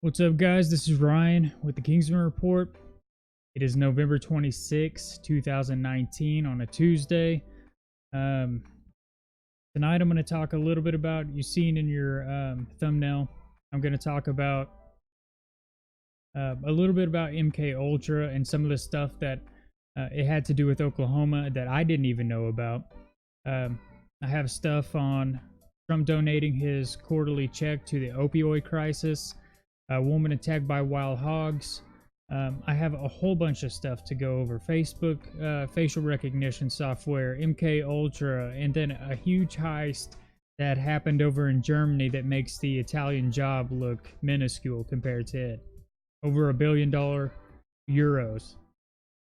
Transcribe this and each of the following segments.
What's up, guys? This is Ryan with the Kingsman Report. It is November 26, 2019 on a Tuesday. Tonight I'm going to talk a little bit about, you've seen in your thumbnail, I'm going to talk about a little bit about MK Ultra and some of the stuff that it had to do with Oklahoma that I didn't even know about. I have stuff on Trump donating his quarterly check to the opioid crisis, a woman attacked by wild hogs. I have a whole bunch of stuff to go over. Facebook, facial recognition software, MK Ultra, and then a huge heist that happened over in Germany that makes the Italian job look minuscule compared to it. Over €1 billion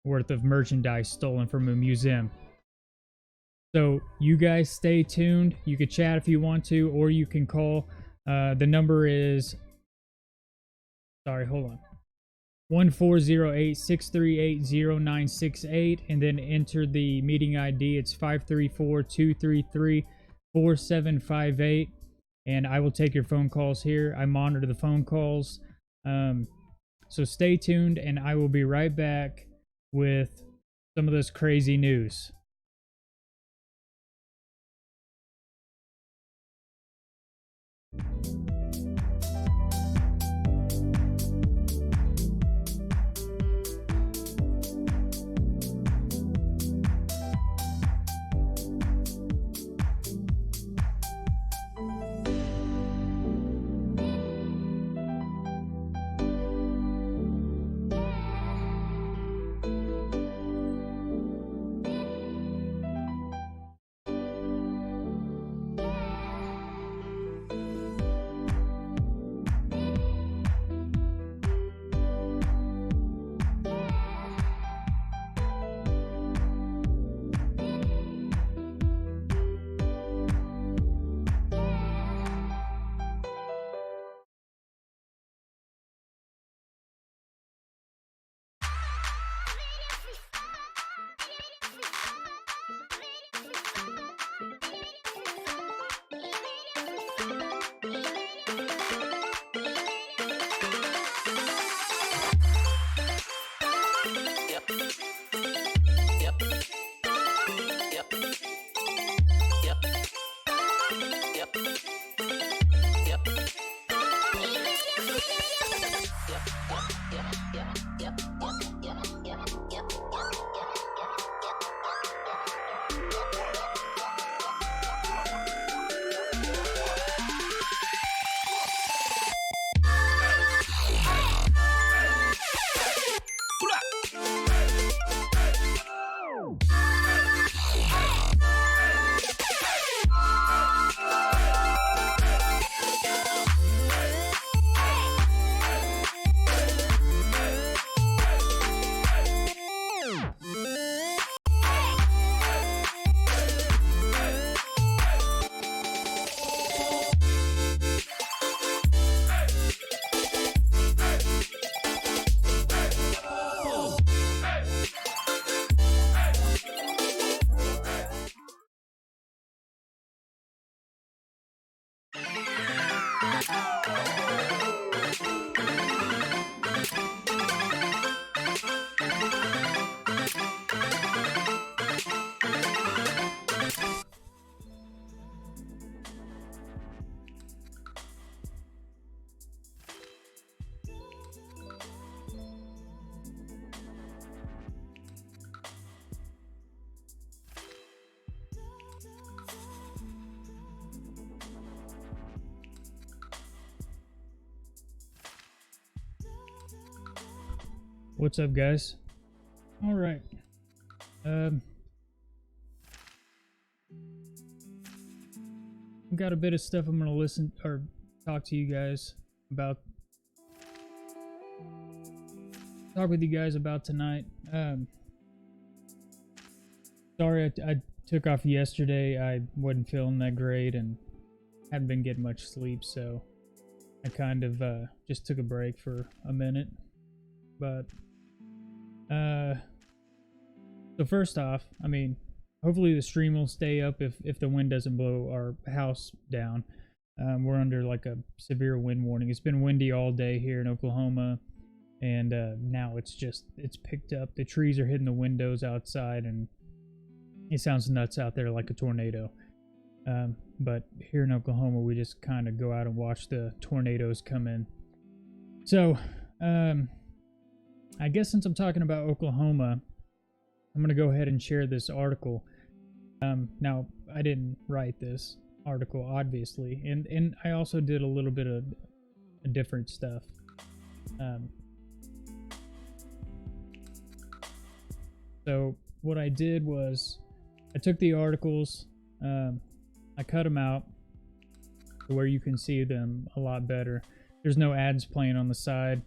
worth of merchandise stolen from a museum. So you guys stay tuned. You can chat if you want to, or you can call. The number is, sorry, hold on, 1408-638-0968, and then enter the meeting ID. It's 534-233-4758, and I will take your phone calls here. I monitor the phone calls. So stay tuned, and I will be right back with some of this crazy news. What's up, guys? All right. I've got a bit of stuff I'm gonna listen or talk to you guys about. Talk with you guys about tonight. Sorry, I took off yesterday. I wasn't feeling that great and hadn't been getting much sleep, so I kind of just took a break for a minute. But so first off, I mean, hopefully the stream will stay up if the wind doesn't blow our house down. We're under like a severe wind warning. It's been windy all day here in Oklahoma, and now it's picked up. The trees are hitting the windows outside, and it sounds nuts out there like a tornado. But here in Oklahoma, we just kind of go out and watch the tornadoes come in. So, I guess since I'm talking about Oklahoma, I'm going to go ahead and share this article. Now, I didn't write this article, obviously, and I also did a little bit of different stuff. So what I did was I took the articles, I cut them out to where you can see them a lot better. There's no ads playing on the side,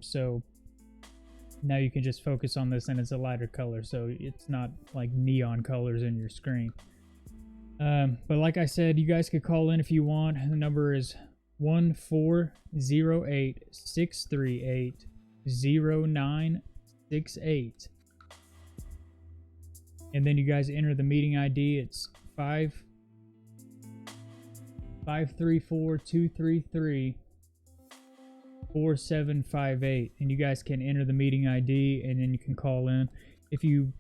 so now you can just focus on this, and it's a lighter color, so it's not like neon colors in your screen. But like I said, you guys could call in if you want. The number is 1-408-638-0968. And then you guys enter the meeting ID. It's 534-233-4758. And you guys can enter the meeting ID, and then you can call in. If you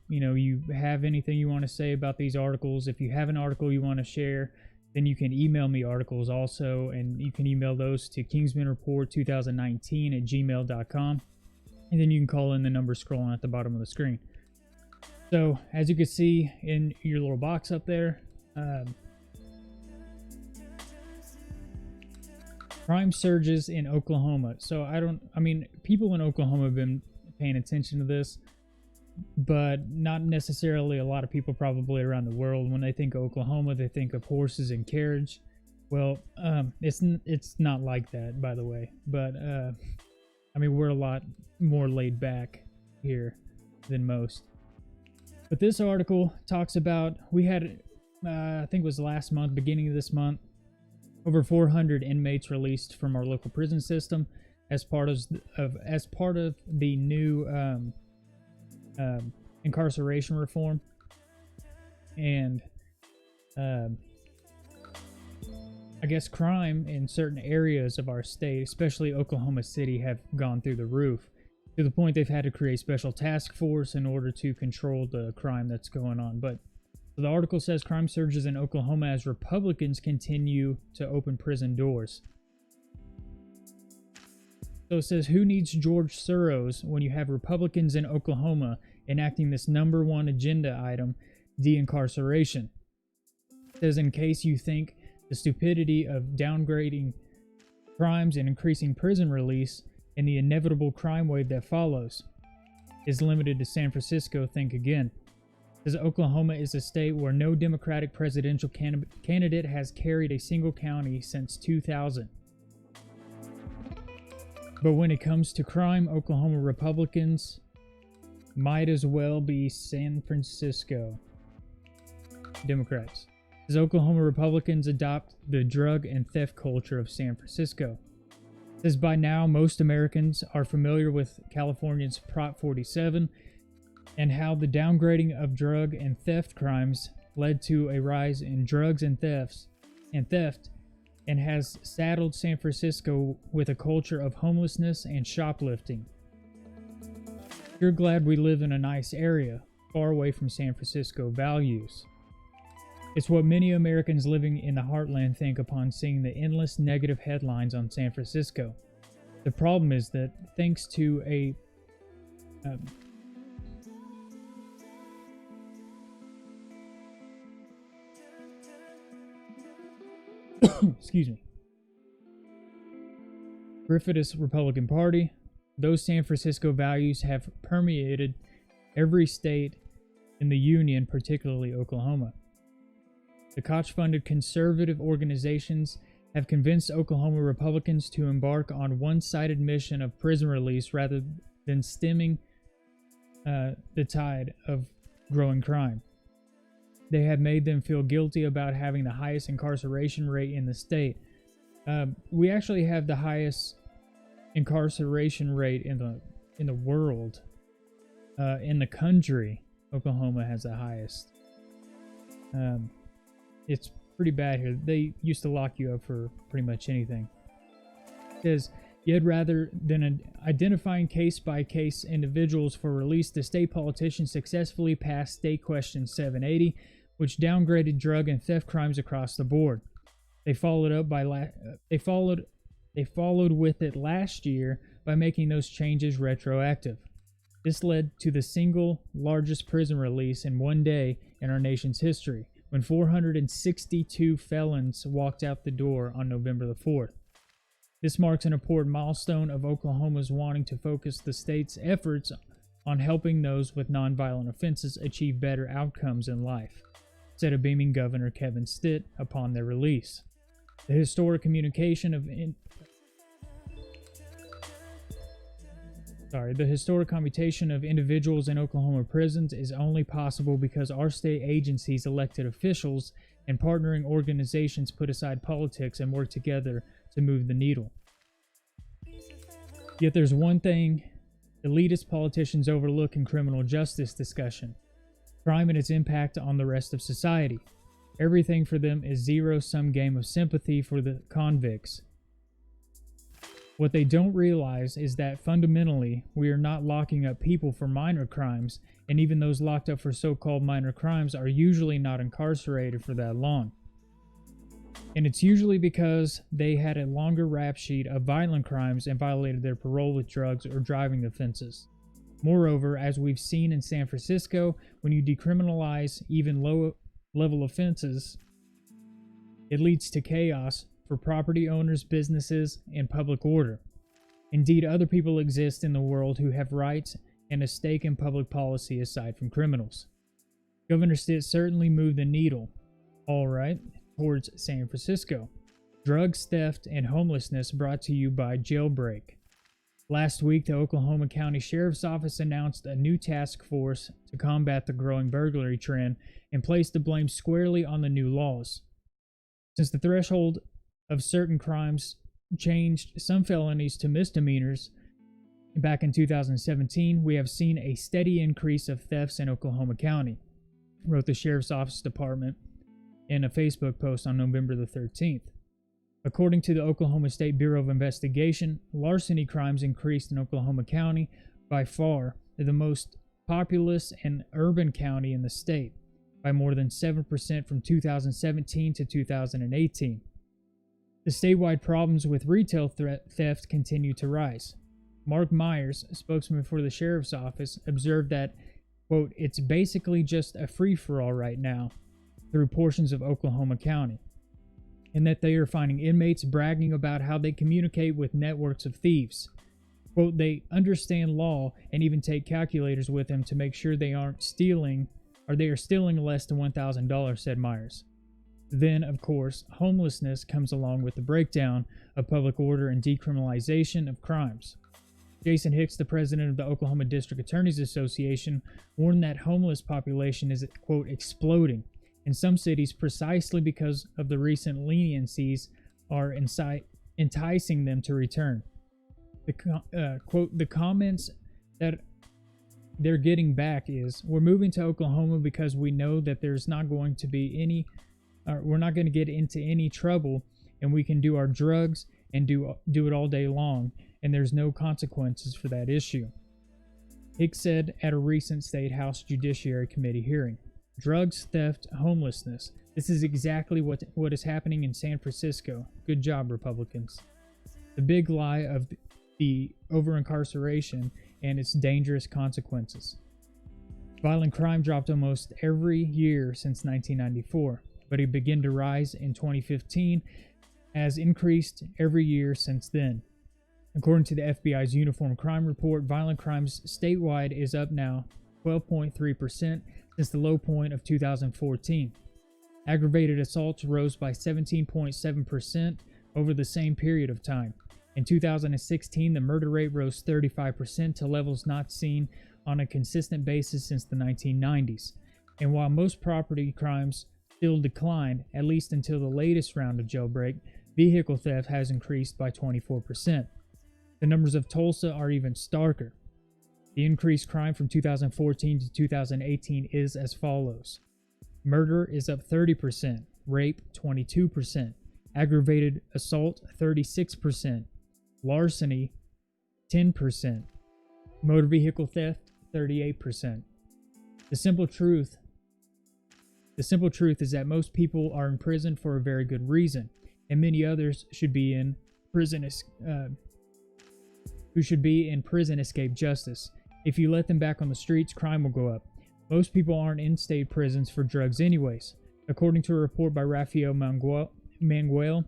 have anything you want to say about these articles, if you have an article you want to share, then you can email me articles also, and you can email those to kingsmanreport2019@gmail.com, and then you can call in the number scrolling at the bottom of the screen. So as you can see in your little box up there, crime surges in Oklahoma. So people in Oklahoma have been paying attention to this, but not necessarily a lot of people probably around the world. When they think of Oklahoma, they think of horses and carriage. Well, it's not like that, by the way. But we're a lot more laid back here than most. But this article talks about, we had, I think it was last month, beginning of this month, over 400 inmates released from our local prison system as part of the new incarceration reform. And I guess crime in certain areas of our state, especially Oklahoma City, have gone through the roof, to the point they've had to create special task force in order to control the crime that's going on. But the article says crime surges in Oklahoma as Republicans continue to open prison doors. So it says, who needs George Soros when you have Republicans in Oklahoma enacting this #1 agenda item, de-incarceration? It says, in case you think the stupidity of downgrading crimes and increasing prison release and the inevitable crime wave that follows is limited to San Francisco, think again. It says, Oklahoma is a state where no Democratic presidential candidate has carried a single county since 2000. But when it comes to crime, Oklahoma Republicans might as well be San Francisco Democrats, as Oklahoma Republicans adopt the drug and theft culture of San Francisco. It says by now most Americans are familiar with California's Prop 47 and how the downgrading of drug and theft crimes led to a rise in drugs and theft, and has saddled San Francisco with a culture of homelessness and shoplifting. You're glad we live in a nice area, far away from San Francisco values. It's what many Americans living in the heartland think upon seeing the endless negative headlines on San Francisco. The problem is that thanks to a excuse me, Griffith's Republican Party, those San Francisco values have permeated every state in the Union, particularly Oklahoma. The Koch-funded conservative organizations have convinced Oklahoma Republicans to embark on one-sided mission of prison release rather than stemming the tide of growing crime. They have made them feel guilty about having the highest incarceration rate in the state. We actually have the highest incarceration rate in the world. In the country, Oklahoma has the highest. It's pretty bad here. They used to lock you up for pretty much anything. It says, yet rather than identifying case-by-case individuals for release, the state politicians successfully passed State Question 780, which downgraded drug and theft crimes across the board. They followed with it last year by making those changes retroactive. This led to the single largest prison release in one day in our nation's history, when 462 felons walked out the door on November the 4th. This marks an important milestone of Oklahoma's wanting to focus the state's efforts on helping those with nonviolent offenses achieve better outcomes in life, said a beaming Governor Kevin Stitt upon their release. The historic commutation of individuals in Oklahoma prisons is only possible because our state agencies, elected officials, and partnering organizations put aside politics and work together to move the needle. Yet there's one thing elitist politicians overlook in criminal justice discussion: crime and its impact on the rest of society. Everything for them is zero-sum game of sympathy for the convicts. What they don't realize is that fundamentally, we are not locking up people for minor crimes, and even those locked up for so-called minor crimes are usually not incarcerated for that long. And it's usually because they had a longer rap sheet of violent crimes and violated their parole with drugs or driving offenses. Moreover, as we've seen in San Francisco, when you decriminalize even low-level offenses, it leads to chaos for property owners, businesses, and public order. Indeed, other people exist in the world who have rights and a stake in public policy aside from criminals. Governor Stitt certainly moved the needle, all right, towards San Francisco. Drugs, theft, and homelessness brought to you by Jailbreak. Last week, the Oklahoma County Sheriff's Office announced a new task force to combat the growing burglary trend and placed the blame squarely on the new laws. Since the threshold of certain crimes changed some felonies to misdemeanors back in 2017, we have seen a steady increase of thefts in Oklahoma County, wrote the Sheriff's Office Department in a Facebook post on November the 13th. According to the Oklahoma State Bureau of Investigation, larceny crimes increased in Oklahoma County, by far the most populous and urban county in the state, by more than 7% from 2017 to 2018. The statewide problems with retail theft continue to rise. Mark Myers, a spokesman for the Sheriff's Office, observed that, quote, it's basically just a free-for-all right now through portions of Oklahoma County, and that they are finding inmates bragging about how they communicate with networks of thieves. Quote, they understand law and even take calculators with them to make sure they are stealing less than $1,000, said Myers. Then, of course, homelessness comes along with the breakdown of public order and decriminalization of crimes. Jason Hicks, the president of the Oklahoma District Attorneys Association, warned that homeless population is, quote, exploding in some cities precisely because of the recent leniencies are enticing them to return. The comments that they're getting back is, we're moving to Oklahoma because we know that there's not going to be we're not going to get into any trouble, and we can do our drugs and do it all day long, and there's no consequences for that issue. Hicks said at a recent State House Judiciary Committee hearing, drugs, theft, homelessness. This is exactly what is happening in San Francisco. Good job, Republicans. The big lie of the over-incarceration and its dangerous consequences. Violent crime dropped almost every year since 1994. But it began to rise in 2015, has increased every year since then. According to the FBI's Uniform Crime Report, violent crimes statewide is up now 12.3% since the low point of 2014. Aggravated assaults rose by 17.7% over the same period of time. In 2016, the murder rate rose 35% to levels not seen on a consistent basis since the 1990s. And while most property crimes still declined, at least until the latest round of Jailbreak, vehicle theft has increased by 24%. The numbers of Tulsa are even starker. The increased crime from 2014 to 2018 is as follows. Murder is up 30%, rape 22%, aggravated assault 36%, larceny 10%, motor vehicle theft 38%. The simple truth is that most people are in prison for a very good reason, and many others should be in prison escape justice. If you let them back on the streets, crime will go up. Most people aren't in state prisons for drugs anyways. According to a report by Rafael Manuel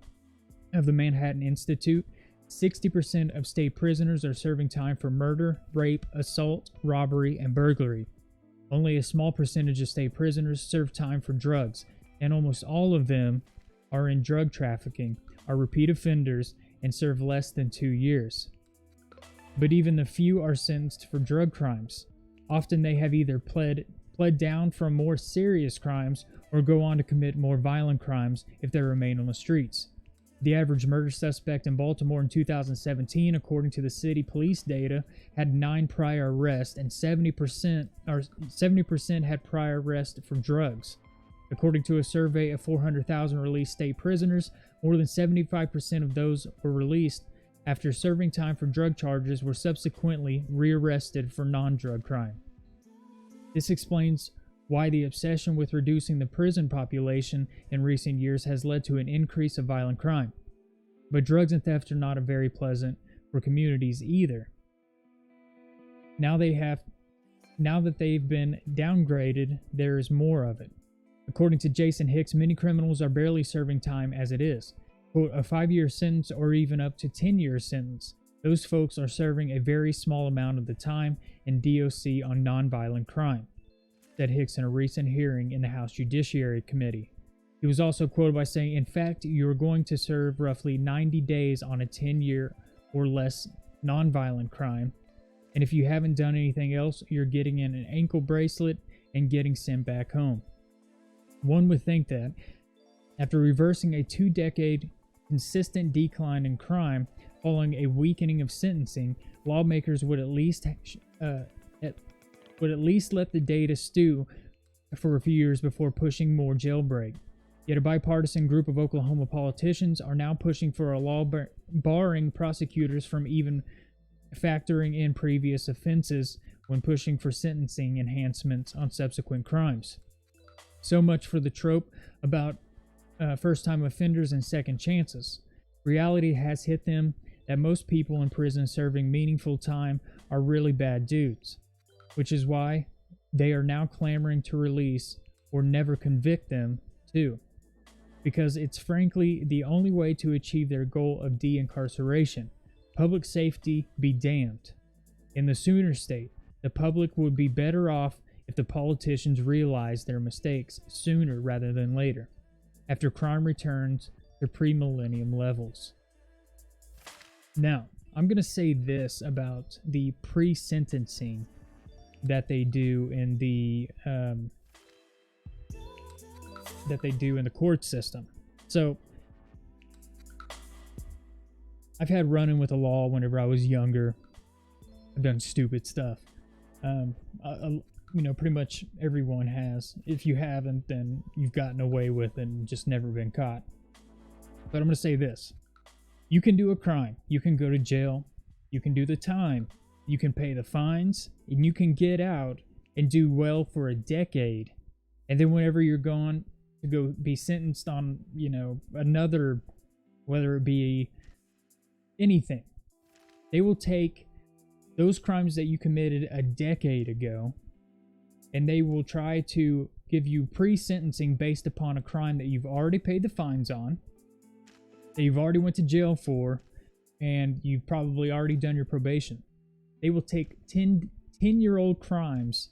of the Manhattan Institute, 60% of state prisoners are serving time for murder, rape, assault, robbery, and burglary. Only a small percentage of state prisoners serve time for drugs, and almost all of them are in drug trafficking, are repeat offenders, and serve less than 2 years. But even the few are sentenced for drug crimes. Often they have either pled down from more serious crimes or go on to commit more violent crimes if they remain on the streets. The average murder suspect in Baltimore in 2017, according to the city police data, had 9 prior arrests, and 70% had prior arrests for drugs. According to a survey of 400,000 released state prisoners, more than 75% of those were released after serving time for drug charges were subsequently rearrested for non-drug crime. This explains why the obsession with reducing the prison population in recent years has led to an increase of violent crime. But drugs and theft are not very pleasant for communities either. Now that they've been downgraded, there is more of it. According to Jason Hicks, many criminals are barely serving time as it is. Quote, a 5-year sentence or even up to 10-year sentence. Those folks are serving a very small amount of the time in DOC on nonviolent crime, said Hicks in a recent hearing in the House Judiciary Committee. He was also quoted by saying, in fact, you're going to serve roughly 90 days on a 10-year or less nonviolent crime, and if you haven't done anything else, you're getting in an ankle bracelet and getting sent back home. One would think that, after reversing a 2-decade consistent decline in crime following a weakening of sentencing, lawmakers would at least let the data stew for a few years before pushing more jailbreak. Yet a bipartisan group of Oklahoma politicians are now pushing for a law barring prosecutors from even factoring in previous offenses when pushing for sentencing enhancements on subsequent crimes. So much for the trope about first-time offenders and second chances. Reality has hit them that most people in prison serving meaningful time are really bad dudes, which is why they are now clamoring to release or never convict them too, because it's frankly the only way to achieve their goal of de-incarceration. Public safety be damned. In the Sooner State, the public would be better off if the politicians realized their mistakes sooner rather than later, after crime returns to pre-millennium levels. Now, I'm going to say this about the pre-sentencing that they do in the court system. So, I've had run-in with the law whenever I was younger. I've done stupid stuff. Pretty much everyone has. If you haven't, then you've gotten away with it and just never been caught. But I'm going to say this. You can do a crime. You can go to jail. You can do the time. You can pay the fines. And you can get out and do well for a decade. And then whenever you're gone to go be sentenced on, another, whether it be anything, they will take those crimes that you committed a decade ago, and they will try to give you pre-sentencing based upon a crime that you've already paid the fines on, that you've already went to jail for, and you've probably already done your probation. They will take 10-year-old crimes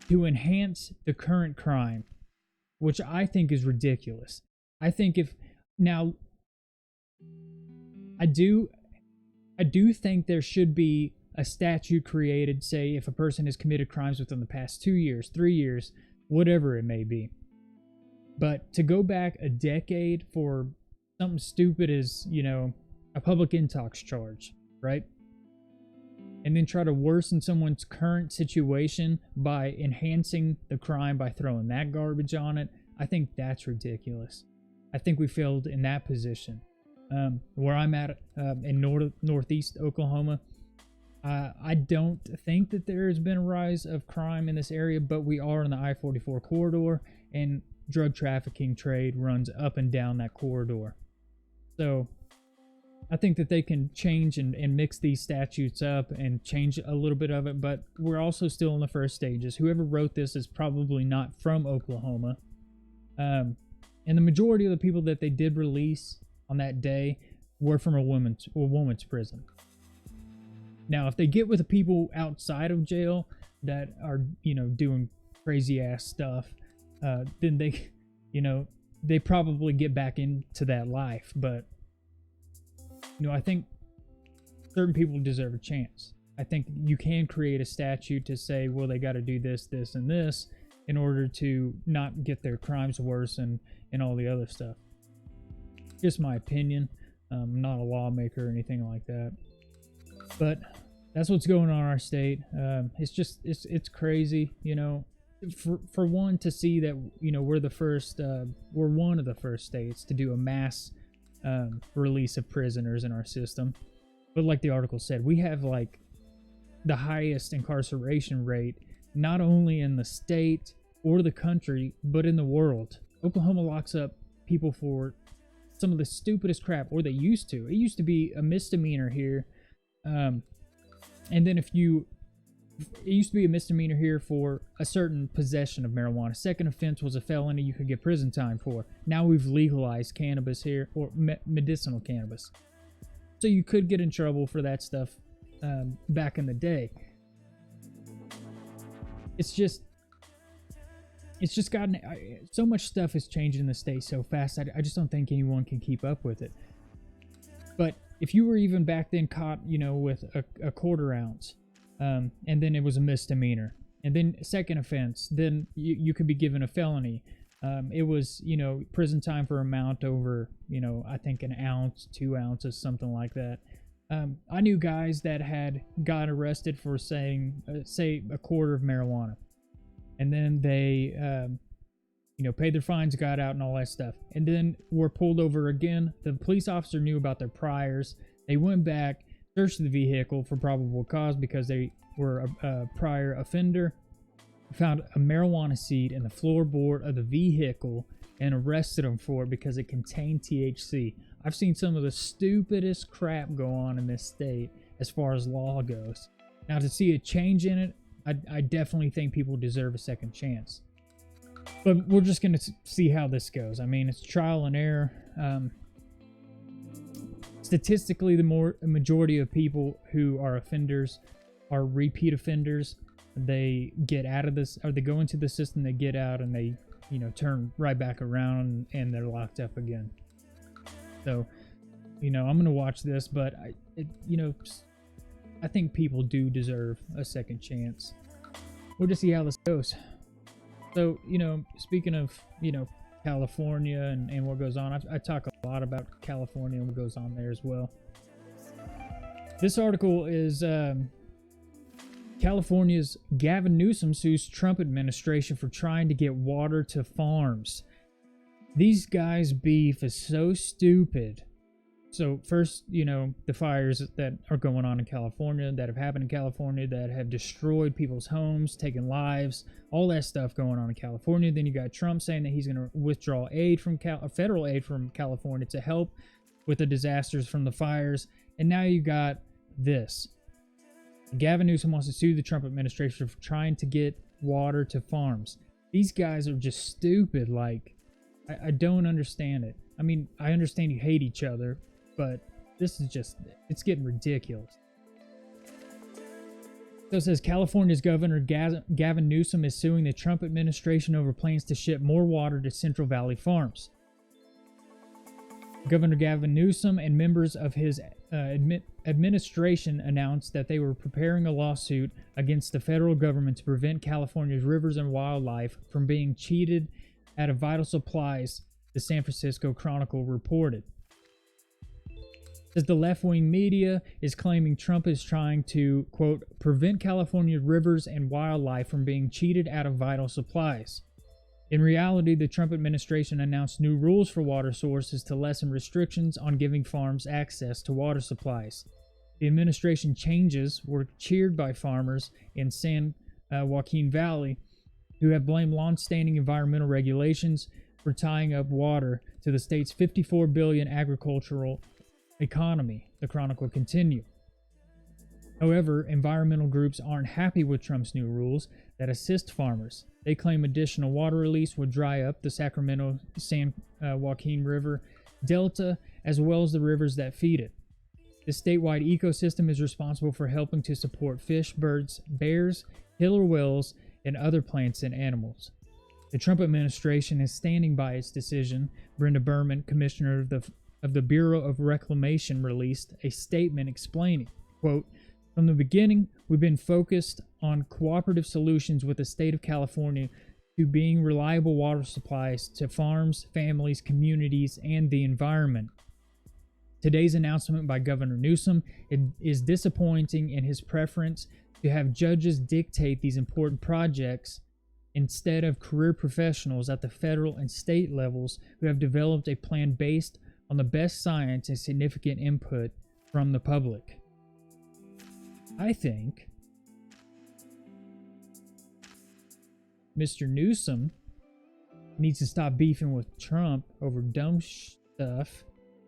to enhance the current crime, which I think is ridiculous. I think I do think there should be a statute created, say, if a person has committed crimes within the past 2 years, 3 years, whatever it may be. But to go back a decade for something stupid as, a public intox charge, right? And then try to worsen someone's current situation by enhancing the crime by throwing that garbage on it, I think that's ridiculous. I think we failed in that position. Where I'm at in northeast Oklahoma, I don't think that there has been a rise of crime in this area, but we are in the I-44 corridor, and drug trafficking trade runs up and down that corridor. So I think that they can change and mix these statutes up and change a little bit of it, but we're also still in the first stages. Whoever wrote this is probably not from Oklahoma. And the majority of the people that they did release on that day were from a woman's prison. Now, if they get with the people outside of jail that are, doing crazy ass stuff, then they probably get back into that life. But, I think certain people deserve a chance. I think you can create a statute to say, well, they got to do this, this, and this in order to not get their crimes worse and all the other stuff. Just my opinion. I'm not a lawmaker or anything like that. But that's what's going on in our state. It's crazy, for one, to see that, we're one of the first states to do a mass release of prisoners in our system. But like the article said, we have like the highest incarceration rate, not only in the state or the country, but in the world. Oklahoma locks up people for some of the stupidest crap, or they used to. It used to be a misdemeanor here. And then it used to be a misdemeanor here for a certain possession of marijuana. Second offense was a felony you could get prison time for. Now we've legalized cannabis here, or medicinal cannabis. So you could get in trouble for that stuff back in the day. It's just gotten, so much stuff is changing in the state so fast, I just don't think anyone can keep up with it. But if you were even back then caught, with a quarter ounce, and then it was a misdemeanor, and then second offense, then you could be given a felony. It was, prison time for amount over, I think an ounce, 2 ounces, something like that. I knew guys that had got arrested for saying, say, a quarter of marijuana. And then they, paid their fines, got out, and all that stuff. And then were pulled over again. The police officer knew about their priors. They went back, searched the vehicle for probable cause because they were a prior offender. Found a marijuana seed in the floorboard of the vehicle and arrested them for it because it contained THC. I've seen some of the stupidest crap go on in this state as far as law goes. Now, to see a change in it, I definitely think people deserve a second chance. But we're just going to see how this goes. I mean, it's trial and error. Statistically, the majority of people who are offenders are repeat offenders. They get out of this, or they go into the system, they get out, and they, turn right back around and they're locked up again. So, I'm going to watch this, but I think people do deserve a second chance. We'll just see how this goes. So, speaking of, California and what goes on, I talk a lot about California and what goes on there as well. This article is California's Gavin Newsom sues Trump administration for trying to get water to farms. These guys' beef is so stupid. So first, the fires that are going on in California, that have happened in California, that have destroyed people's homes, taken lives, all that stuff going on in California. Then you got Trump saying that he's going to withdraw aid from federal aid from California to help with the disasters from the fires. And now you got this. Gavin Newsom wants to sue the Trump administration for trying to get water to farms. These guys are just stupid. Like, I don't understand it. I mean, I understand you hate each other, but this is just, it's getting ridiculous. So it says California's Governor Gavin Newsom is suing the Trump administration over plans to ship more water to Central Valley farms. Governor Gavin Newsom and members of his administration announced that they were preparing a lawsuit against the federal government to prevent California's rivers and wildlife from being cheated out of vital supplies, the San Francisco Chronicle reported. As the left-wing media is claiming Trump is trying to, quote, prevent California's rivers and wildlife from being cheated out of vital supplies. In reality, the Trump administration announced new rules for water sources to lessen restrictions on giving farms access to water supplies. The administration changes were cheered by farmers in San Joaquin Valley, who have blamed long-standing environmental regulations for tying up water to the state's $54 billion agricultural economy, the Chronicle continued. Jowever, environmental groups aren't happy with Trump's new rules that assist farmers. They claim additional water release would dry up the Sacramento-San Joaquin River Delta, as well as the rivers that feed it. The statewide ecosystem is responsible for helping to support fish, birds, bears, killer whales, and other plants and animals. The Trump administration is standing by its decision. Brenda Berman, commissioner of the Bureau of Reclamation, released a statement explaining, quote, "From the beginning, we've been focused on cooperative solutions with the state of California to being reliable water supplies to farms, families, communities, and the environment. Today's announcement by Governor Newsom is disappointing in his preference to have judges dictate these important projects instead of career professionals at the federal and state levels who have developed a plan based on the best science and significant input from the public." I think Mr. Newsom needs to stop beefing with Trump over dumb stuff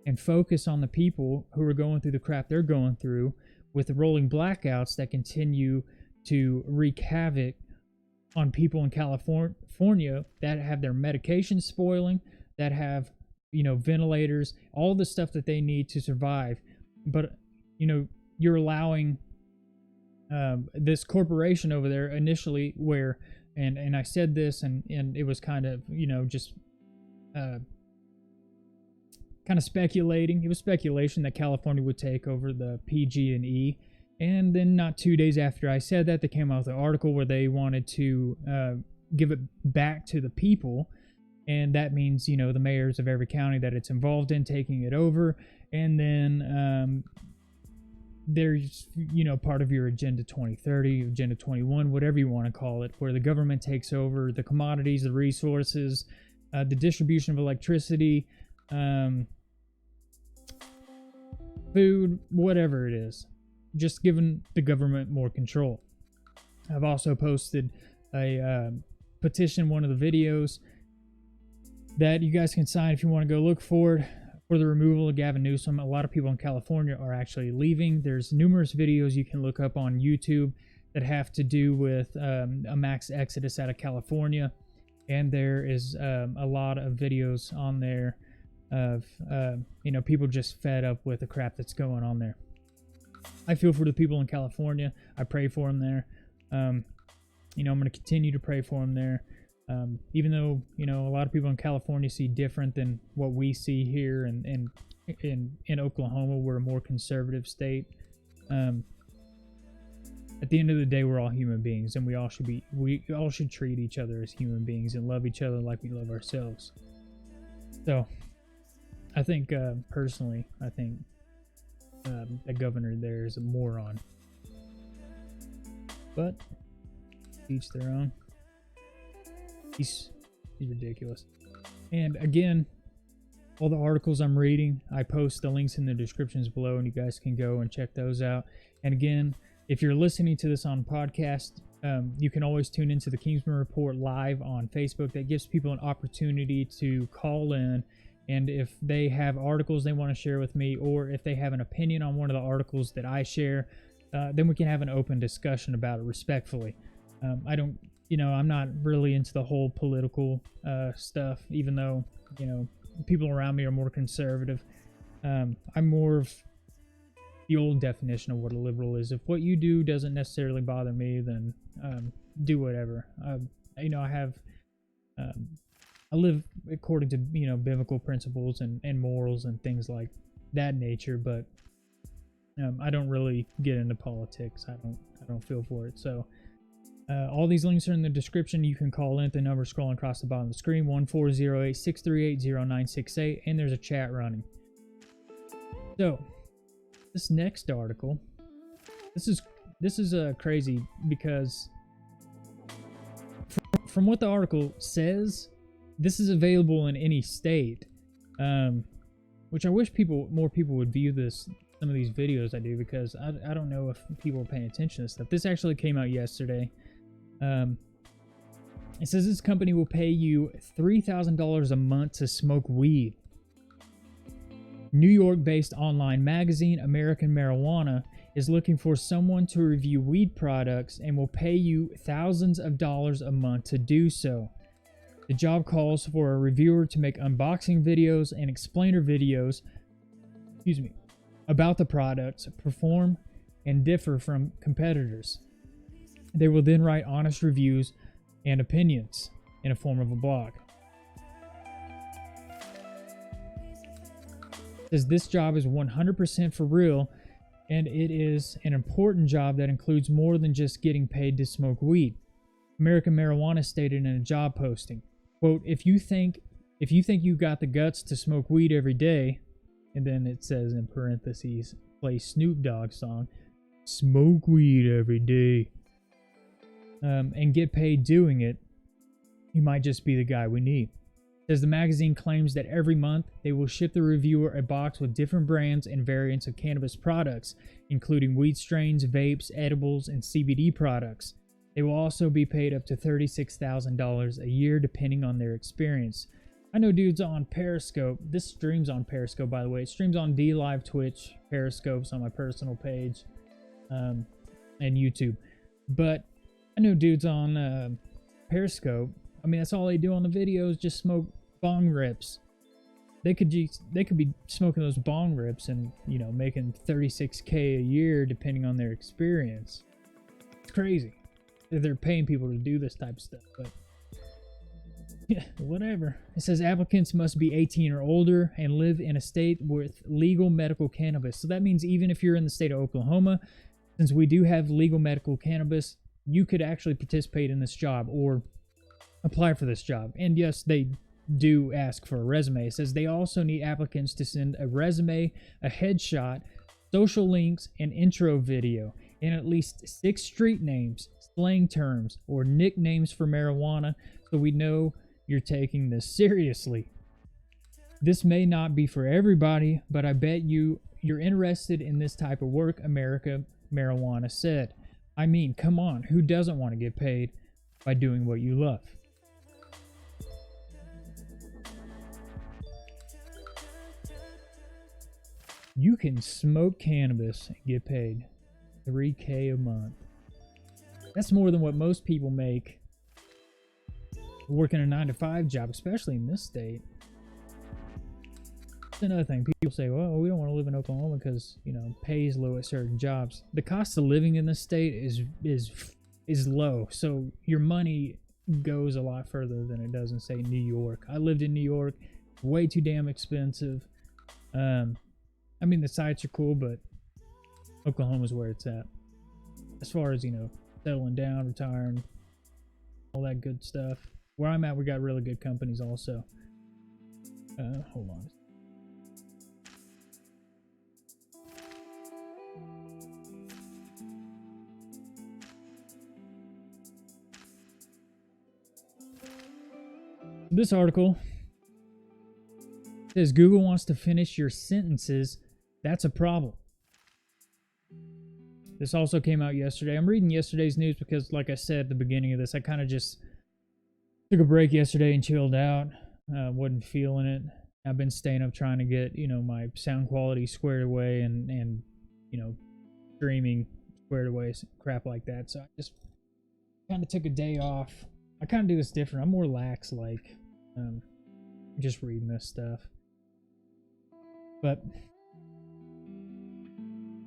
and focus on the people who are going through the crap they're going through with the rolling blackouts that continue to wreak havoc on people in California that have their medications spoiling, that have, ventilators, all the stuff that they need to survive. But, you're allowing this corporation over there initially where, and I said this and it was kind of, just kind of speculating. It was speculation that California would take over the PG&E. And then not 2 days after I said that, they came out with an article where they wanted to give it back to the people. And that means, the mayors of every county that it's involved in taking it over. And then there's, part of your Agenda 2030, Agenda 21, whatever you want to call it, where the government takes over the commodities, the resources, the distribution of electricity, food, whatever it is. Just giving the government more control. I've also posted a petition, one of the videos that you guys can sign if you want to go look for it, for the removal of Gavin Newsom. A lot of people in California are actually leaving. There's numerous videos you can look up on YouTube that have to do with a mass exodus out of California. And there is a lot of videos on there of, people just fed up with the crap that's going on there. I feel for the people in California. I pray for them there. I'm going to continue to pray for them there. Even though, a lot of people in California see different than what we see here in Oklahoma. We're a more conservative state. At the end of the day, we're all human beings, and we all should treat each other as human beings and love each other like we love ourselves. So, I think, personally, the governor there is a moron. But each their own. He's ridiculous. And again, all the articles I'm reading, I post the links in the descriptions below, and you guys can go and check those out. And again, if you're listening to this on podcast, you can always tune into the Kingsman Report live on Facebook. That gives people an opportunity to call in. And if they have articles they want to share with me, or if they have an opinion on one of the articles that I share, then we can have an open discussion about it respectfully. I'm not really into the whole political stuff, even though, people around me are more conservative. I'm more of the old definition of what a liberal is. If what you do doesn't necessarily bother me, then do whatever. I live according to, biblical principles and morals and things like that nature, but I don't really get into politics. I don't feel for it. So all these links are in the description. You can call in at the number scrolling across the bottom of the screen, 1-408-638-0968, and there's a chat running. So this next article, this is crazy because from what the article says, this is available in any state, which I wish more people would view some of these videos I do, because I don't know if people are paying attention to this stuff. This actually came out yesterday. It says this company will pay you $3,000 a month to smoke weed. New York-based online magazine American Marijuana is looking for someone to review weed products and will pay you thousands of dollars a month to do so. The job calls for a reviewer to make unboxing videos and explainer videos, about the products, perform, and differ from competitors. They will then write honest reviews and opinions in a form of a blog. It says this job is 100% for real, and it is an important job that includes more than just getting paid to smoke weed. American Marijuana stated in a job posting, quote, if you think you got the guts to smoke weed every day, and then it says in parentheses, play Snoop Dogg song, smoke weed every day, and get paid doing it, you might just be the guy we need. It says the magazine claims that every month they will ship the reviewer a box with different brands and variants of cannabis products, including weed strains, vapes, edibles, and CBD products. They will also be paid up to $36,000 a year, depending on their experience. I know dudes on Periscope. This streams on Periscope, by the way. It streams on DLive, Twitch, Periscope's on my personal page, and YouTube. But I know dudes on Periscope. I mean, that's all they do on the videos, just smoke bong rips. They could be smoking those bong rips and, you know, making $36K a year depending on their experience. It's crazy. They're paying people to do this type of stuff, but yeah, whatever. It says applicants must be 18 or older and live in a state with legal medical cannabis. So that means even if you're in the state of Oklahoma, since we do have legal medical cannabis, you could actually participate in this job or apply for this job. And yes, they do ask for a resume. It says they also need applicants to send a resume, a headshot, social links, an intro video, and at least 6 street names, slang terms, or nicknames for marijuana, so we know you're taking this seriously. This may not be for everybody, but I bet you're interested in this type of work, America Marijuana said. I mean, come on, who doesn't want to get paid by doing what you love? You can smoke cannabis and get paid $3K a month. That's more than what most people make working a 9-to-5 job, especially in this state. That's another thing. People say, well, we don't want to live in Oklahoma because, you know, pay is low at certain jobs. The cost of living in this state is low, so your money goes a lot further than it does in, say, New York. I lived in New York. Way too damn expensive. I mean, the sites are cool, but Oklahoma's where it's at. As far as, you know, settling down, retiring, all that good stuff. Where I'm at, we got really good companies also. Hold on. This article says Google wants to finish your sentences. That's a problem. This also came out yesterday. I'm reading yesterday's news because, like I said at the beginning of this, I kind of just took a break yesterday and chilled out. Wasn't feeling it. I've been staying up trying to get, you know, my sound quality squared away and you know, streaming squared away, crap like that. So I just kind of took a day off. I kind of do this different. I'm more lax, like just reading this stuff. But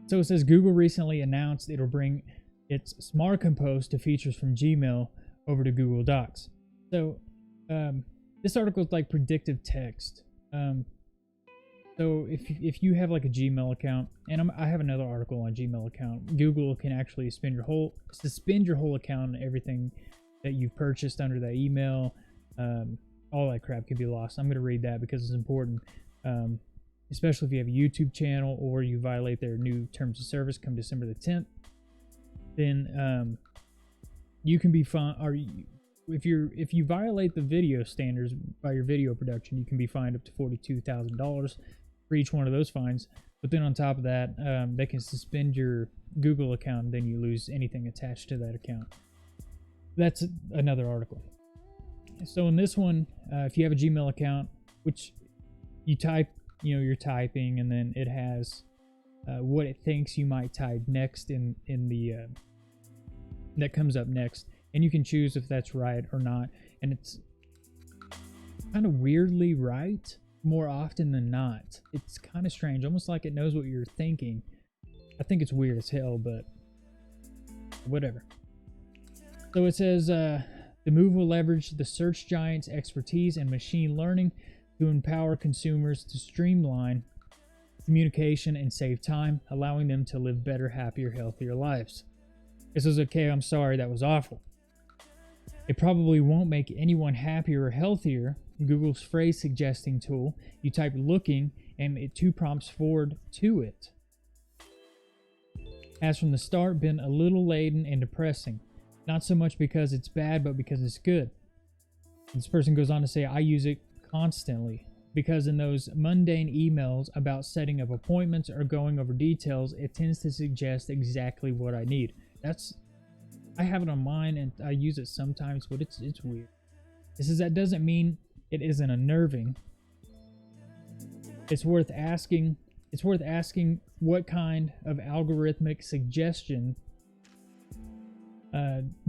so it says Google recently announced it'll bring its Smart Compose to features from Gmail over to Google Docs. So this article is like predictive text. So if you have like a Gmail account, and I have another article on Gmail account, Google can actually suspend your whole account and everything that you've purchased under that email. All that crap could be lost. I'm going to read that because it's important. Especially if you have a YouTube channel or you violate their new terms of service come December the 10th, then you can be fined, or if you violate the video standards by your video production, you can be fined up to $42,000 for each one of those fines. But then on top of that, they can suspend your Google account, and then you lose anything attached to that account. That's another article. So in this one, if you have a Gmail account, which you type, you're typing, and then it has what it thinks you might type next in the that comes up next, and you can choose if that's right or not. And it's kind of weirdly right more often than not. It's kind of strange, almost like it knows what you're thinking. I think it's weird as hell, but whatever. So it says the move will leverage the search giant's expertise in machine learning to empower consumers to streamline communication and save time, allowing them to live better, happier, healthier lives. This is okay, I'm sorry, that was awful. It probably won't make anyone happier or healthier. Google's phrase suggesting tool, you type looking and it 2 prompts forward to it. Has from the start been a little laden and depressing. Not so much because it's bad, but because it's good. This person goes on to say, I use it constantly because in those mundane emails about setting up appointments or going over details, it tends to suggest exactly what I need. I have it on mine and I use it sometimes, but it's weird. This is that doesn't mean it isn't unnerving. It's worth asking what kind of algorithmic suggestion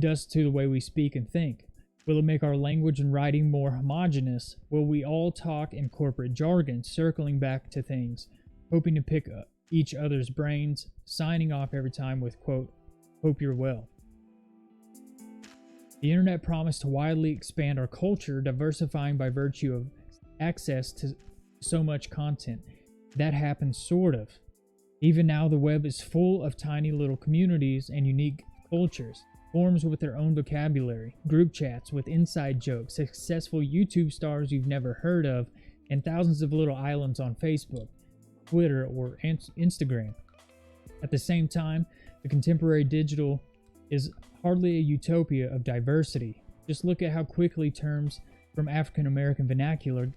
does to the way we speak and think. Will it make our language and writing more homogeneous? Will we all talk in corporate jargon, circling back to things, hoping to pick up each other's brains, signing off every time with, quote, hope you're well? The internet promised to widely expand our culture, diversifying by virtue of access to so much content. That happened sort of. Even now, the web is full of tiny little communities and unique cultures, forums with their own vocabulary, group chats with inside jokes, successful YouTube stars you've never heard of, and thousands of little islands on Facebook, Twitter, or Instagram. At the same time, the contemporary digital is hardly a utopia of diversity. Just look at how quickly terms from African American vernacular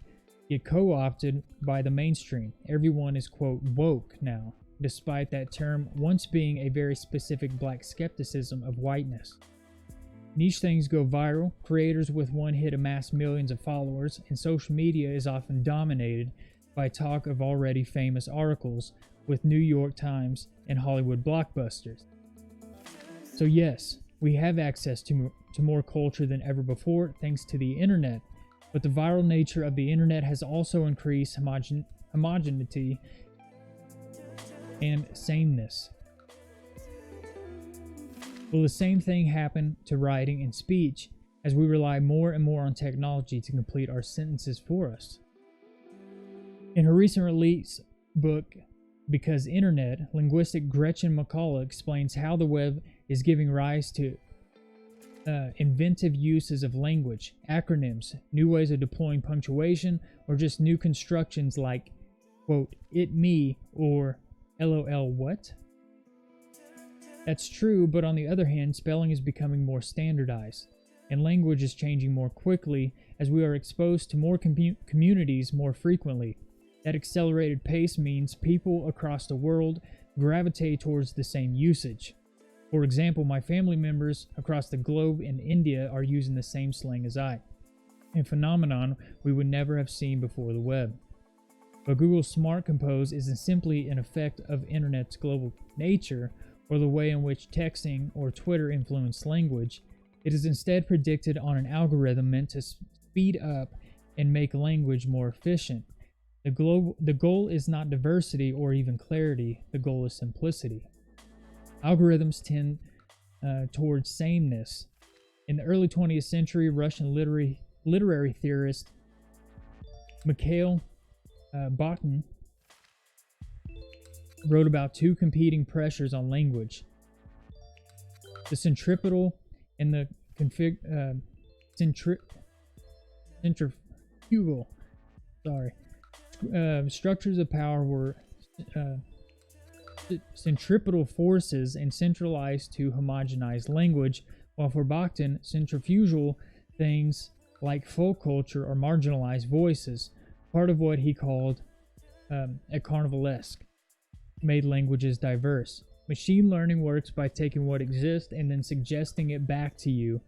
get co-opted by the mainstream. Everyone is, quote, woke now, despite that term once being a very specific black skepticism of whiteness. Niche things go viral, creators with one hit amass millions of followers, and social media is often dominated by talk of already famous articles with New York Times and Hollywood blockbusters. So yes, we have access to more culture than ever before thanks to the internet, but the viral nature of the internet has also increased homogeneity and sameness. Will the same thing happen to writing and speech as we rely more and more on technology to complete our sentences for us? In her recent release book, Because Internet, linguistic Gretchen McCullough explains how the web is giving rise to inventive uses of language, acronyms, new ways of deploying punctuation, or just new constructions like, quote, it me, or LOL what? That's true, but on the other hand, spelling is becoming more standardized, and language is changing more quickly as we are exposed to more communities more frequently. That accelerated pace means people across the world gravitate towards the same usage. For example, my family members across the globe in India are using the same slang as I, a phenomenon we would never have seen before the web. But Google's Smart Compose isn't simply an effect of internet's global nature or the way in which texting or Twitter influence language. It is instead predicted on an algorithm meant to speed up and make language more efficient. The goal is not diversity or even clarity, the goal is simplicity. Algorithms tend towards sameness. In the early 20th century, Russian literary theorist Mikhail Bakhtin wrote about two competing pressures on language: the centripetal and the centrifugal. Structures of power were centripetal forces and centralized to homogenize language, while for Bakhtin, centrifugal things like folk culture or marginalized voices, part of what he called a carnivalesque, made languages diverse. Machine learning works by taking what exists and then suggesting it back to you.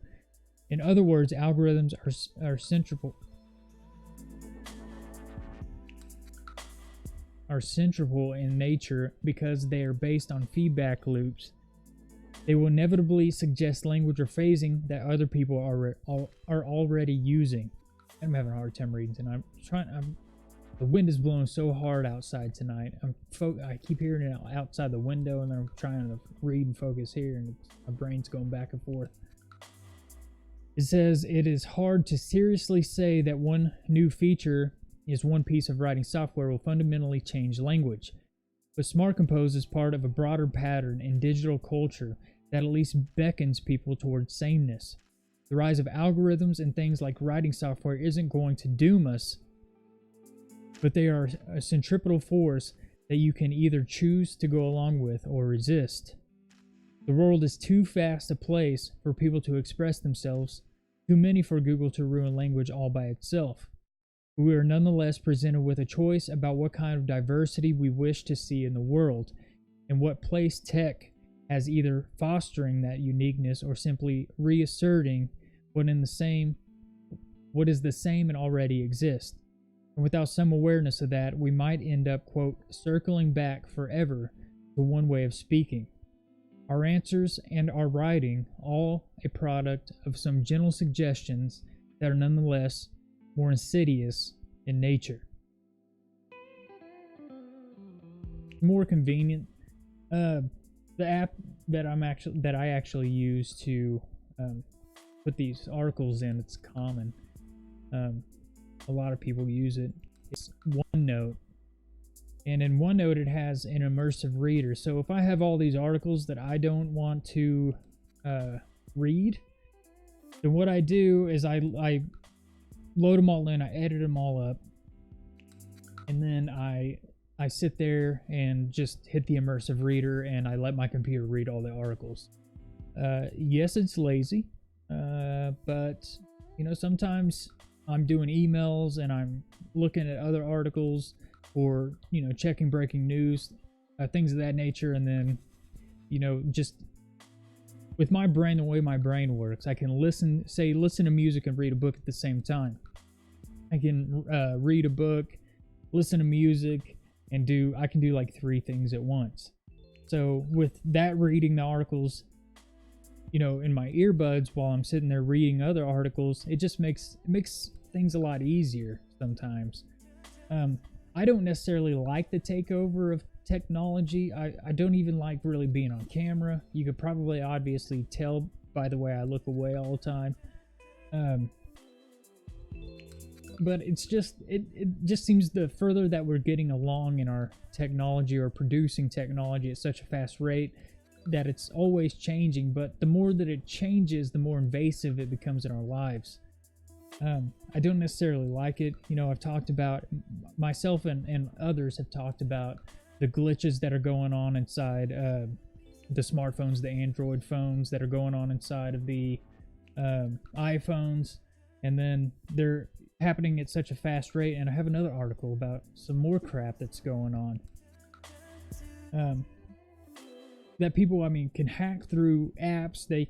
In other words, algorithms are centrifugal in nature because they are based on feedback loops. They will inevitably suggest language or phrasing that other people are already using. I'm having a hard time reading tonight. The wind is blowing so hard outside tonight. I keep hearing it outside the window, and then I'm trying to read and focus here, and my brain's going back and forth. It says, it is hard to seriously say that one new feature is one piece of writing software will fundamentally change language. But Smart Compose is part of a broader pattern in digital culture that at least beckons people towards sameness. The rise of algorithms and things like writing software isn't going to doom us, but they are a centripetal force that you can either choose to go along with or resist. The world is too fast a place for people to express themselves, too many for Google to ruin language all by itself. But we are nonetheless presented with a choice about what kind of diversity we wish to see in the world, and what place tech has, either fostering that uniqueness or simply reasserting what is the same and already exists. And without some awareness of that, we might end up, quote, circling back forever to one way of speaking. Our answers and our writing, all a product of some gentle suggestions that are nonetheless more insidious in nature. More convenient. The app that I actually use to put these articles in, it's common. A lot of people use it. It's OneNote. And in OneNote, it has an immersive reader. So if I have all these articles that I don't want to read, then what I do is I load them all in, I edit them all up, and then I sit there and just hit the immersive reader, and I let my computer read all the articles. Yes, it's lazy, but sometimes I'm doing emails and I'm looking at other articles, or checking breaking news, things of that nature, and then just with my brain, the way my brain works, I can listen to music and read a book at the same time. I can read a book, listen to music, and I can do like 3 things at once. So with that, reading the articles in my earbuds while I'm sitting there reading other articles, it just makes things a lot easier sometimes. I don't necessarily like the takeover of technology. I don't even like really being on camera. You could probably obviously tell by the way I look away all the time. But it just seems the further that we're getting along in our technology or producing technology at such a fast rate, that it's always changing, but the more that it changes, the more invasive it becomes in our lives. I don't necessarily like it. I've talked about, myself and others have talked about the glitches that are going on inside the smartphones, the Android phones that are going on inside of the iPhones, and then they're happening at such a fast rate. And I have another article about some more crap that's going on. That people, can hack through apps. They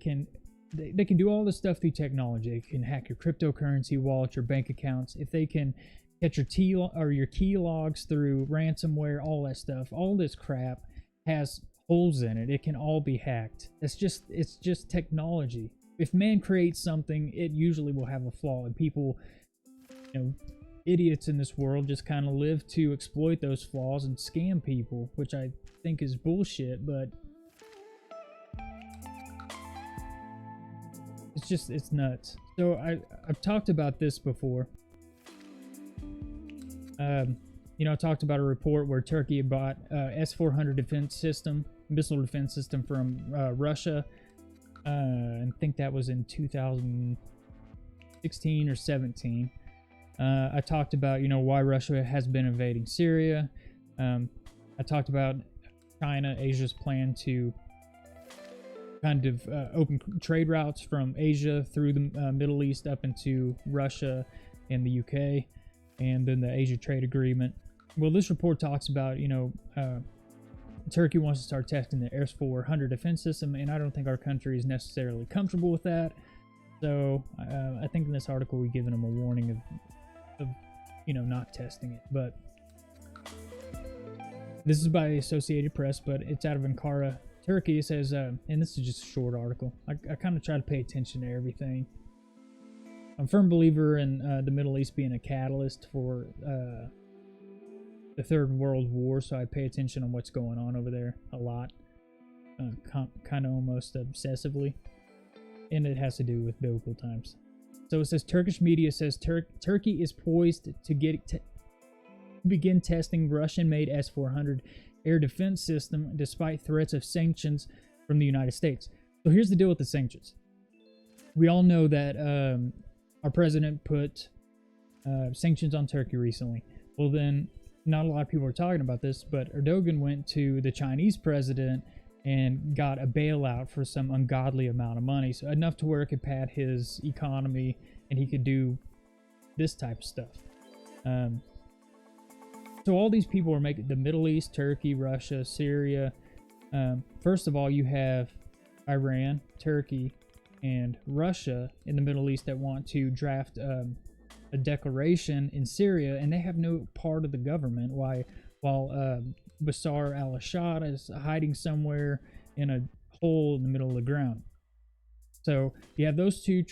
can do all this stuff through technology. They can hack your cryptocurrency wallet, your bank accounts. If they can get your key logs through ransomware, all that stuff, all this crap has holes in it. It can all be hacked. It's just technology. If man creates something, it usually will have a flaw, and people, idiots in this world just kind of live to exploit those flaws and scam people, which I think is bullshit, but it's nuts. So I've talked about this before. I talked about a report where Turkey had bought S-400 missile defense system from Russia. I think that was in 2016 or 17. I talked about, why Russia has been invading Syria. I talked about China, Asia's plan to kind of open trade routes from Asia through the Middle East up into Russia and the UK, and then the Asia Trade Agreement. Well, this report talks about, Turkey wants to start testing the S-400 defense system, and I don't think our country is necessarily comfortable with that. So I think in this article we've given them a warning of not testing it. But this is by the Associated Press, but it's out of Ankara, Turkey. It says, and this is just a short article. I kind of try to pay attention to everything. I'm a firm believer in the Middle East being a catalyst for the Third World War, so I pay attention on what's going on over there a lot, kind of almost obsessively, and it has to do with biblical times. So it says Turkish media says Turkey is poised to begin testing Russian-made S-400 air defense system despite threats of sanctions from the United States. So here's the deal with the sanctions. We all know that our president put sanctions on Turkey recently. Well, then not a lot of people are talking about this, but Erdogan went to the Chinese president and got a bailout for some ungodly amount of money, so enough to where it could pad his economy and he could do this type of stuff. So all these people are making the Middle East, Turkey, Russia, Syria. First of all, you have Iran, Turkey, and Russia in the Middle East that want to draft a declaration in Syria, and they have no part of the government. While Bashar al-Assad is hiding somewhere in a hole in the middle of the ground. So you have those three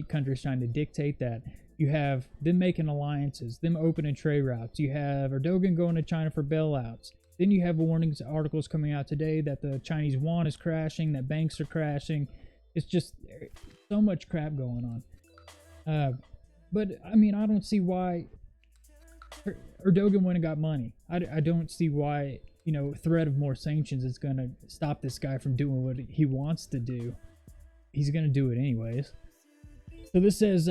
countries trying to dictate that. You have them making alliances, them opening trade routes. You have Erdogan going to China for bailouts. Then you have warnings articles coming out today that the Chinese yuan is crashing, that banks are crashing. It's just so much crap going on. But I mean, I don't see why Erdogan went and got money. I don't see why, threat of more sanctions is going to stop this guy from doing what he wants to do. He's going to do it anyways. So this says,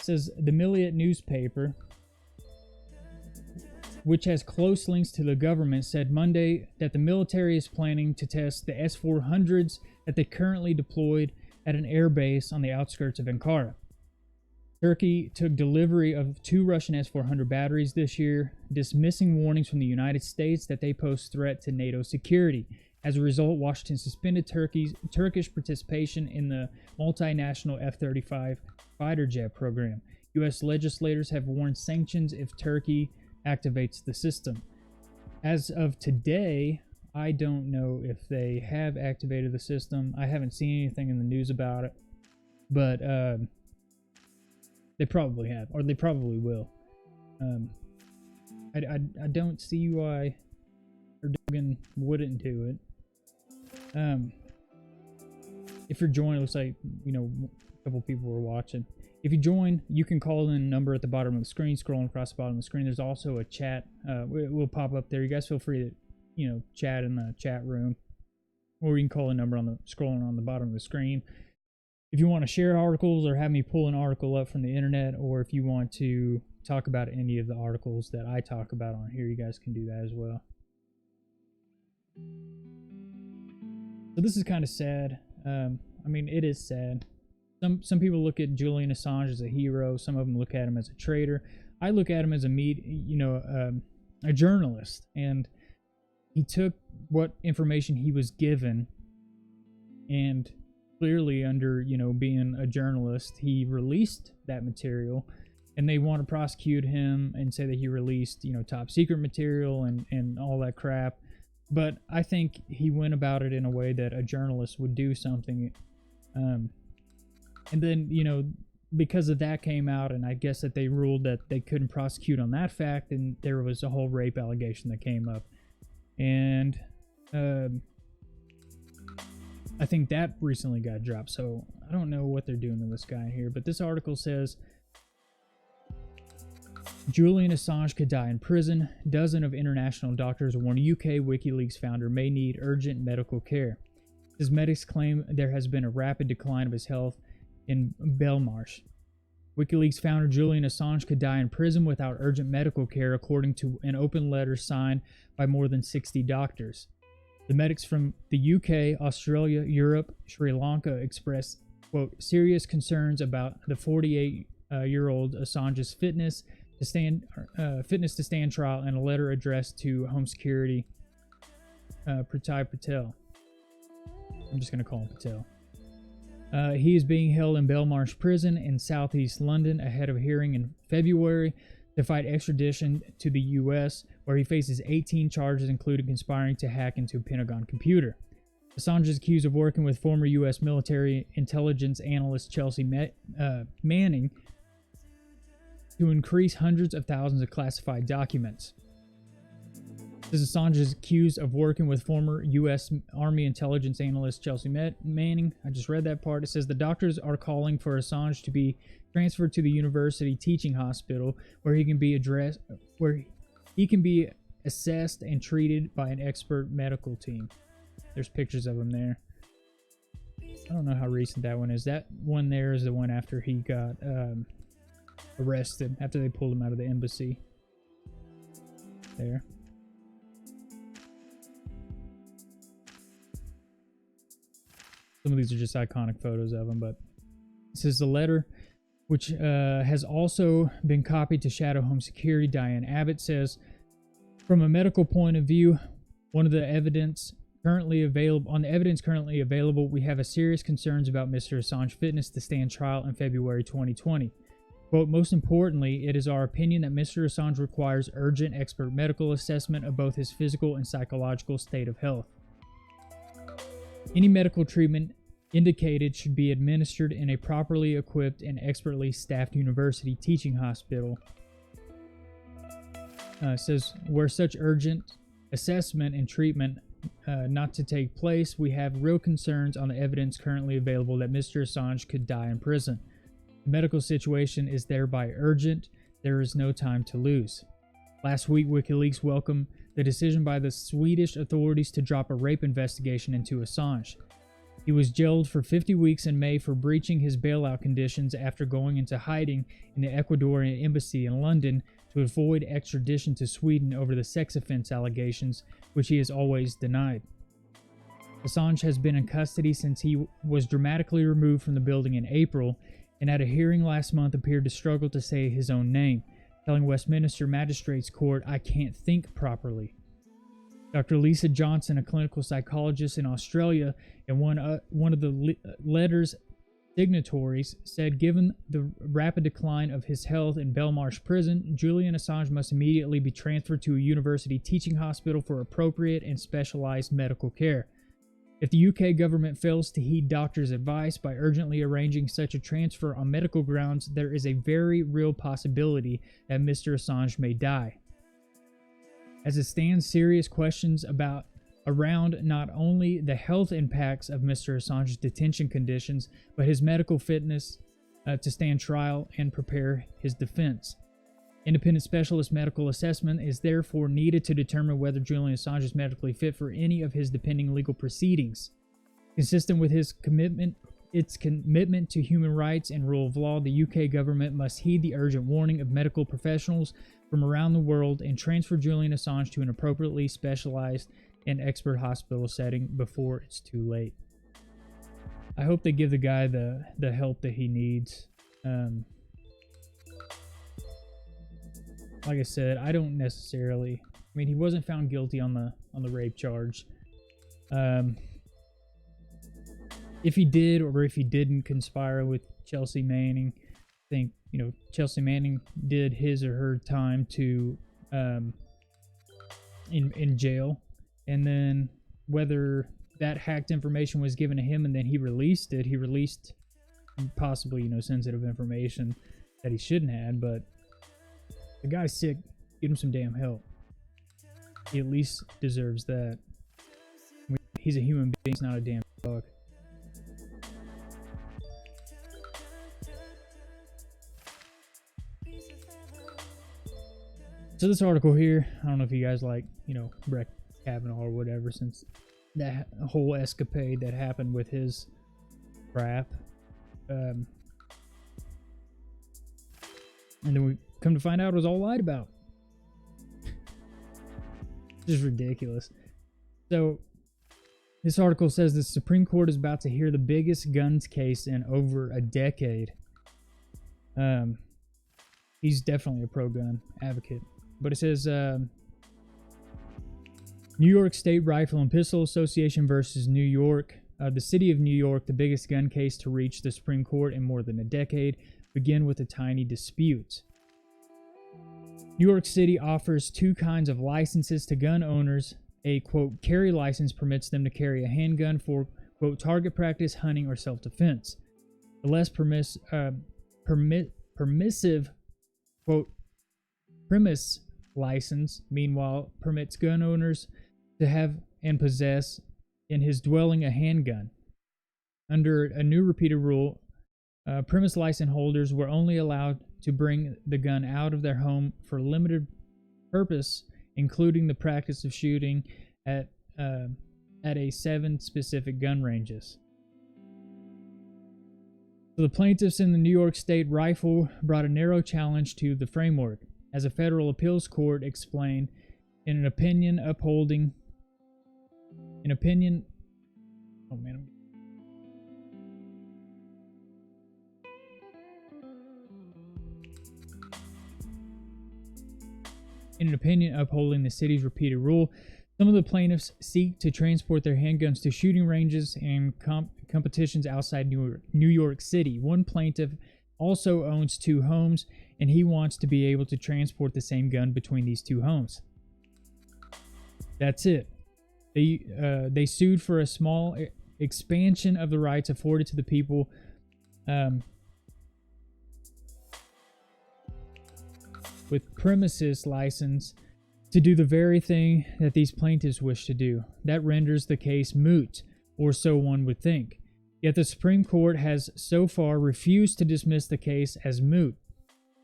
the Milliyet newspaper, which has close links to the government, said Monday that the military is planning to test the S-400s that they currently deployed at an air base on the outskirts of Ankara. Turkey took delivery of 2 Russian S-400 batteries this year, dismissing warnings from the United States that they pose threat to NATO security. As a result, Washington suspended Turkish participation in the multinational F-35 fighter jet program. U.S. legislators have warned sanctions if Turkey activates the system. As of today, I don't know if they have activated the system. I haven't seen anything in the news about it, but they probably have, or they probably will. I don't see why Erdogan wouldn't do it. If you're joining, it looks like, a couple people were watching. If you join, you can call in a number at the bottom of the screen, scrolling across the bottom of the screen. There's also a chat. It will pop up there. You guys feel free to, chat in the chat room, or you can call a number scrolling on the bottom of the screen. If you want to share articles or have me pull an article up from the internet, or if you want to talk about any of the articles that I talk about on here, you guys can do that as well. So this is kind of sad. I mean, it is sad. Some people look at Julian Assange as a hero. Some of them look at him as a traitor. I look at him as a journalist, and he took what information he was given, and clearly under, being a journalist, he released that material, and they want to prosecute him and say that he released, top secret material and all that crap. But I think he went about it in a way that a journalist would do something. And then, because of that came out, and I guess that they ruled that they couldn't prosecute on that fact, and there was a whole rape allegation that came up. And I think that recently got dropped, so I don't know what they're doing to this guy here. But this article says, Julian Assange could die in prison. Dozen of international doctors warn UK WikiLeaks founder may need urgent medical care. His medics claim there has been a rapid decline of his health in Belmarsh, WikiLeaks founder Julian Assange could die in prison without urgent medical care, according to an open letter signed by more than 60 doctors. The medics from the UK, Australia, Europe, Sri Lanka expressed, quote, serious concerns about the 48-year-old Assange's fitness to stand trial in a letter addressed to Home Security Pratai Patel. I'm just going to call him Patel. He is being held in Belmarsh Prison in southeast London ahead of a hearing in February to fight extradition to the U.S., where he faces 18 charges, including conspiring to hack into a Pentagon computer. Assange is accused of working with former U.S. military intelligence analyst Chelsea Manning to increase hundreds of thousands of classified documents. Assange is accused of working with former U.S. Army intelligence analyst Chelsea Manning. I just read that part. It says the doctors are calling for Assange to be transferred to the university teaching hospital, where he can be assessed and treated by an expert medical team. There's pictures of him there. I don't know how recent that one is. That one there is the one after he got arrested, after they pulled him out of the embassy. There. Some of these are just iconic photos of him, but this is the letter, which has also been copied to Shadow Home Security. Diane Abbott says, from a medical point of view, on the evidence currently available, we have a serious concerns about Mr. Assange's fitness to stand trial in February 2020. Quote, most importantly, it is our opinion that Mr. Assange requires urgent expert medical assessment of both his physical and psychological state of health. Any medical treatment indicated should be administered in a properly equipped and expertly staffed university teaching hospital. Says, where such urgent assessment and treatment not to take place, we have real concerns on the evidence currently available that Mr. Assange could die in prison. The medical situation is thereby urgent. There is no time to lose. Last week, WikiLeaks welcomed the decision by the Swedish authorities to drop a rape investigation into Assange. He was jailed for 50 weeks in May for breaching his bailout conditions after going into hiding in the Ecuadorian embassy in London to avoid extradition to Sweden over the sex offense allegations, which he has always denied. Assange has been in custody since he was dramatically removed from the building in April, and at a hearing last month appeared to struggle to say his own name, telling Westminster Magistrates Court, I can't think properly. Dr. Lisa Johnson, a clinical psychologist in Australia and one of the letter's signatories, said given the rapid decline of his health in Belmarsh Prison, Julian Assange must immediately be transferred to a university teaching hospital for appropriate and specialized medical care. If the UK government fails to heed doctors' advice by urgently arranging such a transfer on medical grounds, there is a very real possibility that Mr. Assange may die. As it stands, serious questions around not only the health impacts of Mr. Assange's detention conditions, but his medical fitness to stand trial and prepare his defense. Independent specialist medical assessment is therefore needed to determine whether Julian Assange is medically fit for any of his depending legal proceedings. Consistent with its commitment to human rights and rule of law, the UK government must heed the urgent warning of medical professionals from around the world and transfer Julian Assange to an appropriately specialized and expert hospital setting before it's too late. I hope they give the guy the help that he needs. Like I said, I don't necessarily. I mean, he wasn't found guilty on the rape charge. If he did or if he didn't conspire with Chelsea Manning, I think Chelsea Manning did his or her time to in jail, and then whether that hacked information was given to him and then he released it, he released possibly sensitive information that he shouldn't have, but. The guy's sick. Get him some damn help. He at least deserves that. I mean, he's a human being. He's not a damn dog. So this article here, I don't know if you guys like, Brett Kavanaugh or whatever, since that whole escapade that happened with his crap. And then we come to find out it was all lied about. Just ridiculous. So this article says the Supreme Court is about to hear the biggest guns case in over a decade. He's definitely a pro-gun advocate. But it says New York State Rifle and Pistol Association versus New York. The city of New York, the biggest gun case to reach the Supreme Court in more than a decade, begin with a tiny dispute. New York City offers two kinds of licenses to gun owners. A, quote, carry license permits them to carry a handgun for, quote, target practice, hunting, or self-defense. The less permissive, quote, premise license, meanwhile, permits gun owners to have and possess in his dwelling a handgun. Under a new repeated rule, premise license holders were only allowed to bring the gun out of their home for limited purpose, including the practice of shooting at 7 specific gun ranges. So the plaintiffs in the New York State Rifle brought a narrow challenge to the framework, as a federal appeals court explained in an opinion upholding In opinion upholding the city's repeated rule, some of the plaintiffs seek to transport their handguns to shooting ranges and competitions outside New York City. One plaintiff also owns 2 homes, and he wants to be able to transport the same gun between these 2 homes. That's it. They sued for a small expansion of the rights afforded to the people with premises license to do the very thing that these plaintiffs wish to do. That renders the case moot, or so one would think. Yet the Supreme Court has so far refused to dismiss the case as moot.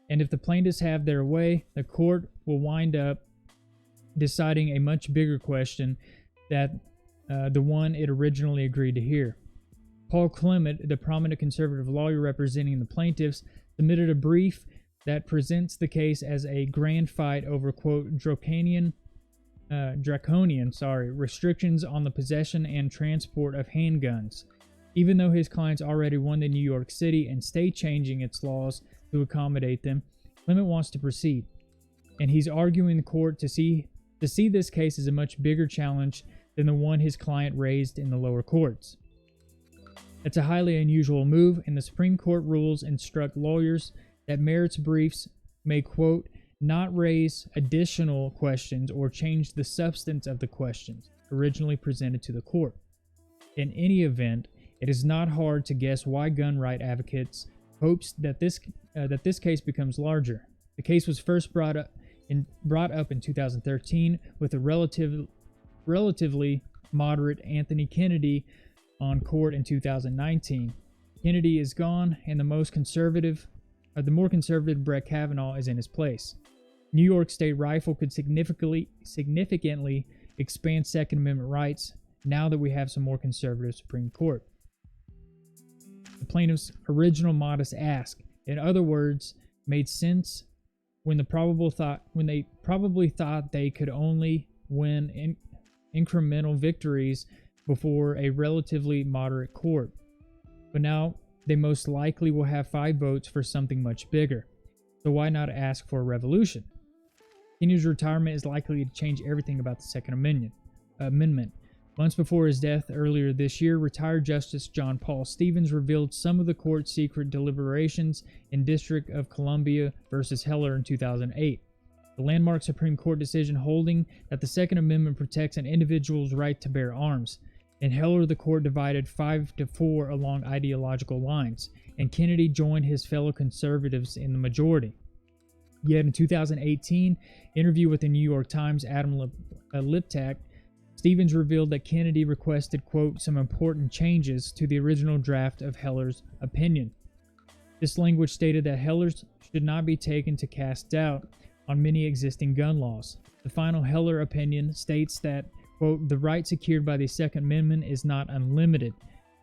And if the plaintiffs have their way, the court will wind up deciding a much bigger question than the one it originally agreed to hear. Paul Clement, the prominent conservative lawyer representing the plaintiffs, submitted a brief that presents the case as a grand fight over, quote, draconian restrictions on the possession and transport of handguns. Even though his clients already won the New York City and state changing its laws to accommodate them, Clement wants to proceed, and he's arguing the court to see this case as a much bigger challenge than the one his client raised in the lower courts. It's a highly unusual move, and the Supreme Court rules instruct lawyers that merits briefs may, quote, not raise additional questions or change the substance of the questions originally presented to the court. In any event, it is not hard to guess why gun right advocates hopes that this case becomes larger. The case was first brought up in 2013 with a relatively moderate Anthony Kennedy on court in 2019. Kennedy is gone, and the more conservative Brett Kavanaugh is in his place. New York State Rifle could significantly expand Second Amendment rights now that we have some more conservative Supreme Court. The plaintiff's original modest ask, in other words, made sense when they probably thought they could only win incremental victories before a relatively moderate court. But now they most likely will have 5 votes for something much bigger. So why not ask for a revolution? Kennedy's retirement is likely to change everything about the Second Amendment. Months before his death earlier this year, retired Justice John Paul Stevens revealed some of the court's secret deliberations in District of Columbia versus Heller in 2008. The landmark Supreme Court decision holding that the Second Amendment protects an individual's right to bear arms. In Heller, the court divided 5-4 along ideological lines, and Kennedy joined his fellow conservatives in the majority. Yet in 2018 interview with the New York Times' Adam Liptak, Stevens revealed that Kennedy requested, quote, some important changes to the original draft of Heller's opinion. This language stated that Heller's should not be taken to cast doubt on many existing gun laws. The final Heller opinion states that, quote, the right secured by the Second Amendment is not unlimited.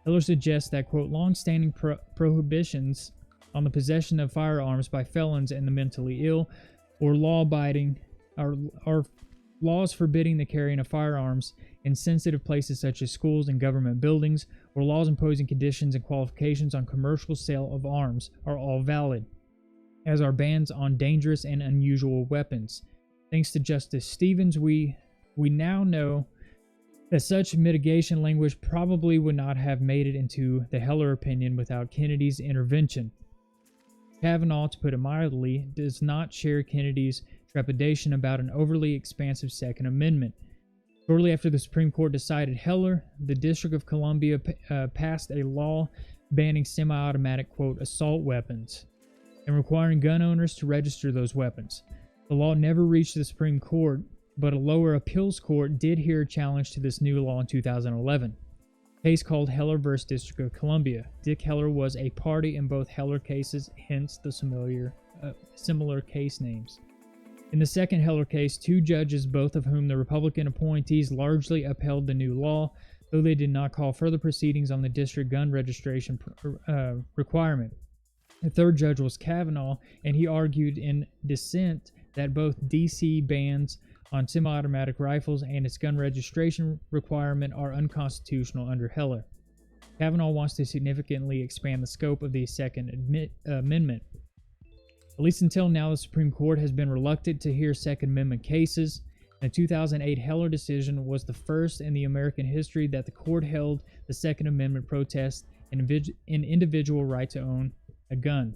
Heller suggests that, quote, long-standing prohibitions on the possession of firearms by felons and the mentally ill, or law-abiding, or laws forbidding the carrying of firearms in sensitive places such as schools and government buildings, or laws imposing conditions and qualifications on commercial sale of arms are all valid, as are bans on dangerous and unusual weapons. Thanks to Justice Stevens, we now know that such mitigation language probably would not have made it into the Heller opinion without Kennedy's intervention. Kavanaugh, to put it mildly, does not share Kennedy's trepidation about an overly expansive Second Amendment. Shortly after the Supreme Court decided Heller, the District of Columbia passed a law banning semi-automatic, quote, assault weapons and requiring gun owners to register those weapons. The law never reached the Supreme Court, but a lower appeals court did hear a challenge to this new law in 2011. A case called Heller v. District of Columbia. Dick Heller was a party in both Heller cases, hence the similar case names. In the second Heller case, two judges, both of whom the Republican appointees, largely upheld the new law, though they did not call further proceedings on the district gun registration requirement. The third judge was Kavanaugh, and he argued in dissent that both D.C. bans on semi-automatic rifles and its gun registration requirement are unconstitutional under Heller. Kavanaugh wants to significantly expand the scope of the Second Amendment. At least until now, the Supreme Court has been reluctant to hear Second Amendment cases. The 2008 Heller decision was the first in the American history that the court held the Second Amendment protest an individual right to own a gun.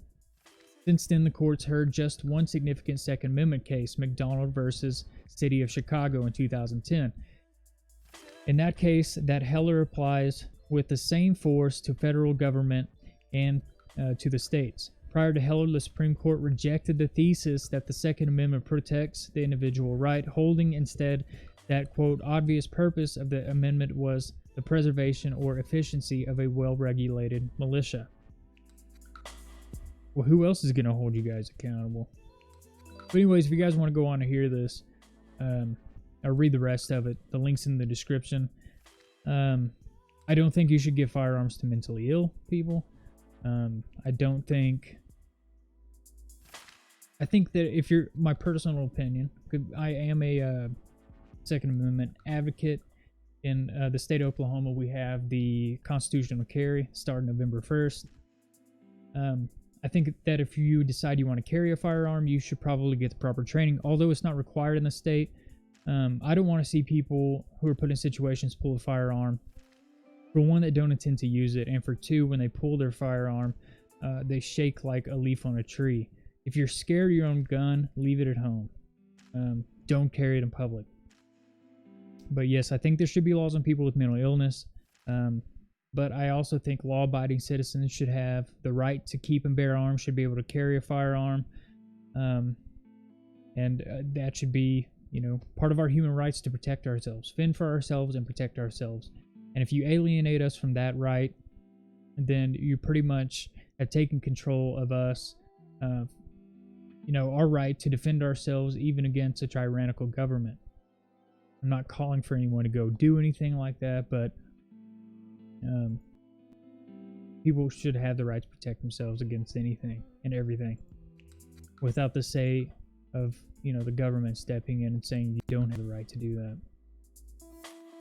Since then, the courts heard just one significant Second Amendment case, McDonald versus City of Chicago in 2010. In that case, that Heller applies with the same force to federal government and to the states. Prior to Heller, the Supreme Court rejected the thesis that the Second Amendment protects the individual right, holding instead that, quote, obvious purpose of the amendment was the preservation or efficiency of a well-regulated militia. Well, who else is going to hold you guys accountable? But anyways, if you guys want to go on to hear this, or read the rest of it, the link's in the description. I don't think you should give firearms to mentally ill people. I think that if you're, my personal opinion, I am a Second Amendment advocate. In the state of Oklahoma, we have the constitutional carry starting November 1st. I think that if you decide you want to carry a firearm, you should probably get the proper training, although it's not required in the state. I don't want to see people who are put in situations pull a firearm. For one, that don't intend to use it, and for two, when they pull their firearm, they shake like a leaf on a tree. If you're scared of your own gun, leave it at home. Don't carry it in public. But yes, I think there should be laws on people with mental illness. But I also think law-abiding citizens should have the right to keep and bear arms, should be able to carry a firearm. And that should be, part of our human rights to protect ourselves, fend for ourselves and protect ourselves. And if you alienate us from that right, then you pretty much have taken control of us, our right to defend ourselves even against a tyrannical government. I'm not calling for anyone to go do anything like that, but people should have the right to protect themselves against anything and everything without the say of, the government stepping in and saying you don't have the right to do that.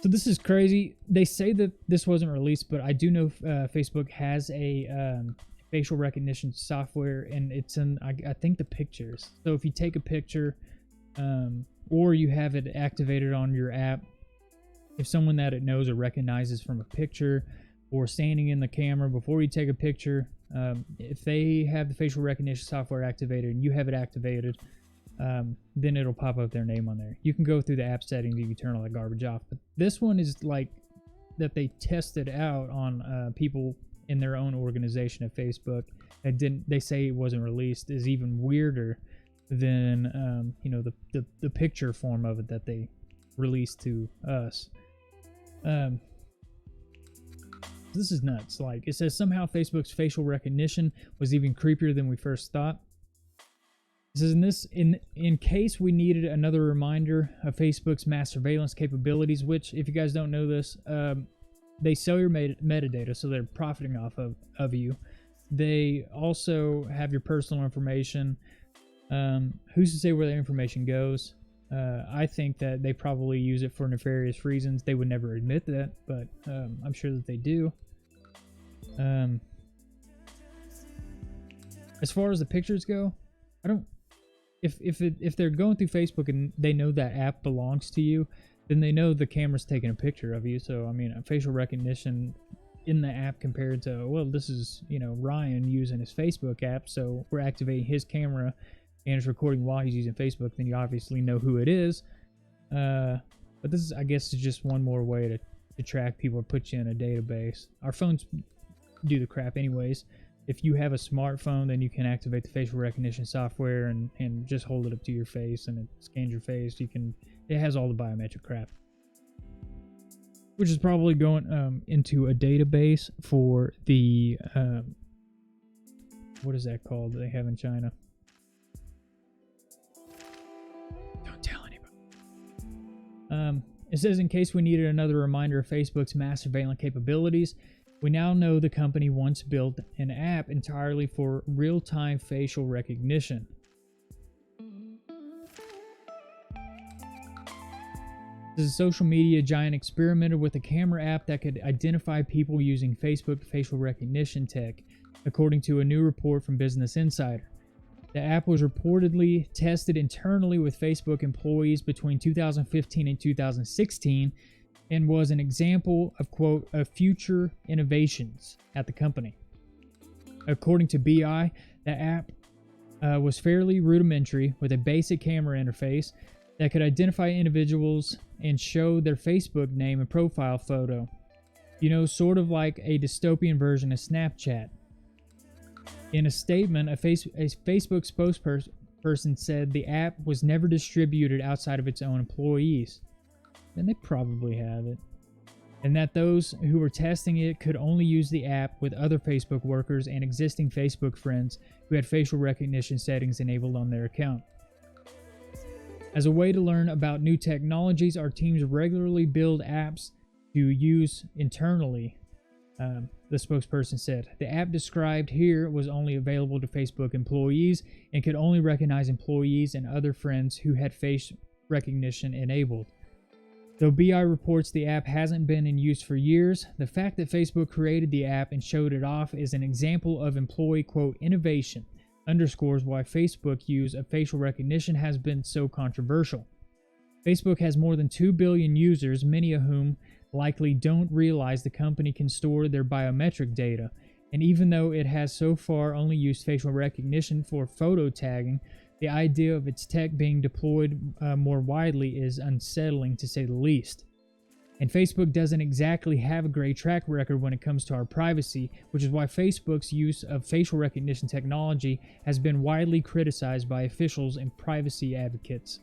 So this is crazy. They say that this wasn't released, but I do know Facebook has a facial recognition software, and it's in, I think, the pictures. So if you take a picture or you have it activated on your app, if someone that it knows or recognizes from a picture or standing in the camera before you take a picture, if they have the facial recognition software activated and you have it activated, then it'll pop up their name on there. You can go through the app settings, you can turn all that garbage off. But this one is like that they tested out on people in their own organization at Facebook. They say it wasn't released is even weirder than the picture form of it that they released to us. This is nuts. Like, it says somehow Facebook's facial recognition was even creepier than we first thought. It says in case we needed another reminder of Facebook's mass surveillance capabilities, which, if you guys don't know this, they sell your metadata, so they're profiting off of you. They also have your personal information. Who's to say where their information goes? I think that they probably use it for nefarious reasons. They would never admit that, but I'm sure that they do. As far as the pictures go, I don't. If they're going through Facebook and they know that app belongs to you, then they know the camera's taking a picture of you. So I mean, a facial recognition in the app compared to, well, this is, you know, Ryan using his Facebook app, so we're activating his camera and it's recording while he's using Facebook, then you obviously know who it is. But this is, I guess, is just one more way to track people or put you in a database. Our phones do the crap anyways. If you have a smartphone, then you can activate the facial recognition software and just hold it up to your face and it scans your face. It has all the biometric crap, which is probably going into a database for the what is that called that they have in China? Don't tell anybody. It says, in case we needed another reminder of Facebook's mass surveillance capabilities, we now know the company once built an app entirely for real-time facial recognition. This social media giant experimented with a camera app that could identify people using Facebook facial recognition tech, according to a new report from Business Insider. The app was reportedly tested internally with Facebook employees between 2015 and 2016 and was an example of, quote, of future innovations at the company. According to BI, the app was fairly rudimentary with a basic camera interface that could identify individuals and show their Facebook name and profile photo. You know, sort of like a dystopian version of Snapchat. In a statement, a Facebook spokesperson said the app was never distributed outside of its own employees. And they probably have it. And that those who were testing it could only use the app with other Facebook workers and existing Facebook friends who had facial recognition settings enabled on their account. As a way to learn about new technologies, our teams regularly build apps to use internally, the spokesperson said. The app described here was only available to Facebook employees and could only recognize employees and other friends who had face recognition enabled. Though BI reports the app hasn't been in use for years, the fact that Facebook created the app and showed it off is an example of employee, quote, innovation, underscores why Facebook use of facial recognition has been so controversial. Facebook has more than 2 billion users, many of whom likely don't realize the company can store their biometric data, and even though it has so far only used facial recognition for photo tagging, the idea of its tech being deployed more widely is unsettling, to say the least. And Facebook doesn't exactly have a great track record when it comes to our privacy, which is why Facebook's use of facial recognition technology has been widely criticized by officials and privacy advocates.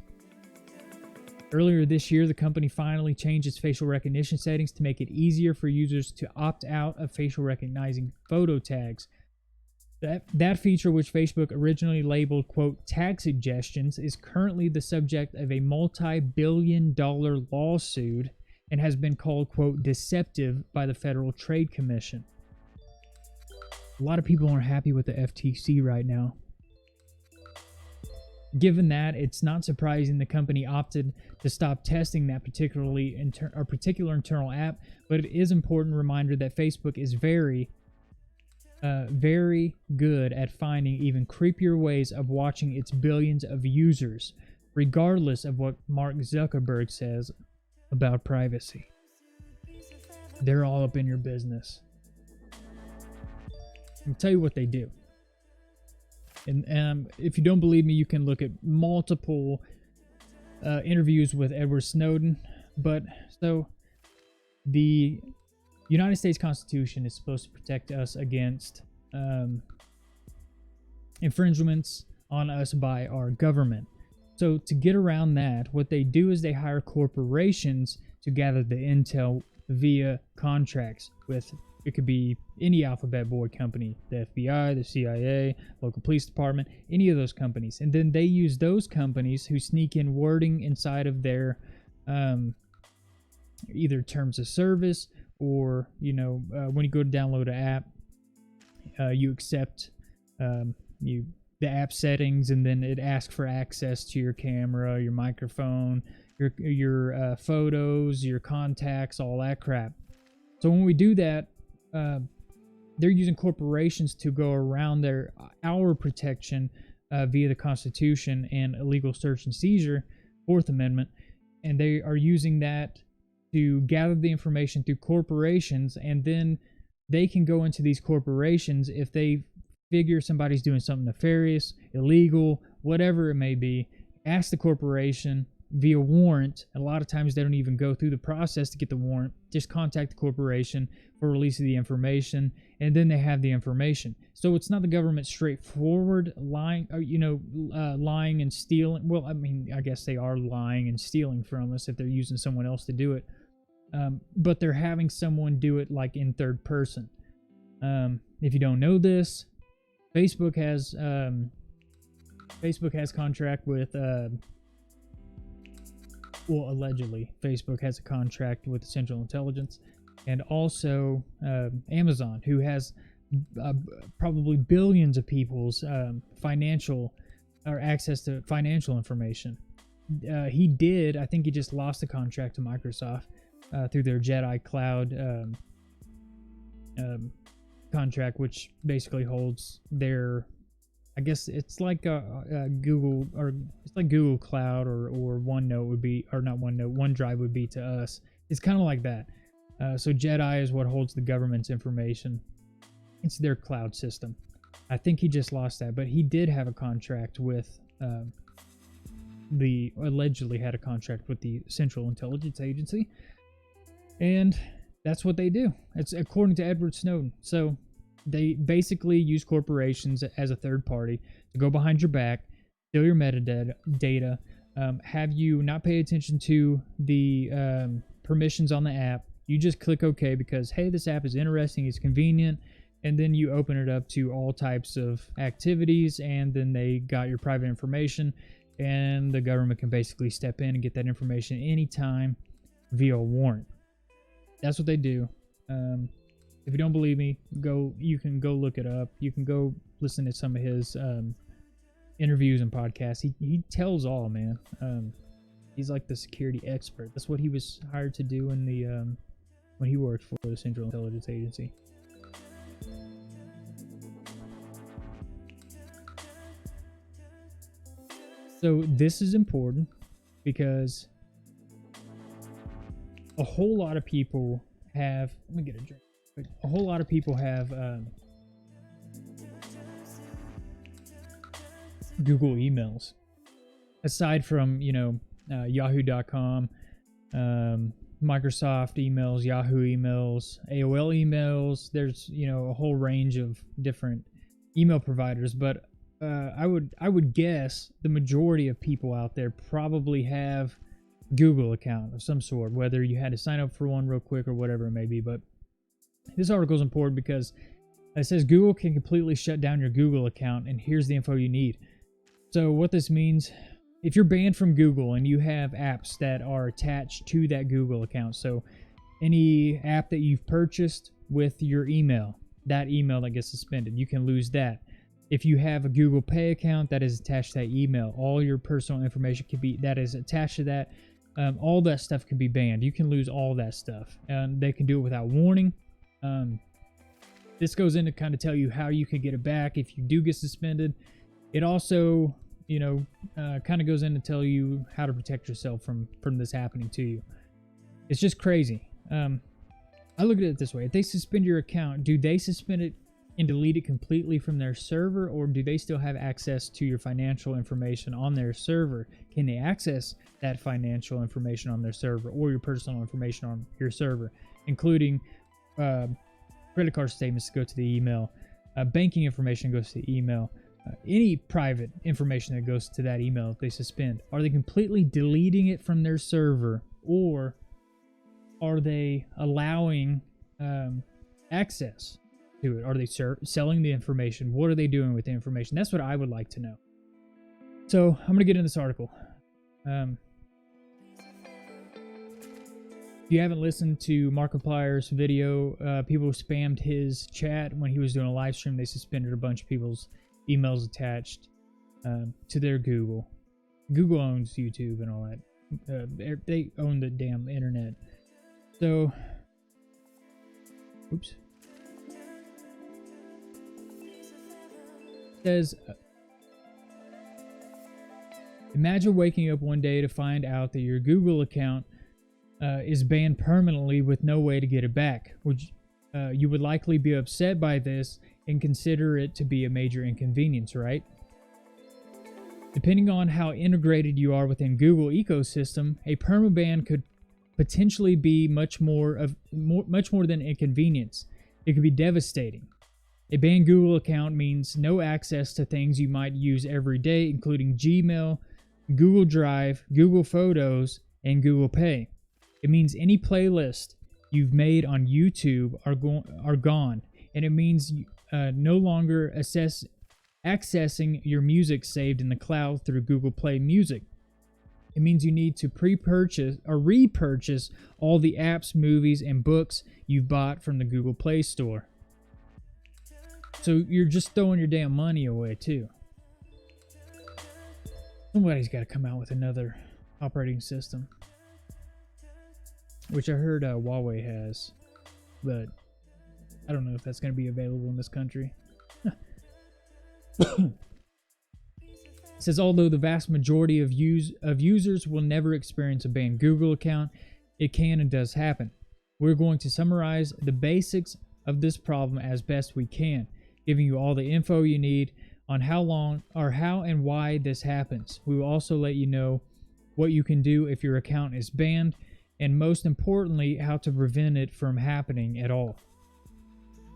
Earlier this year, the company finally changed its facial recognition settings to make it easier for users to opt out of facial recognizing photo tags. That feature, which Facebook originally labeled, quote, tag suggestions, is currently the subject of a multi-billion-dollar lawsuit and has been called, quote, deceptive by the Federal Trade Commission. A lot of people aren't happy with the FTC right now. Given that, it's not surprising the company opted to stop testing that particular internal app, but it is an important reminder that Facebook is very good at finding even creepier ways of watching its billions of users, regardless of what Mark Zuckerberg says about privacy. They're all up in your business. I'll tell you what they do. And if you don't believe me, you can look at multiple interviews with Edward Snowden. But so the United States Constitution is supposed to protect us against infringements on us by our government. So to get around that, what they do is they hire corporations to gather the intel via contracts with, it could be any alphabet board company, the FBI, the CIA, local police department, any of those companies. And then they use those companies who sneak in wording inside of their either terms of service or, when you go to download an app, you accept the app settings, and then it asks for access to your camera, your microphone, your photos, your contacts, all that crap. So when we do that, they're using corporations to go around our protection via the Constitution and illegal search and seizure, Fourth Amendment, and they are using that to gather the information through corporations, and then they can go into these corporations if they figure somebody's doing something nefarious, illegal, whatever it may be, ask the corporation via warrant. A lot of times they don't even go through the process to get the warrant, just contact the corporation for release of the information, and then they have the information. So it's not the government straightforward lying, or, lying and stealing. Well, I mean, I guess they are lying and stealing from us if they're using someone else to do it. But they're having someone do it like in third person. If you don't know this, Facebook has contract with allegedly Facebook has a contract with Central Intelligence, and also Amazon, who has probably billions of people's financial or access to financial information. I think he just lost the contract to Microsoft through their Jedi Cloud contract, which basically holds their, I guess it's like a Google, or it's like Google Cloud or OneNote would be, or not OneNote, OneDrive would be to us. It's kind of like that. So Jedi is what holds the government's information. It's their cloud system. I think he just lost that, but he did have a contract with allegedly had a contract with the Central Intelligence Agency, and that's what they do. It's according to Edward Snowden. So they basically use corporations as a third party to go behind your back, steal your metadata, have you not pay attention to the permissions on the app. You just click OK because, hey, this app is interesting, it's convenient, and then you open it up to all types of activities, and then they got your private information, and the government can basically step in and get that information anytime via warrant. That's what they do. If you don't believe me, you can go look it up. You can go listen to some of his interviews and podcasts. He tells all, man. He's like the security expert. That's what he was hired to do in the when he worked for the Central Intelligence Agency. So this is important because a whole lot of people have, let me get a drink. A whole lot of people have Google emails. Aside from, Yahoo.com, Microsoft emails, Yahoo emails, AOL emails, there's, a whole range of different email providers, but I would guess the majority of people out there probably have Google account of some sort, whether you had to sign up for one real quick or whatever it may be. But this article is important because it says Google can completely shut down your Google account, and here's the info you need. So what this means, if you're banned from Google and you have apps that are attached to that Google account, so any app that you've purchased with your email, that email that gets suspended, you can lose that. If you have a Google Pay account that is attached to that email, all your personal information that is attached to that, all that stuff can be banned. You can lose all that stuff, and they can do it without warning. This goes in to kind of tell you how you can get it back if you do get suspended. It also, kind of goes in to tell you how to protect yourself from this happening to you. It's just crazy. I look at it this way: if they suspend your account, do they suspend it and delete it completely from their server, or do they still have access to your financial information on their server? Can they access that financial information on their server, or your personal information on your server, including credit card statements go to the email, banking information goes to the email, any private information that goes to that email if they suspend? Are they completely deleting it from their server, or are they allowing access to it? Are they selling the information? What are they doing with the information? That's what I would like to know. So I'm going to get into this article. If you haven't listened to Markiplier's video, people spammed his chat when he was doing a live stream. They suspended a bunch of people's emails attached to their Google. Google owns YouTube and all that. They own the damn internet. So, oops. It says, imagine waking up one day to find out that your Google account is banned permanently with no way to get it back. You would likely be upset by this and consider it to be a major inconvenience, right? Depending on how integrated you are within Google ecosystem, a permaban could potentially be much more than inconvenience. It could be devastating. A banned Google account means no access to things you might use every day, including Gmail, Google Drive, Google Photos, and Google Pay. It means any playlist you've made on YouTube are gone, and it means no longer accessing your music saved in the cloud through Google Play Music. It means you need to pre-purchase or repurchase all the apps, movies, and books you've bought from the Google Play Store. So you're just throwing your damn money away too. Somebody's got to come out with another operating system, which I heard Huawei has, but I don't know if that's going to be available in this country. It says, although the vast majority of users will never experience a banned Google account, it can and does happen. We're going to summarize the basics of this problem as best we can, giving you all the info you need on how and why this happens. We will also let you know what you can do if your account is banned, and most importantly, how to prevent it from happening at all.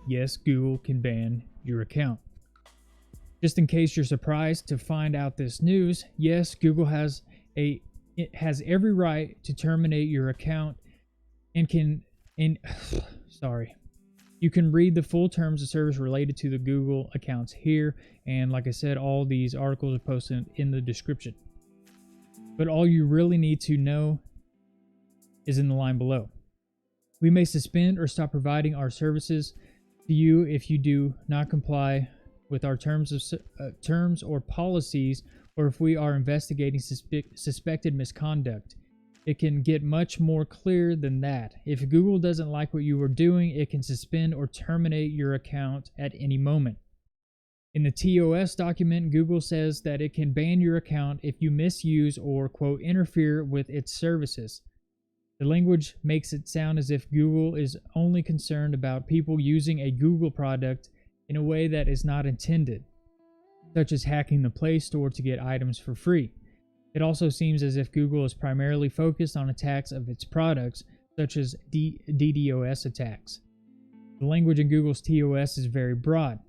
Yes, Google can ban your account. Just in case you're surprised to find out this news, yes, Google has every right to terminate your account and you can read the full terms of service related to the Google accounts here, and like I said, all these articles are posted in the description. But all you really need to know is in the line below. We may suspend or stop providing our services to you if you do not comply with our terms or policies, or if we are investigating suspected misconduct. It can get much more clear than that. If Google doesn't like what you are doing, it can suspend or terminate your account at any moment. In the TOS document, Google says that it can ban your account if you misuse or, quote, interfere with its services. The language makes it sound as if Google is only concerned about people using a Google product in a way that is not intended, such as hacking the Play Store to get items for free. It also seems as if Google is primarily focused on attacks of its products, such as DDoS attacks. The language in Google's TOS is very broad.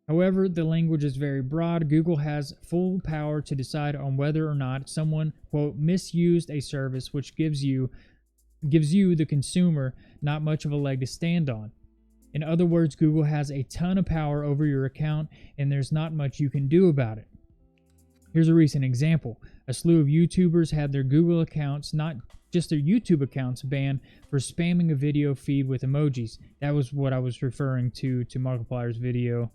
However, the language is very broad. Google has full power to decide on whether or not someone, quote, misused a service, which gives you, the consumer, not much of a leg to stand on. In other words, Google has a ton of power over your account, and there's not much you can do about it. Here's a recent example. A slew of YouTubers had their Google accounts, not just their YouTube accounts, banned for spamming a video feed with emojis. That was what I was referring to Markiplier's video.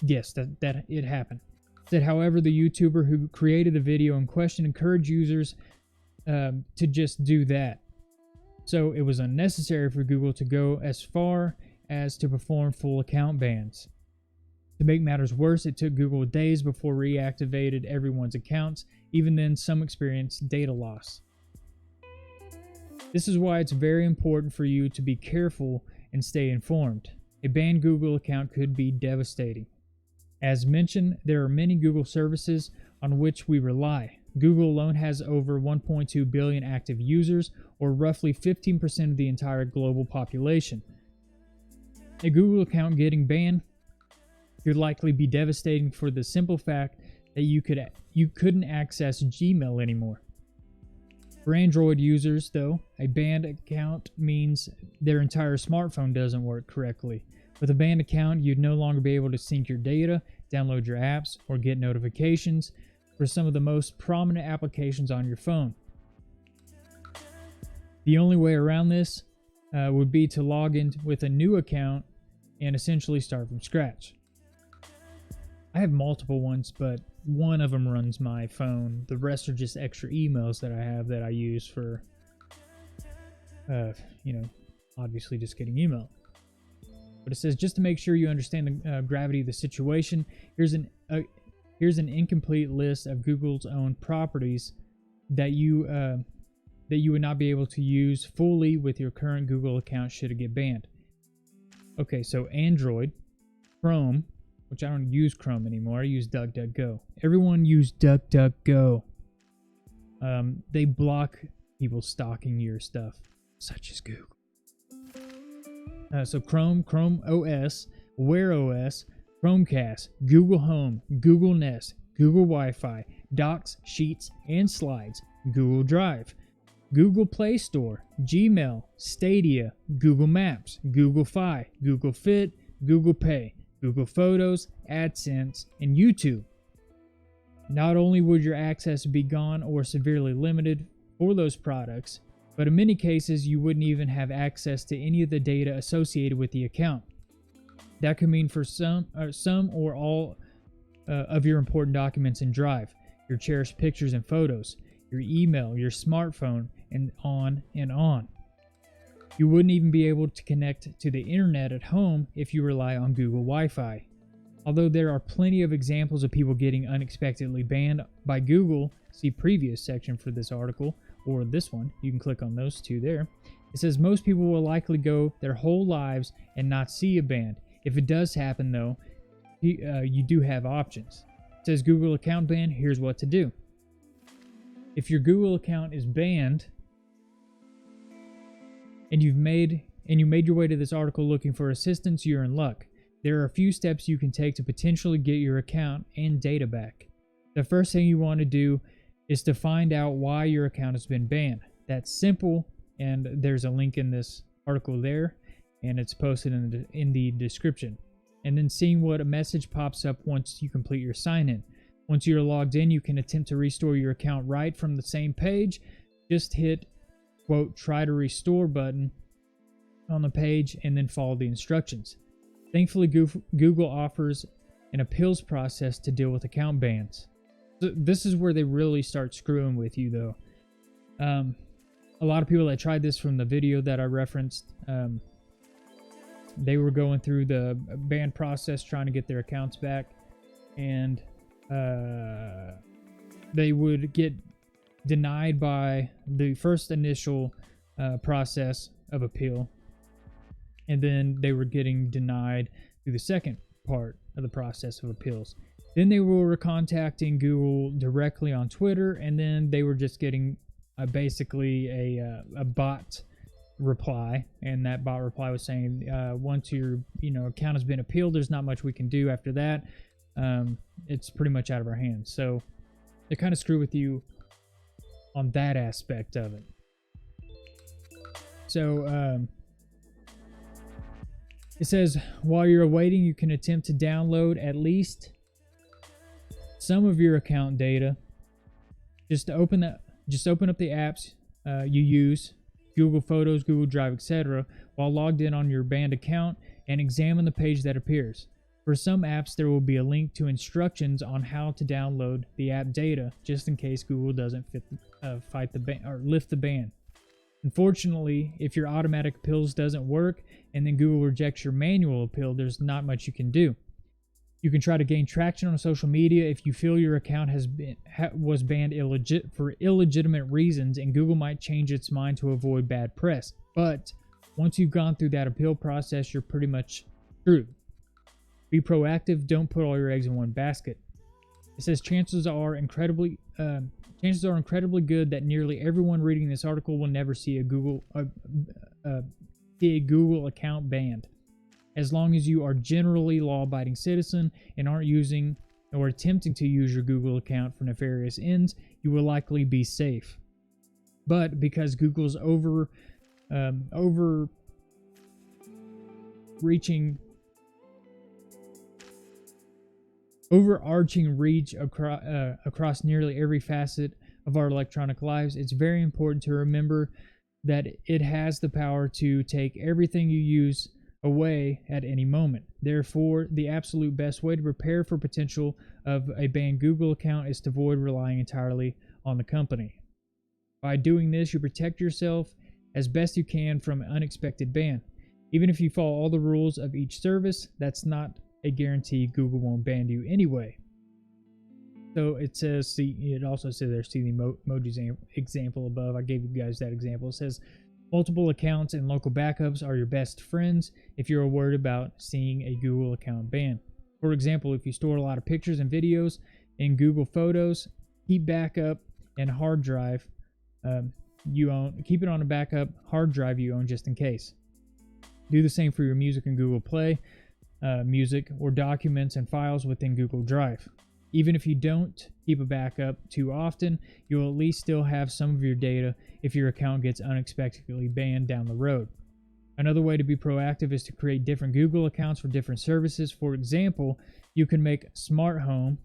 Yes, that it happened. Said, however, the YouTuber who created the video in question encouraged users to just do that. So it was unnecessary for Google to go as far as to perform full account bans. To make matters worse, it took Google days before reactivated everyone's accounts. Even then, some experienced data loss. This is why it's very important for you to be careful and stay informed. A banned Google account could be devastating. As mentioned, there are many Google services on which we rely. Google alone has over 1.2 billion active users, or roughly 15% of the entire global population. A Google account getting banned could likely be devastating for the simple fact that you couldn't access Gmail anymore. For Android users, though, a banned account means their entire smartphone doesn't work correctly. With a banned account, you'd no longer be able to sync your data, download your apps, or get notifications for some of the most prominent applications on your phone. The only way around this would be to log in with a new account and essentially start from scratch. I have multiple ones, but one of them runs my phone. The rest are just extra emails that I have that I use for, obviously just getting email. But it says, just to make sure you understand the gravity of the situation, here's an incomplete list of Google's own properties that you would not be able to use fully with your current Google account should it get banned. Okay, so Android, Chrome, which I don't use Chrome anymore. I use DuckDuckGo. Everyone use DuckDuckGo. They block people stalking your stuff, such as Google. So Chrome OS, Wear OS, Chromecast, Google Home, Google Nest, Google Wi-Fi, Docs, Sheets, and Slides, Google Drive, Google Play Store, Gmail, Stadia, Google Maps, Google Fi, Google Fit, Google Pay, Google Photos, AdSense, and YouTube. Not only would your access be gone or severely limited for those products, but in many cases you wouldn't even have access to any of the data associated with the account. That could mean for some or all of your important documents in Drive, your cherished pictures and photos, your email, your smartphone, and on and on. You wouldn't even be able to connect to the internet at home if you rely on Google Wi-Fi. Although there are plenty of examples of people getting unexpectedly banned by Google, see previous section for this article, or this one, you can click on those two there. It says most people will likely go their whole lives and not see a ban. If it does happen though, you do have options. It says Google account ban, here's what to do. If your Google account is banned, and you made your way to this article looking for assistance, you're in luck. There are a few steps you can take to potentially get your account and data back. The first thing you want to do is to find out why your account has been banned. That's simple, and there's a link in this article there, and it's posted in the description. And then seeing what a message pops up once you complete your sign-in. Once you're logged in, you can attempt to restore your account right from the same page. Just hit, quote, try to restore button on the page and then follow the instructions. Thankfully, Google offers an appeals process to deal with account bans. So this is where they really start screwing with you, though. A lot of people that tried this from the video that I referenced, they were going through the ban process trying to get their accounts back, and they would get denied by the first initial process of appeal, and then they were getting denied through the second part of the process of appeals. Then they were contacting Google directly on Twitter, and then they were just getting basically a bot reply, and that bot reply was saying, once your account has been appealed, there's not much we can do after that. It's pretty much out of our hands. So they kind of screw with you on that aspect of it. So it says while you're waiting, you can attempt to download at least some of your account data. Just open up the apps you use, Google Photos, Google Drive, etc., while logged in on your banned account, and examine the page that appears. For some apps, there will be a link to instructions on how to download the app data, just in case Google doesn't fight the ban or lift the ban. Unfortunately, if your automatic appeals doesn't work and then Google rejects your manual appeal, there's not much you can do. You can try to gain traction on social media if you feel your account was banned for illegitimate reasons, and Google might change its mind to avoid bad press. But once you've gone through that appeal process, you're pretty much screwed. Be proactive. Don't put all your eggs in one basket. It says chances are incredibly good that nearly everyone reading this article will never see a Google account banned. As long as you are generally law-abiding citizen and aren't using or attempting to use your Google account for nefarious ends, you will likely be safe. But because Google's overarching reach across nearly every facet of our electronic lives, it's very important to remember that it has the power to take everything you use away at any moment. Therefore, the absolute best way to prepare for potential of a banned Google account is to avoid relying entirely on the company. By doing this, you protect yourself as best you can from an unexpected ban. Even if you follow all the rules of each service, that's not a guarantee Google won't ban you anyway. So it says, it also says there, see the emoji example above. I gave you guys that example. It says, multiple accounts and local backups are your best friends if you're worried about seeing a Google account banned. For example, if you store a lot of pictures and videos in Google Photos, keep backup and hard drive you own. Keep it on a backup hard drive you own just in case. Do the same for your music in Google Play, music, or documents and files within Google Drive. Even if you don't keep a backup too often, you'll at least still have some of your data if your account gets unexpectedly banned down the road. Another way to be proactive is to create different Google accounts for different services. For example, you can make Smart Home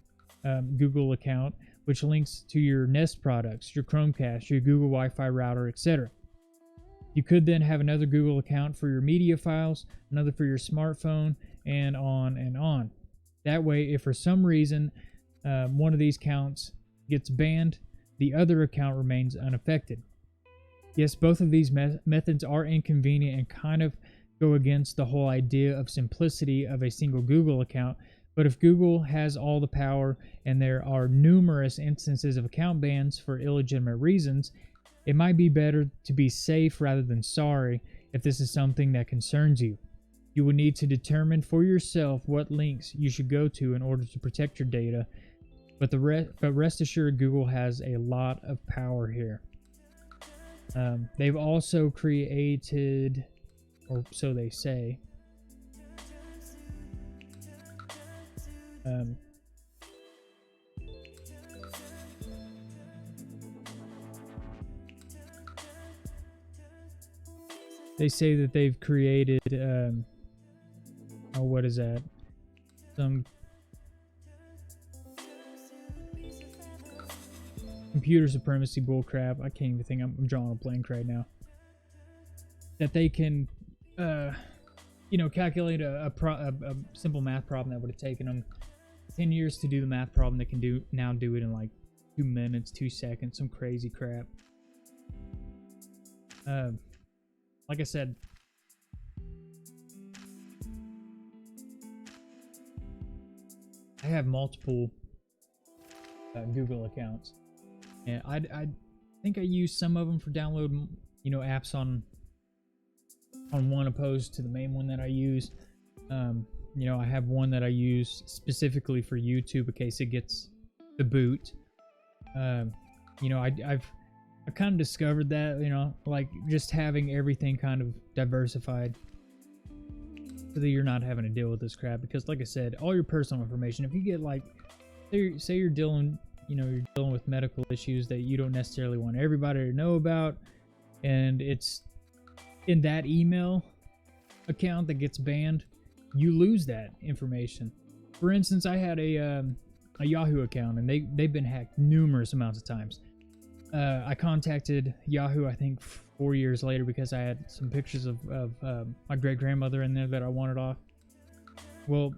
Google account, which links to your Nest products, your Chromecast, your Google Wi-Fi router, etc. You could then have another Google account for your media files, another for your smartphone, and on and on. That way, if for some reason one of these accounts gets banned, the other account remains unaffected. Yes, both of these methods are inconvenient and kind of go against the whole idea of simplicity of a single Google account, but if Google has all the power and there are numerous instances of account bans for illegitimate reasons, it might be better to be safe rather than sorry if this is something that concerns you. You will need to determine for yourself what links you should go to in order to protect your data, but rest assured Google has a lot of power here. They've also created, or so they say, they say that they've created, what is that? Some computer supremacy bullcrap. I can't even think. I'm drawing a blank right now. That they can, calculate a simple math problem that would have taken them 10 years to do the math problem. They can now do it in like 2 minutes, 2 seconds, some crazy crap. Like I said, I have multiple Google accounts. And I think I use some of them for downloading, apps on one opposed to the main one that I use. I have one that I use specifically for YouTube in case it gets the boot. I've kind of discovered that, like just having everything kind of diversified so that you're not having to deal with this crap. Because like I said, all your personal information, if you get like, say you're dealing with medical issues that you don't necessarily want everybody to know about, and it's in that email account that gets banned, you lose that information. For instance, I had a Yahoo account, and they've been hacked numerous amounts of times. I contacted Yahoo, I think 4 years later, because I had some pictures of my great-grandmother in there that I wanted off. Well,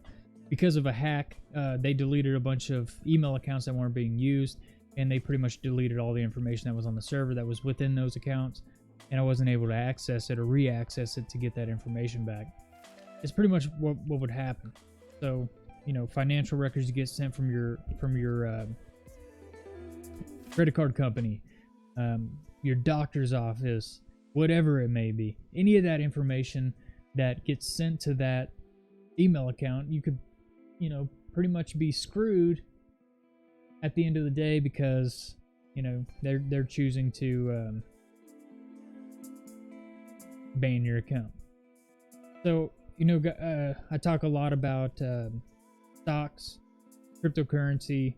because of a hack, they deleted a bunch of email accounts that weren't being used, and they pretty much deleted all the information that was on the server that was within those accounts, and I wasn't able to access it or re-access it to get that information back. It's pretty much what would happen. So, financial records you get sent from your credit card company, your doctor's office, whatever it may be. Any of that information that gets sent to that email account, you could, pretty much be screwed at the end of the day because, they're choosing to ban your account. So, I talk a lot about stocks, cryptocurrency.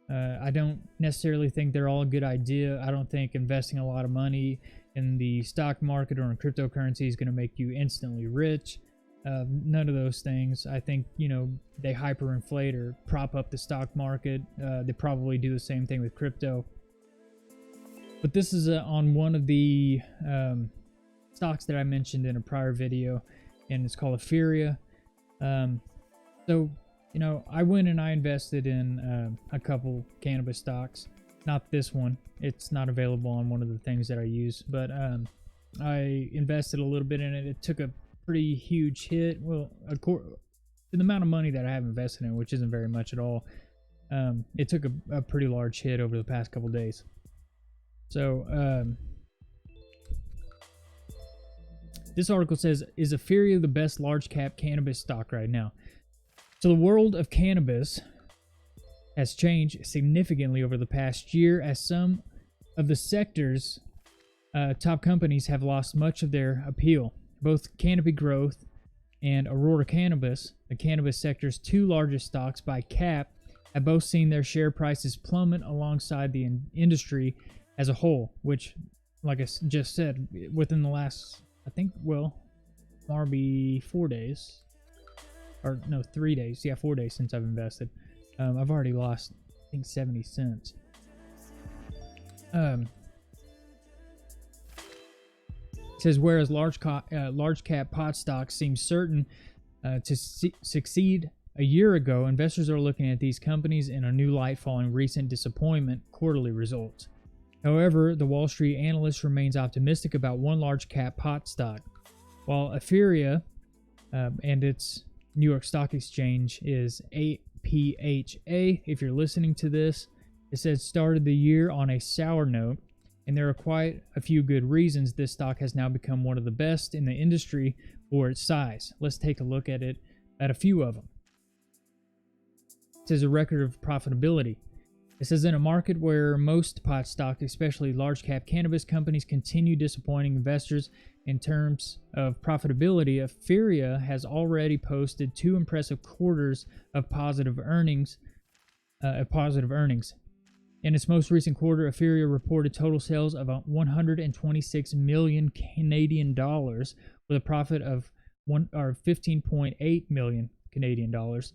I don't necessarily think they're all a good idea. I don't think investing a lot of money in the stock market or in cryptocurrency is going to make you instantly rich. None of those things. I think, they hyperinflate or prop up the stock market. They probably do the same thing with crypto. But this is on one of the stocks that I mentioned in a prior video, and it's called Euphoria. So, you know, I went and I invested in a couple cannabis stocks. Not this one. It's not available on one of the things that I use, but I invested a little bit in it. It took a pretty huge hit. Well, the amount of money that I have invested in, which isn't very much at all, it took a pretty large hit over the past couple days. So, this article says, is Euphoria the best large cap cannabis stock right now? So the world of cannabis has changed significantly over the past year, as some of the sector's top companies have lost much of their appeal. Both Canopy Growth and Aurora Cannabis, the cannabis sector's two largest stocks by cap, have both seen their share prices plummet alongside the industry as a whole, which, like I just said, within the last, I think, well, maybe 4 days, or no, 3 days. Yeah, 4 days since I've invested. I've already lost, I think, 70 cents. It says, whereas large cap pot stocks seem certain to succeed a year ago, investors are looking at these companies in a new light following recent disappointment quarterly results. However, the Wall Street analyst remains optimistic about one large cap pot stock. While Euphoria and its New York Stock Exchange is APHA, if you're listening to this, it says started the year on a sour note, and there are quite a few good reasons this stock has now become one of the best in the industry for its size. Let's take a look at a few of them. It says a record of profitability. It says in a market where most pot stocks, especially large cap cannabis companies, continue disappointing investors in terms of profitability, Euphoria has already posted 2 impressive quarters of positive earnings. In its most recent quarter, Euphoria reported total sales of 126 million Canadian dollars with a profit of 15.8 million Canadian dollars.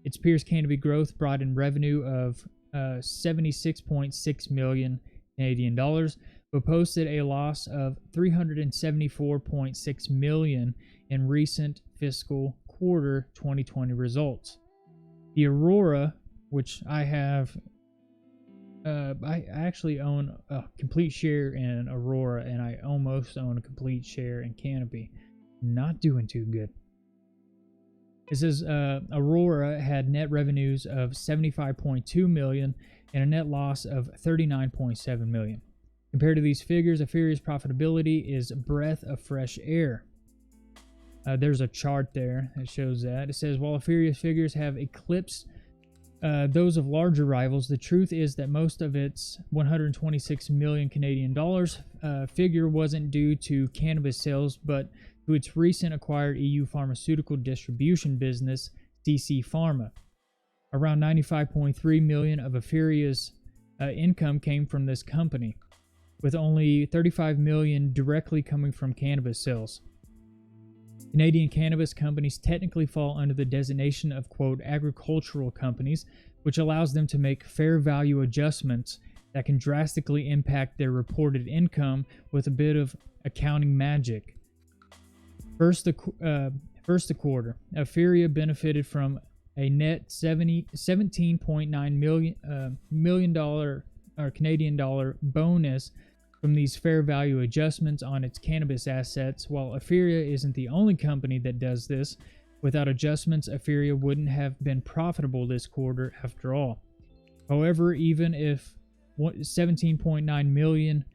Its peers Canopy Growth brought in revenue of 76.6 million Canadian dollars, but posted a loss of 374.6 million in recent fiscal quarter 2020 results. The Aurora, which I have, I actually own a complete share in Aurora, and I almost own a complete share in Canopy. Not doing too good. It says Aurora had net revenues of 75.2 million and a net loss of 39.7 million. Compared to these figures, Euphoria's profitability is a breath of fresh air. There's a chart there that shows that. It says, while Euphoria's figures have eclipsed those of larger rivals, the truth is that most of its 126 million Canadian dollars figure wasn't due to cannabis sales, but to its recent acquired EU pharmaceutical distribution business, DC Pharma. Around 95.3 million of Euphoria's income came from this company, with only 35 million directly coming from cannabis sales. Canadian cannabis companies technically fall under the designation of, quote, agricultural companies, which allows them to make fair value adjustments that can drastically impact their reported income with a bit of accounting magic. First, the quarter, Euphoria benefited from a net $17.9 million Canadian dollar bonus from these fair value adjustments on its cannabis assets. While Euphoria isn't the only company that does this, without adjustments, Euphoria wouldn't have been profitable this quarter after all. However, even if 17.9 million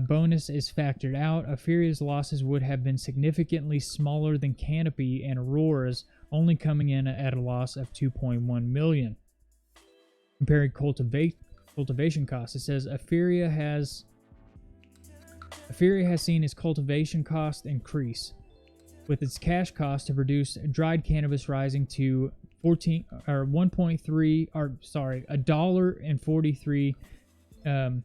bonus is factored out, Euphoria's losses would have been significantly smaller than Canopy and Aurora's, only coming in at a loss of 2.1 million. Comparing cultivation costs, it says Euphoria has seen its cultivation cost increase, with its cash cost to produce dried cannabis rising to $1.43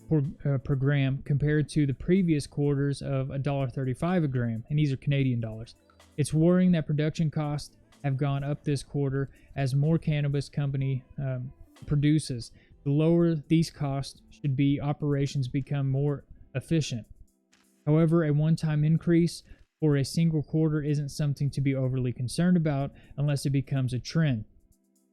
per gram compared to the previous quarters of $1.35 a gram, and these are Canadian dollars. It's worrying that production costs have gone up this quarter as more cannabis company produces. To lower these costs should be operations become more efficient. However, a one-time increase for a single quarter isn't something to be overly concerned about unless it becomes a trend.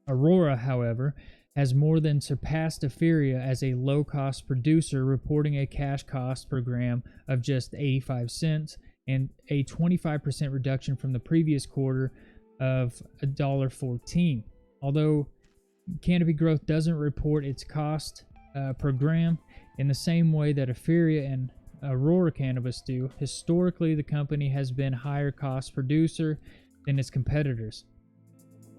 Aurora, however, has more than surpassed Etheria as a low-cost producer, reporting a cash cost per gram of just 85 cents and a 25% reduction from the previous quarter of $1.14. Although Canopy Growth doesn't report its cost per gram in the same way that Etheria and Aurora Cannabis do, historically the company has been a higher cost producer than its competitors.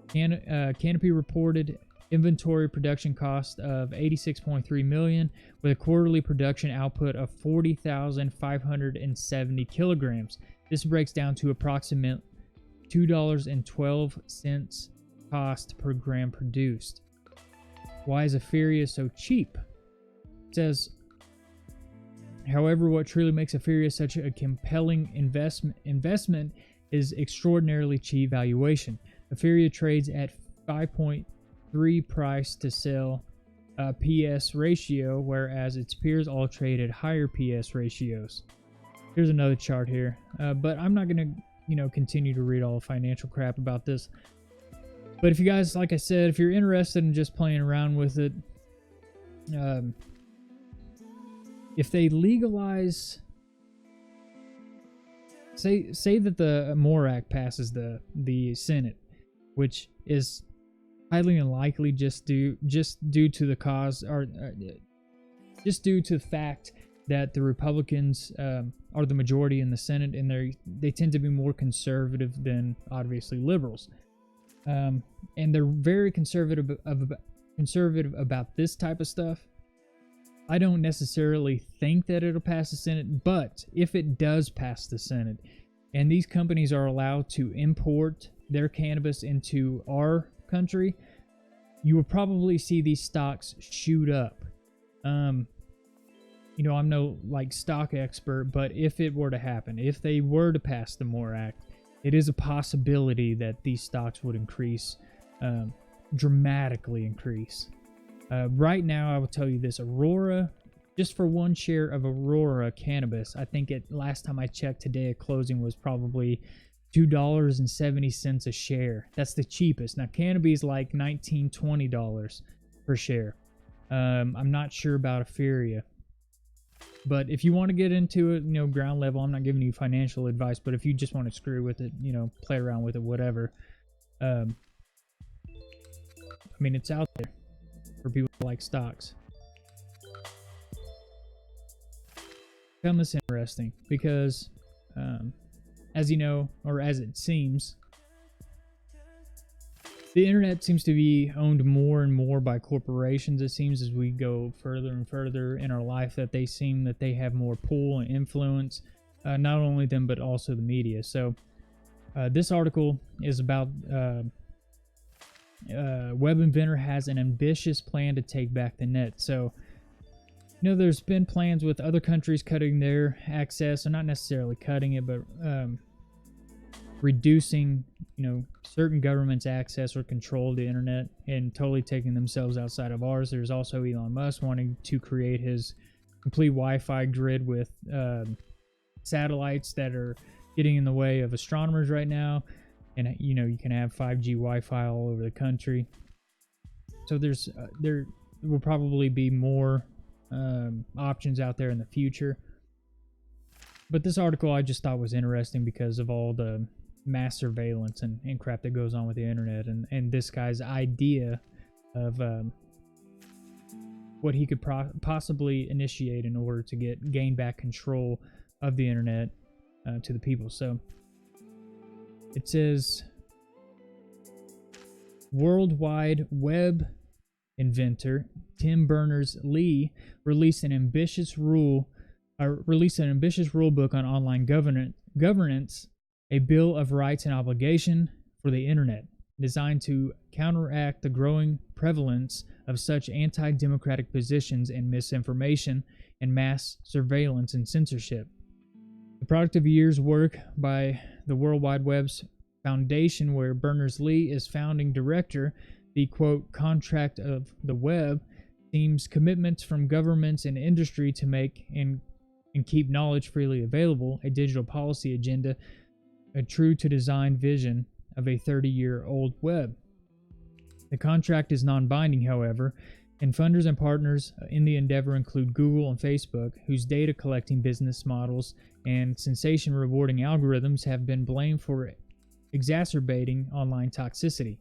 Canopy reported inventory production cost of $86.3 million with a quarterly production output of 40,570 kilograms. This breaks down to approximately $2.12 cost per gram produced. Why is Etheria so cheap? It says, however, what truly makes Etheria such a compelling investment is extraordinarily cheap valuation. Etheria trades at 5.3 price to sell PS ratio, whereas its peers all trade at higher PS ratios. Here's another chart here, but I'm not going to, continue to read all the financial crap about this. But if you guys, like I said, if you're interested in just playing around with it, if they legalize, say that the MORE Act passes the Senate, which is highly unlikely just due to the cause, or just due to the fact that the Republicans are the majority in the Senate, and they tend to be more conservative than obviously liberals, and they're very conservative about this type of stuff. I don't necessarily think that it'll pass the Senate, but if it does pass the Senate, and these companies are allowed to import their cannabis into our country, you will probably see these stocks shoot up. I'm no stock expert, but if it were to happen, if they were to pass the MORE Act, it is a possibility that these stocks would increase, dramatically increase. Right now, I will tell you this: Aurora, just for one share of Aurora Cannabis, I think last time I checked today at closing was probably $2.70 a share. That's the cheapest. Now, Canopy is like $19, $20 per share. I'm not sure about Etheria, but if you want to get into it, ground level, I'm not giving you financial advice, but if you just want to screw with it, play around with it, whatever. It's out there for people who like stocks. I found this interesting because, as you know, or as it seems, the internet seems to be owned more and more by corporations. It seems as we go further and further in our life that they seem that they have more pull and influence, not only them but also the media. So this article is about web inventor has an ambitious plan to take back the net. So there's been plans with other countries cutting their access, or not necessarily cutting it, but reducing certain governments' access or control of the internet and totally taking themselves outside of ours. There's also Elon Musk wanting to create his complete Wi-Fi grid with satellites that are getting in the way of astronomers right now. And you can have 5G Wi-Fi all over the country. So there will probably be more options out there in the future. But this article I just thought was interesting because of all the mass surveillance and crap that goes on with the internet, and this guy's idea of what he could possibly initiate in order to gain back control of the internet to the people. So it says, World Wide Web inventor Tim Berners-Lee released an ambitious rule book on online governance, a bill of rights and obligation for the internet, designed to counteract the growing prevalence of such anti-democratic positions and misinformation and mass surveillance and censorship. The product of years' work by the World Wide Web's foundation, where Berners-Lee is founding director, the quote contract of the web, seems commitments from governments and industry to make and keep knowledge freely available, a digital policy agenda, a true to design vision of a 30-year-old web. The contract is non-binding, however, and funders and partners in the endeavor include Google and Facebook, whose data collecting business models and sensation rewarding algorithms have been blamed for exacerbating online toxicity.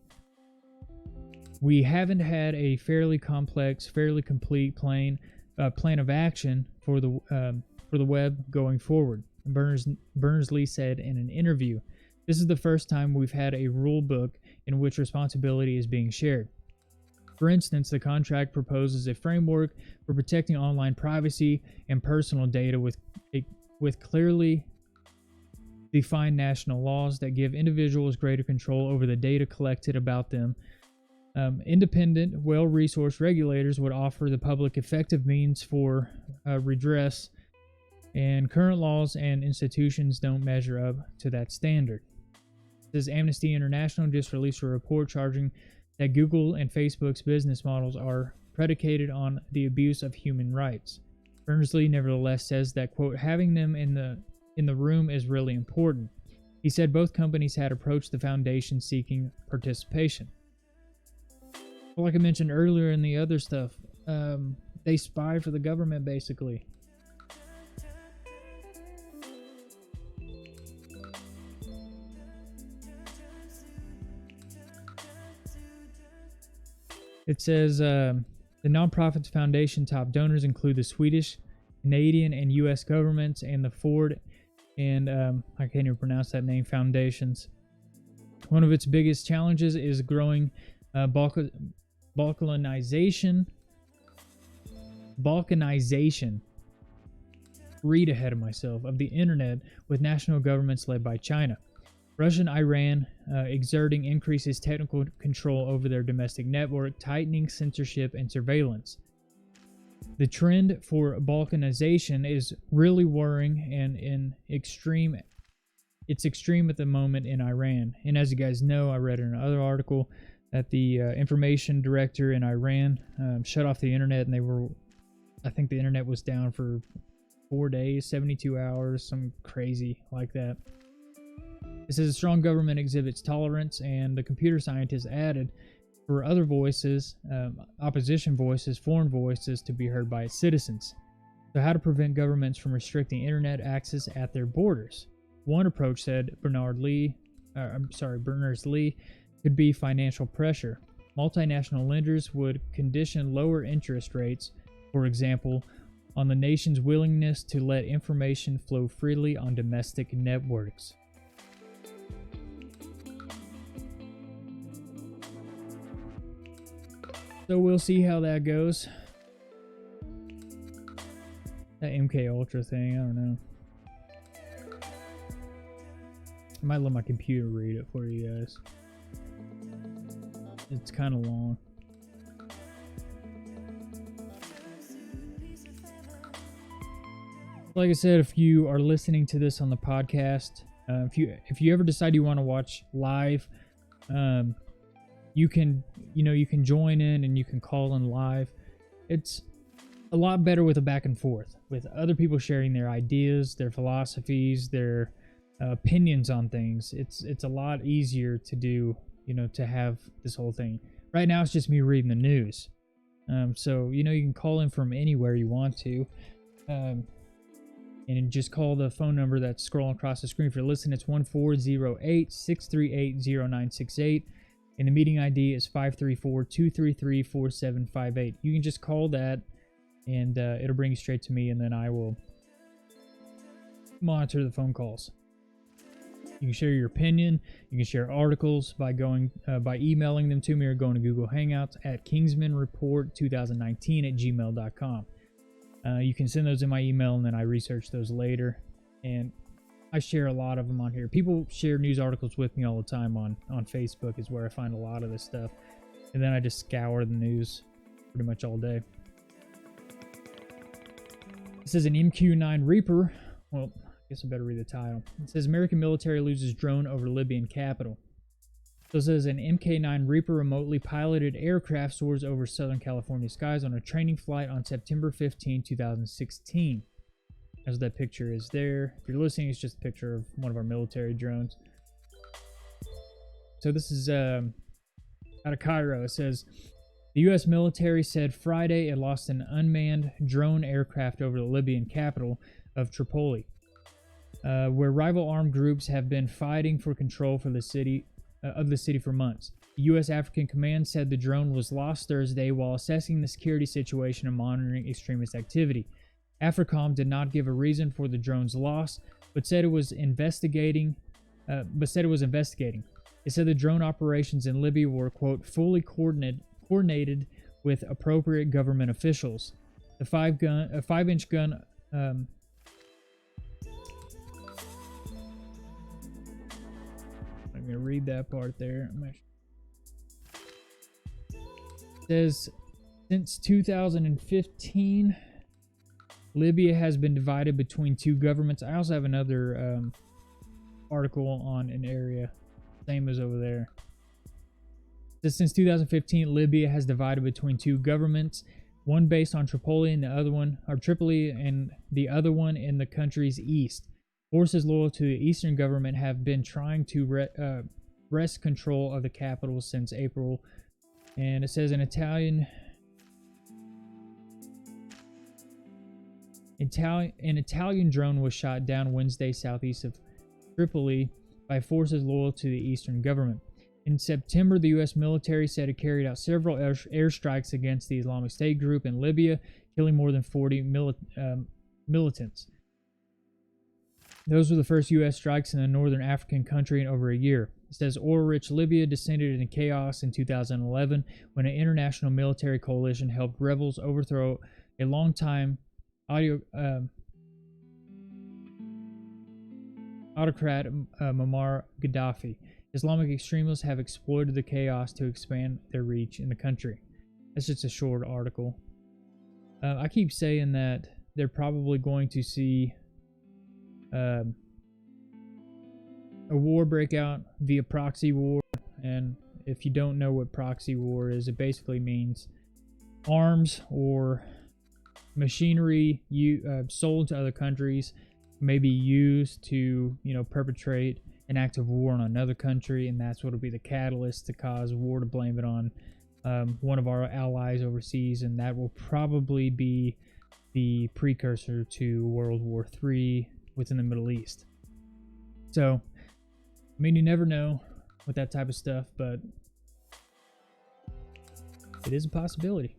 We haven't had a fairly complex, fairly complete plan of action for the web going forward, Berners-Lee said in an interview. This is the first time we've had a rule book in which responsibility is being shared. For instance, the contract proposes a framework for protecting online privacy and personal data with clearly defined national laws that give individuals greater control over the data collected about them. Independent, well-resourced regulators would offer the public effective means for redress, and current laws and institutions don't measure up to that standard. Says Amnesty International just released a report charging that Google and Facebook's business models are predicated on the abuse of human rights. Berners-Lee nevertheless says that, quote, having them in the room is really important. He said both companies had approached the foundation seeking participation. Well, like I mentioned earlier in the other stuff, they spy for the government, basically. It says the nonprofit's foundation top donors include the Swedish, Canadian, and U.S. governments and the Ford and I can't even pronounce that name foundations. One of its biggest challenges is growing balkanization. Read ahead of myself of the internet with national governments led by China. Russia and Iran exerting increases technical control over their domestic network, tightening censorship and surveillance. The trend for balkanization is really worrying and it's extreme at the moment in Iran. And as you guys know, I read in another article that the information director in Iran shut off the internet, and I think the internet was down for 4 days, 72 hours, some crazy like that. It says a strong government exhibits tolerance, and the computer scientists added for other voices, opposition voices, foreign voices to be heard by its citizens. So how to prevent governments from restricting internet access at their borders? One approach, said Berners-Lee, could be financial pressure. Multinational lenders would condition lower interest rates, for example, on the nation's willingness to let information flow freely on domestic networks. So we'll see how that goes. That MK Ultra thing, I don't know. I might let my computer read it for you guys. It's kind of long. Like I said, if you are listening to this on the podcast, if you ever decide you want to watch live, you can join in and you can call in live. It's a lot better with a back and forth, with other people sharing their ideas, their philosophies, their opinions on things. It's a lot easier to do, to have this whole thing. Right now it's just me reading the news. So you can call in from anywhere you want to. And just call the phone number that's scrolling across the screen. If you're listening, it's 1408-638-0968. And the meeting ID is 534-233-4758. You can just call that, and it'll bring you straight to me, and then I will monitor the phone calls. You can share your opinion. You can share articles by emailing them to me or going to Google Hangouts at kingsmanreport2019@gmail.com. You can send those in my email, and then I research those later. And I share a lot of them on here. People share news articles with me all the time on Facebook is where I find a lot of this stuff. And then I just scour the news pretty much all day. This is an MQ-9 Reaper. Well, I guess I better read the title. It says American military loses drone over Libyan capital. So it says an Mk9 Reaper remotely piloted aircraft soars over Southern California skies on a training flight on September 15, 2016. As that picture is there. If you're listening, it's just a picture of one of our military drones. So this is out of Cairo. It says, the U.S. military said Friday it lost an unmanned drone aircraft over the Libyan capital of Tripoli, where rival armed groups have been fighting for control for the city for months. The U.S. African Command said the drone was lost Thursday while assessing the security situation and monitoring extremist activity. AFRICOM did not give a reason for the drone's loss, but said it was investigating. It said the drone operations in Libya were, quote, fully coordinated with appropriate government officials. The 5-inch gun. I'm gonna read that part there. It says, since 2015, Libya has been divided between two governments. I also have another article on an area, same as over there. It says, since 2015, Libya has divided between two governments, one based on Tripoli and the other one in the country's east. Forces loyal to the eastern government have been trying to wrest control of the capital since April. And it says an Italian drone was shot down Wednesday southeast of Tripoli by forces loyal to the eastern government. In September, the U.S. military said it carried out several airstrikes against the Islamic State group in Libya, killing more than 40 militants. Those were the first U.S. strikes in a northern African country in over a year. It says oil-rich Libya descended into chaos in 2011 when an international military coalition helped rebels overthrow a long-time autocrat Muammar Gaddafi. Islamic extremists have exploited the chaos to expand their reach in the country. That's just a short article. I keep saying that they're probably going to see a war break out via proxy war. And if you don't know what proxy war is, it basically means arms or machinery sold to other countries may be used to, perpetrate an act of war on another country, and that's what will be the catalyst to cause war, to blame it on one of our allies overseas, and that will probably be the precursor to World War III within the Middle East. So, you never know with that type of stuff, but it is a possibility.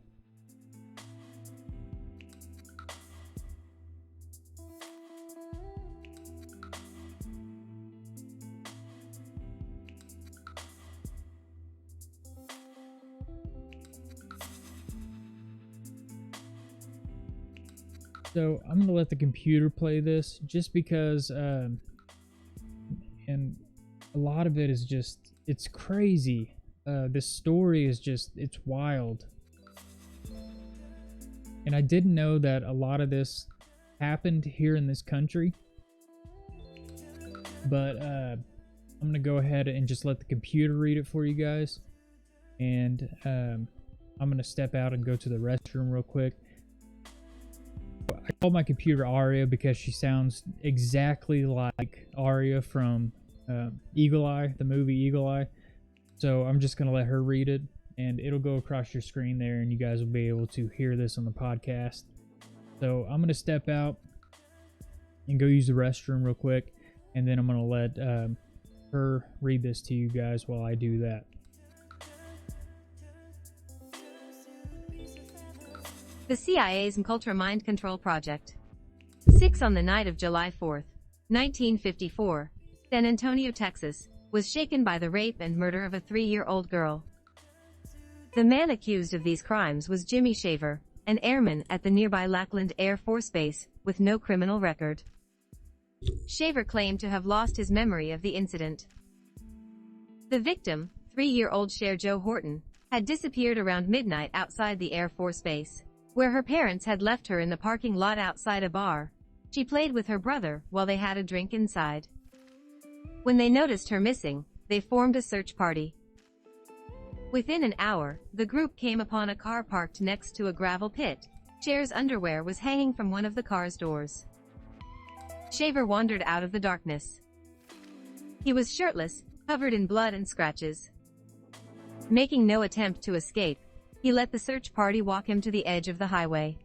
So I'm going to let the computer play this just because, and a lot of it is just, it's crazy. This story is just, it's wild. And I didn't know that a lot of this happened here in this country. But I'm going to go ahead and just let the computer read it for you guys. And I'm going to step out and go to the restroom real quick. I call my computer Aria because she sounds exactly like Arya from Eagle Eye, the movie Eagle Eye. So I'm just going to let her read it, and it'll go across your screen there, and you guys will be able to hear this on the podcast. So I'm going to step out and go use the restroom real quick, and then I'm going to let her read this to you guys while I do that. The CIA's Mkultra Mind Control Project. 6 on the night of July 4, 1954, San Antonio, Texas, was shaken by the rape and murder of a 3-year-old girl. The man accused of these crimes was Jimmy Shaver, an airman at the nearby Lackland Air Force Base, with no criminal record. Shaver claimed to have lost his memory of the incident. The victim, 3-year-old Cher Jo Horton, had disappeared around midnight outside the Air Force Base, where her parents had left her in the parking lot outside a bar. She played with her brother while they had a drink inside. When they noticed her missing, they formed a search party, Within an hour, the group came upon a car parked next to a gravel pit. Shaver's underwear was hanging from one of the car's doors. Shaver wandered out of the darkness. He was shirtless, covered in blood and scratches. Making no attempt to escape, he let the search party walk him to the edge of the highway.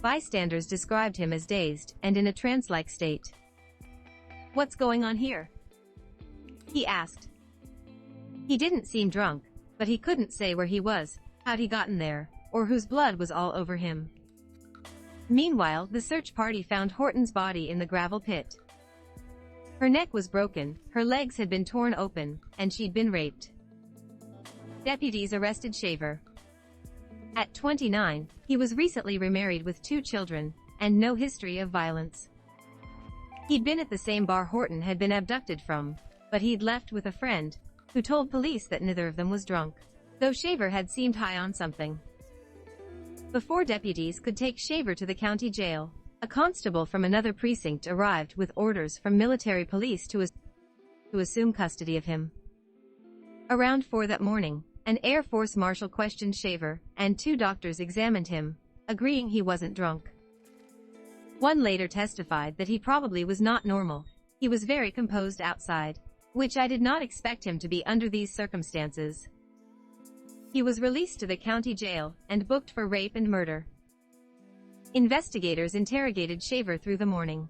Bystanders described him as dazed and in a trance-like state. "What's going on here?" he asked. He didn't seem drunk, but he couldn't say where he was, how'd he gotten there, or whose blood was all over him. Meanwhile, the search party found Horton's body in the gravel pit. Her neck was broken, her legs had been torn open, and she'd been raped. Deputies arrested Shaver. At 29, he was recently remarried with 2 children, and no history of violence. He'd been at the same bar Horton had been abducted from, but he'd left with a friend, who told police that neither of them was drunk, though Shaver had seemed high on something. Before deputies could take Shaver to the county jail, a constable from another precinct arrived with orders from military police to assume custody of him. Around 4 that morning, an Air Force marshal questioned Shaver, and 2 doctors examined him, agreeing he wasn't drunk. One later testified that he probably was not normal. He was very composed outside, which I did not expect him to be under these circumstances. He was released to the county jail and booked for rape and murder. Investigators interrogated Shaver through the morning.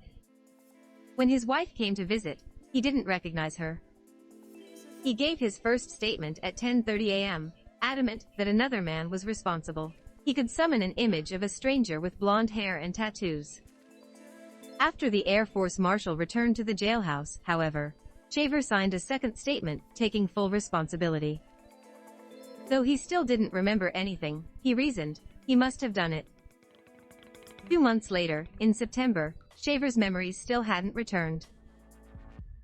When his wife came to visit, he didn't recognize her. He gave his first statement at 10:30 a.m., adamant that another man was responsible. He could summon an image of a stranger with blonde hair and tattoos. After the Air Force marshal returned to the jailhouse, however, Shaver signed a second statement, taking full responsibility. Though he still didn't remember anything, he reasoned, he must have done it. 2 months later, in September, Shaver's memories still hadn't returned.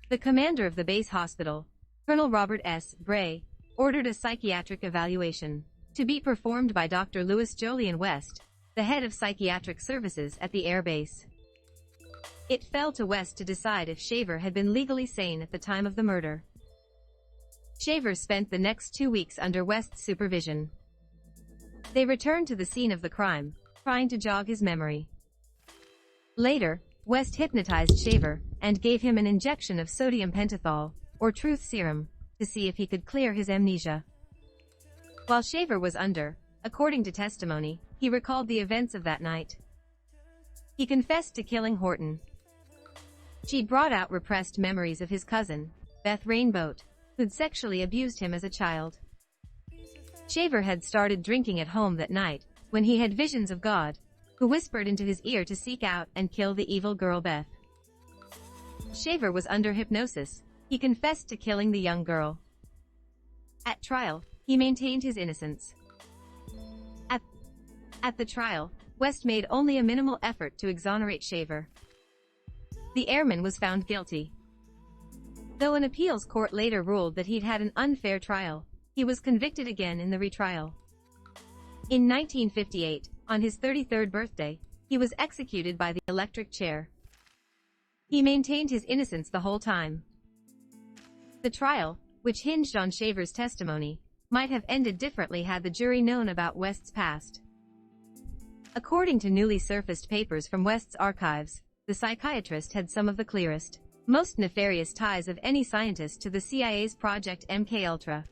The commander of the base hospital, Colonel Robert S. Bray, ordered a psychiatric evaluation to be performed by Dr. Louis Jolyon West, the head of psychiatric services at the air base. It fell to West to decide if Shaver had been legally sane at the time of the murder. Shaver spent the next 2 weeks under West's supervision. They returned to the scene of the crime, trying to jog his memory. Later, West hypnotized Shaver and gave him an injection of sodium pentothal, or truth serum, to see if he could clear his amnesia. While Shaver was under, according to testimony, he recalled the events of that night. He confessed to killing Horton. She'd brought out repressed memories of his cousin, Beth Rainboat, who'd sexually abused him as a child. Shaver had started drinking at home that night, when he had visions of God, who whispered into his ear to seek out and kill the evil girl Beth. Shaver was under hypnosis. He confessed to killing the young girl. At trial, he maintained his innocence. At the trial, West made only a minimal effort to exonerate Shaver. The airman was found guilty. Though an appeals court later ruled that he'd had an unfair trial, he was convicted again in the retrial. In 1958, on his 33rd birthday, he was executed by the electric chair. He maintained his innocence the whole time. The trial, which hinged on Shaver's testimony, might have ended differently had the jury known about West's past. According to newly surfaced papers from West's archives, the psychiatrist had some of the clearest, most nefarious ties of any scientist to the CIA's Project MKUltra.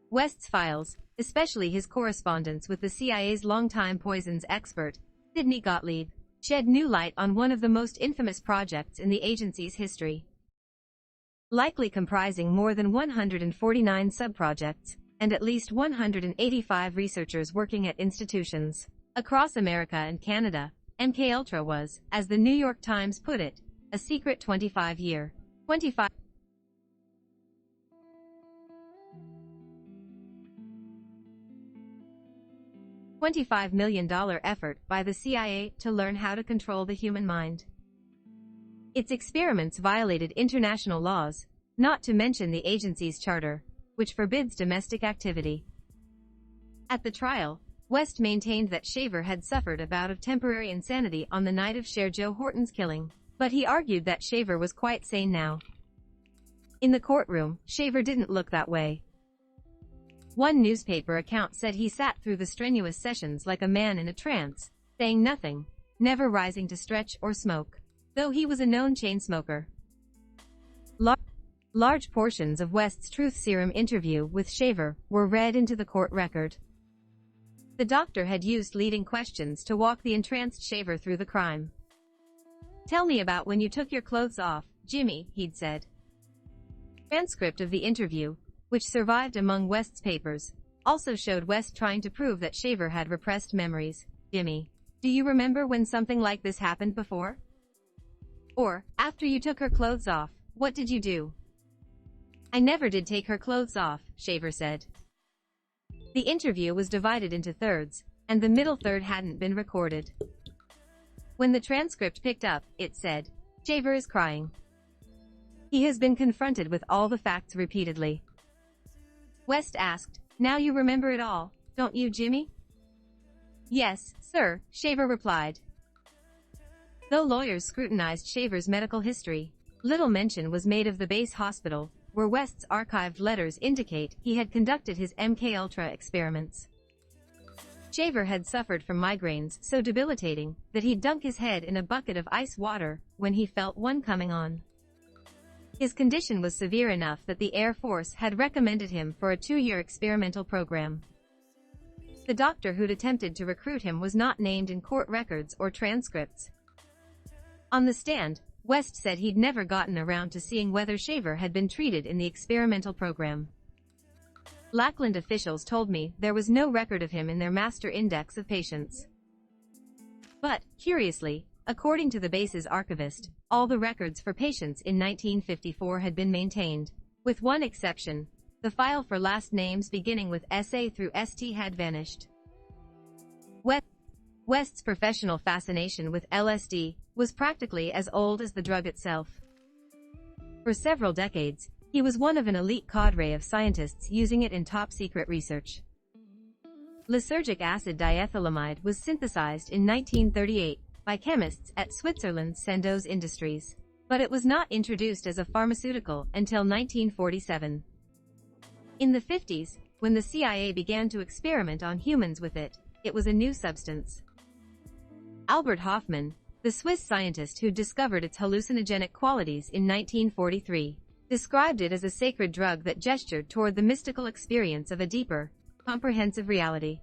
West's files, especially his correspondence with the CIA's longtime poisons expert, Sidney Gottlieb, shed new light on one of the most infamous projects in the agency's history. Likely comprising more than 149 subprojects, and at least 185 researchers working at institutions across America and Canada, MKUltra was, as the New York Times put it, a secret 25-year, $25 million effort by the CIA to learn how to control the human mind. Its experiments violated international laws, not to mention the agency's charter, which forbids domestic activity. At the trial, West maintained that Shaver had suffered a bout of temporary insanity on the night of Joe Horton's killing, but he argued that Shaver was quite sane now. In the courtroom, Shaver didn't look that way. One newspaper account said he sat through the strenuous sessions like a man in a trance, saying nothing, never rising to stretch or smoke, though he was a known chain smoker. Large portions of West's truth serum interview with Shaver were read into the court record. The doctor had used leading questions to walk the entranced Shaver through the crime. "Tell me about when you took your clothes off, Jimmy," he'd said. Transcript of the interview, which survived among West's papers, also showed West trying to prove that Shaver had repressed memories. "Jimmy, do you remember when something like this happened before? Or, after you took her clothes off, what did you do?" "I never did take her clothes off," Shaver said. The interview was divided into thirds, and the middle third hadn't been recorded. When the transcript picked up, it said, "Shaver is crying. He has been confronted with all the facts repeatedly." West asked, "Now you remember it all, don't you, Jimmy?" "Yes, sir," Shaver replied. Though lawyers scrutinized Shaver's medical history, little mention was made of the base hospital, where West's archived letters indicate he had conducted his MKUltra experiments. Shaver had suffered from migraines so debilitating that he'd dunk his head in a bucket of ice water when he felt one coming on. His condition was severe enough that the Air Force had recommended him for a 2-year experimental program. The doctor who'd attempted to recruit him was not named in court records or transcripts. On the stand, West said he'd never gotten around to seeing whether Shaver had been treated in the experimental program. Lackland officials told me there was no record of him in their master index of patients. But, curiously, according to the base's archivist, all the records for patients in 1954 had been maintained, with one exception: the file for last names beginning with SA through ST had vanished. West's professional fascination with LSD was practically as old as the drug itself. For several decades, he was one of an elite cadre of scientists using it in top-secret research. Lysergic acid diethylamide was synthesized in 1938 by chemists at Switzerland's Sandoz Industries, but it was not introduced as a pharmaceutical until 1947. In the 50s, when the CIA began to experiment on humans with it, it was a new substance. Albert Hofmann, the Swiss scientist who discovered its hallucinogenic qualities in 1943, described it as a sacred drug that gestured toward the mystical experience of a deeper, comprehensive reality.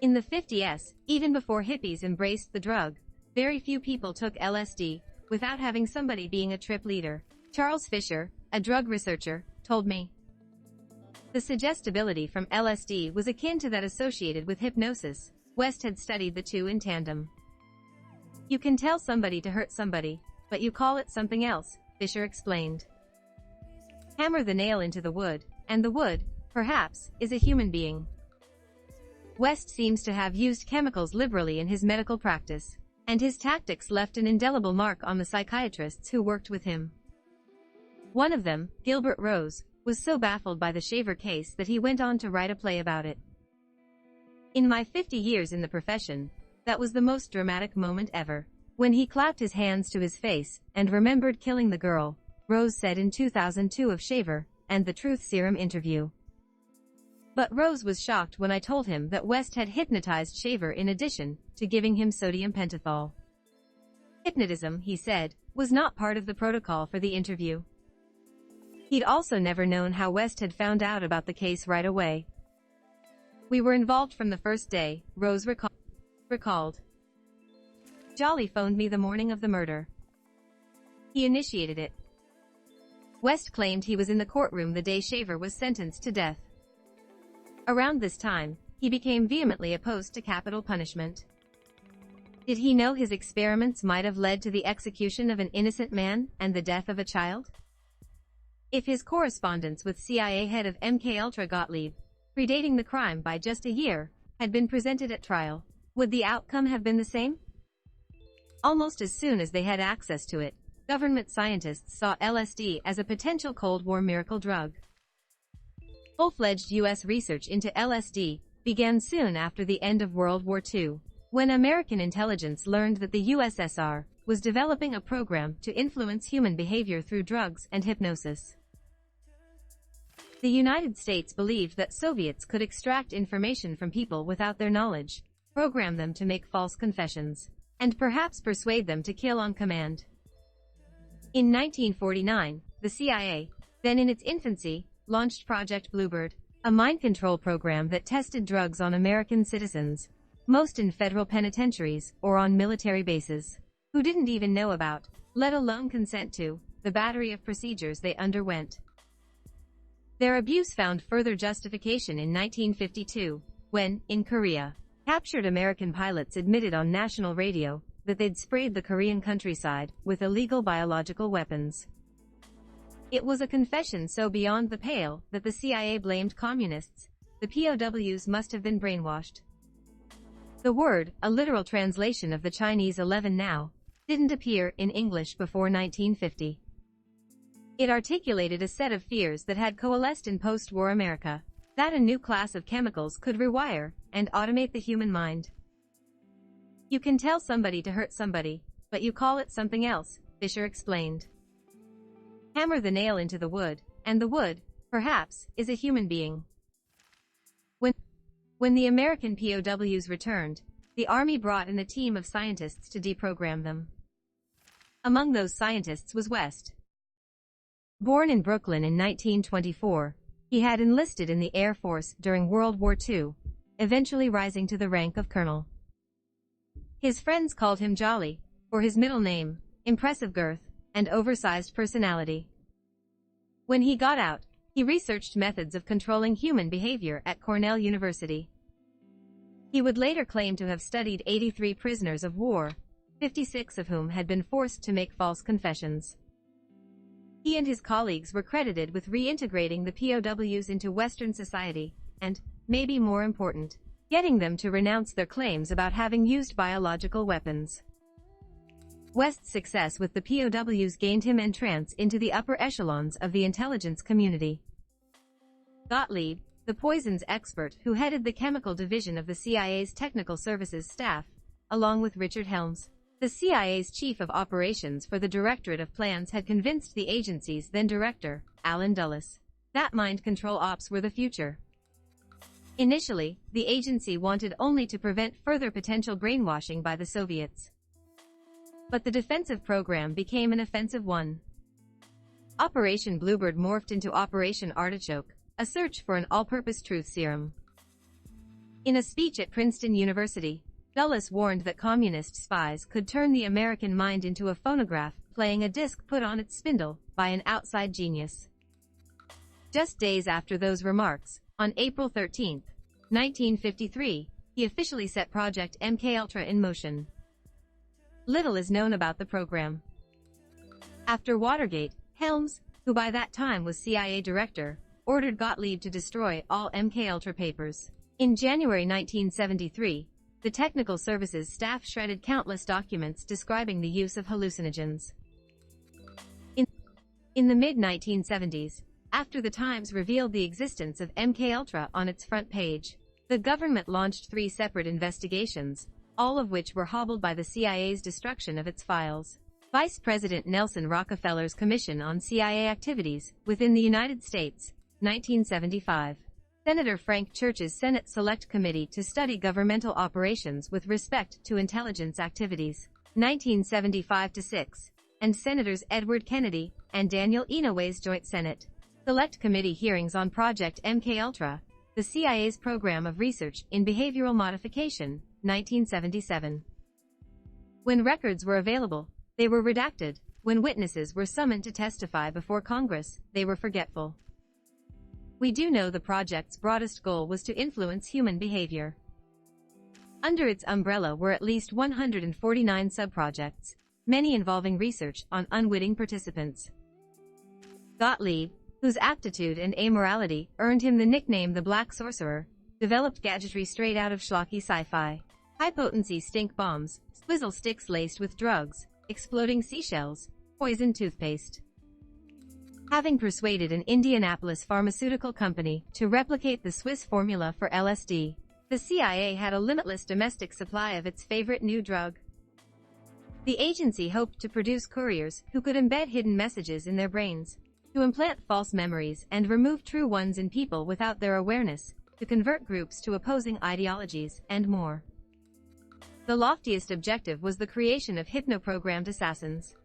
In the 50s, even before hippies embraced the drug, very few people took LSD without having somebody being a trip leader. Charles Fisher, a drug researcher, told me. The suggestibility from LSD was akin to that associated with hypnosis. West had studied the two in tandem. "You can tell somebody to hurt somebody, but you call it something else," Fisher explained. "Hammer the nail into the wood, and the wood, perhaps, is a human being." West seems to have used chemicals liberally in his medical practice, and his tactics left an indelible mark on the psychiatrists who worked with him. One of them, Gilbert Rose, was so baffled by the Shaver case that he went on to write a play about it. "In my 50 years in the profession, that was the most dramatic moment ever, when he clapped his hands to his face and remembered killing the girl," Rose said in 2002 of Shaver and the Truth Serum interview. But Rose was shocked when I told him that West had hypnotized Shaver in addition to giving him sodium pentothal. Hypnotism, he said, was not part of the protocol for the interview. He'd also never known how West had found out about the case right away. "We were involved from the first day," Rose recalled. "Jolly phoned me the morning of the murder. He initiated it." West claimed he was in the courtroom the day Shaver was sentenced to death. Around this time, he became vehemently opposed to capital punishment. Did he know his experiments might have led to the execution of an innocent man and the death of a child? If his correspondence with CIA head of MKUltra Gottlieb, predating the crime by just a year, had been presented at trial, would the outcome have been the same? Almost as soon as they had access to it, government scientists saw LSD as a potential Cold War miracle drug. Full-fledged U.S. research into LSD began soon after the end of World War II, when American intelligence learned that the USSR was developing a program to influence human behavior through drugs and hypnosis. The United States believed that Soviets could extract information from people without their knowledge, program them to make false confessions, and perhaps persuade them to kill on command. In 1949, the CIA, then in its infancy, launched Project Bluebird, a mind control program that tested drugs on American citizens, most in federal penitentiaries or on military bases, who didn't even know about, let alone consent to, the battery of procedures they underwent. Their abuse found further justification in 1952, when, in Korea, captured American pilots admitted on national radio that they'd sprayed the Korean countryside with illegal biological weapons. It was a confession so beyond the pale that the CIA blamed communists. The POWs must have been brainwashed. The word, a literal translation of the Chinese 11 now, didn't appear in English before 1950. It articulated a set of fears that had coalesced in post-war America, that a new class of chemicals could rewire and automate the human mind. You can tell somebody to hurt somebody, but you call it something else, Fisher explained. Hammer the nail into the wood, and the wood, perhaps, is a human being. When the American POWs returned, the Army brought in a team of scientists to deprogram them. Among those scientists was West. Born in Brooklyn in 1924, he had enlisted in the Air Force during World War II, eventually rising to the rank of colonel. His friends called him Jolly, for his middle name, impressive girth, and oversized personality. When he got out, he researched methods of controlling human behavior at Cornell University. He would later claim to have studied 83 prisoners of war, 56 of whom had been forced to make false confessions. He and his colleagues were credited with reintegrating the POWs into Western society, and, maybe more important, getting them to renounce their claims about having used biological weapons. West's success with the POWs gained him entrance into the upper echelons of the intelligence community. Gottlieb, the poisons expert who headed the chemical division of the CIA's technical services staff, along with Richard Helms, the CIA's chief of operations for the Directorate of Plans, had convinced the agency's then director, Alan Dulles, that mind control ops were the future. Initially, the agency wanted only to prevent further potential brainwashing by the Soviets. But the defensive program became an offensive one. Operation Bluebird morphed into Operation Artichoke, a search for an all-purpose truth serum. In a speech at Princeton University, Dulles warned that communist spies could turn the American mind into a phonograph playing a disc put on its spindle by an outside genius. Just days after those remarks, on April 13, 1953, he officially set Project MKUltra in motion. Little is known about the program. After Watergate, Helms, who by that time was CIA director, ordered Gottlieb to destroy all MKUltra papers. In January 1973, the technical services staff shredded countless documents describing the use of hallucinogens. In the mid-1970s, after the Times revealed the existence of MKUltra on its front page, the government launched 3 separate investigations, all of which were hobbled by the CIA's destruction of its files. Vice President Nelson Rockefeller's Commission on CIA Activities within the United States, 1975. Senator Frank Church's Senate Select Committee to study governmental operations with respect to intelligence activities, 1975-6, and Senators Edward Kennedy and Daniel Inouye's Joint Senate Select Committee hearings on Project MKUltra, the CIA's program of research in behavioral modification, 1977. When records were available, they were redacted. When witnesses were summoned to testify before Congress, they were forgetful. We do know the project's broadest goal was to influence human behavior. Under its umbrella were at least 149 subprojects, many involving research on unwitting participants. Gottlieb, whose aptitude and amorality earned him the nickname the Black Sorcerer, developed gadgetry straight out of schlocky sci-fi. High-potency stink bombs, swizzle sticks laced with drugs, exploding seashells, poison toothpaste. Having persuaded an Indianapolis pharmaceutical company to replicate the Swiss formula for LSD, the CIA had a limitless domestic supply of its favorite new drug. The agency hoped to produce couriers who could embed hidden messages in their brains, to implant false memories and remove true ones in people without their awareness, to convert groups to opposing ideologies, and more. The loftiest objective was the creation of hypno-programmed assassins.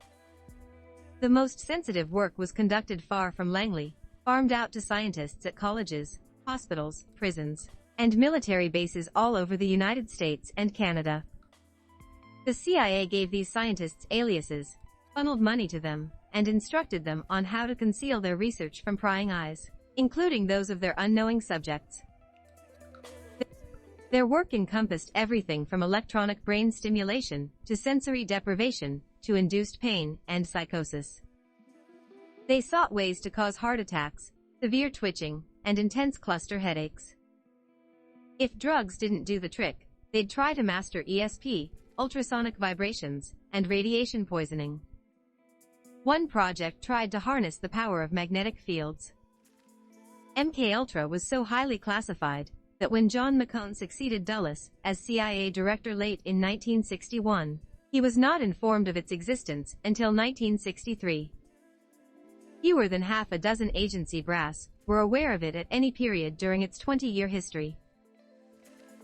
The most sensitive work was conducted far from Langley, farmed out to scientists at colleges, hospitals, prisons, and military bases all over the United States and Canada. The CIA gave these scientists aliases, funneled money to them, and instructed them on how to conceal their research from prying eyes, including those of their unknowing subjects. Their work encompassed everything from electronic brain stimulation, to sensory deprivation, to induced pain and psychosis. They sought ways to cause heart attacks, severe twitching, and intense cluster headaches. If drugs didn't do the trick, they'd try to master ESP, ultrasonic vibrations, and radiation poisoning. One project tried to harness the power of magnetic fields. MKUltra was so highly classified that when John McCone succeeded Dulles as CIA director late in 1961, he was not informed of its existence until 1963. Fewer than half a dozen agency brass were aware of it at any period during its 20-year history.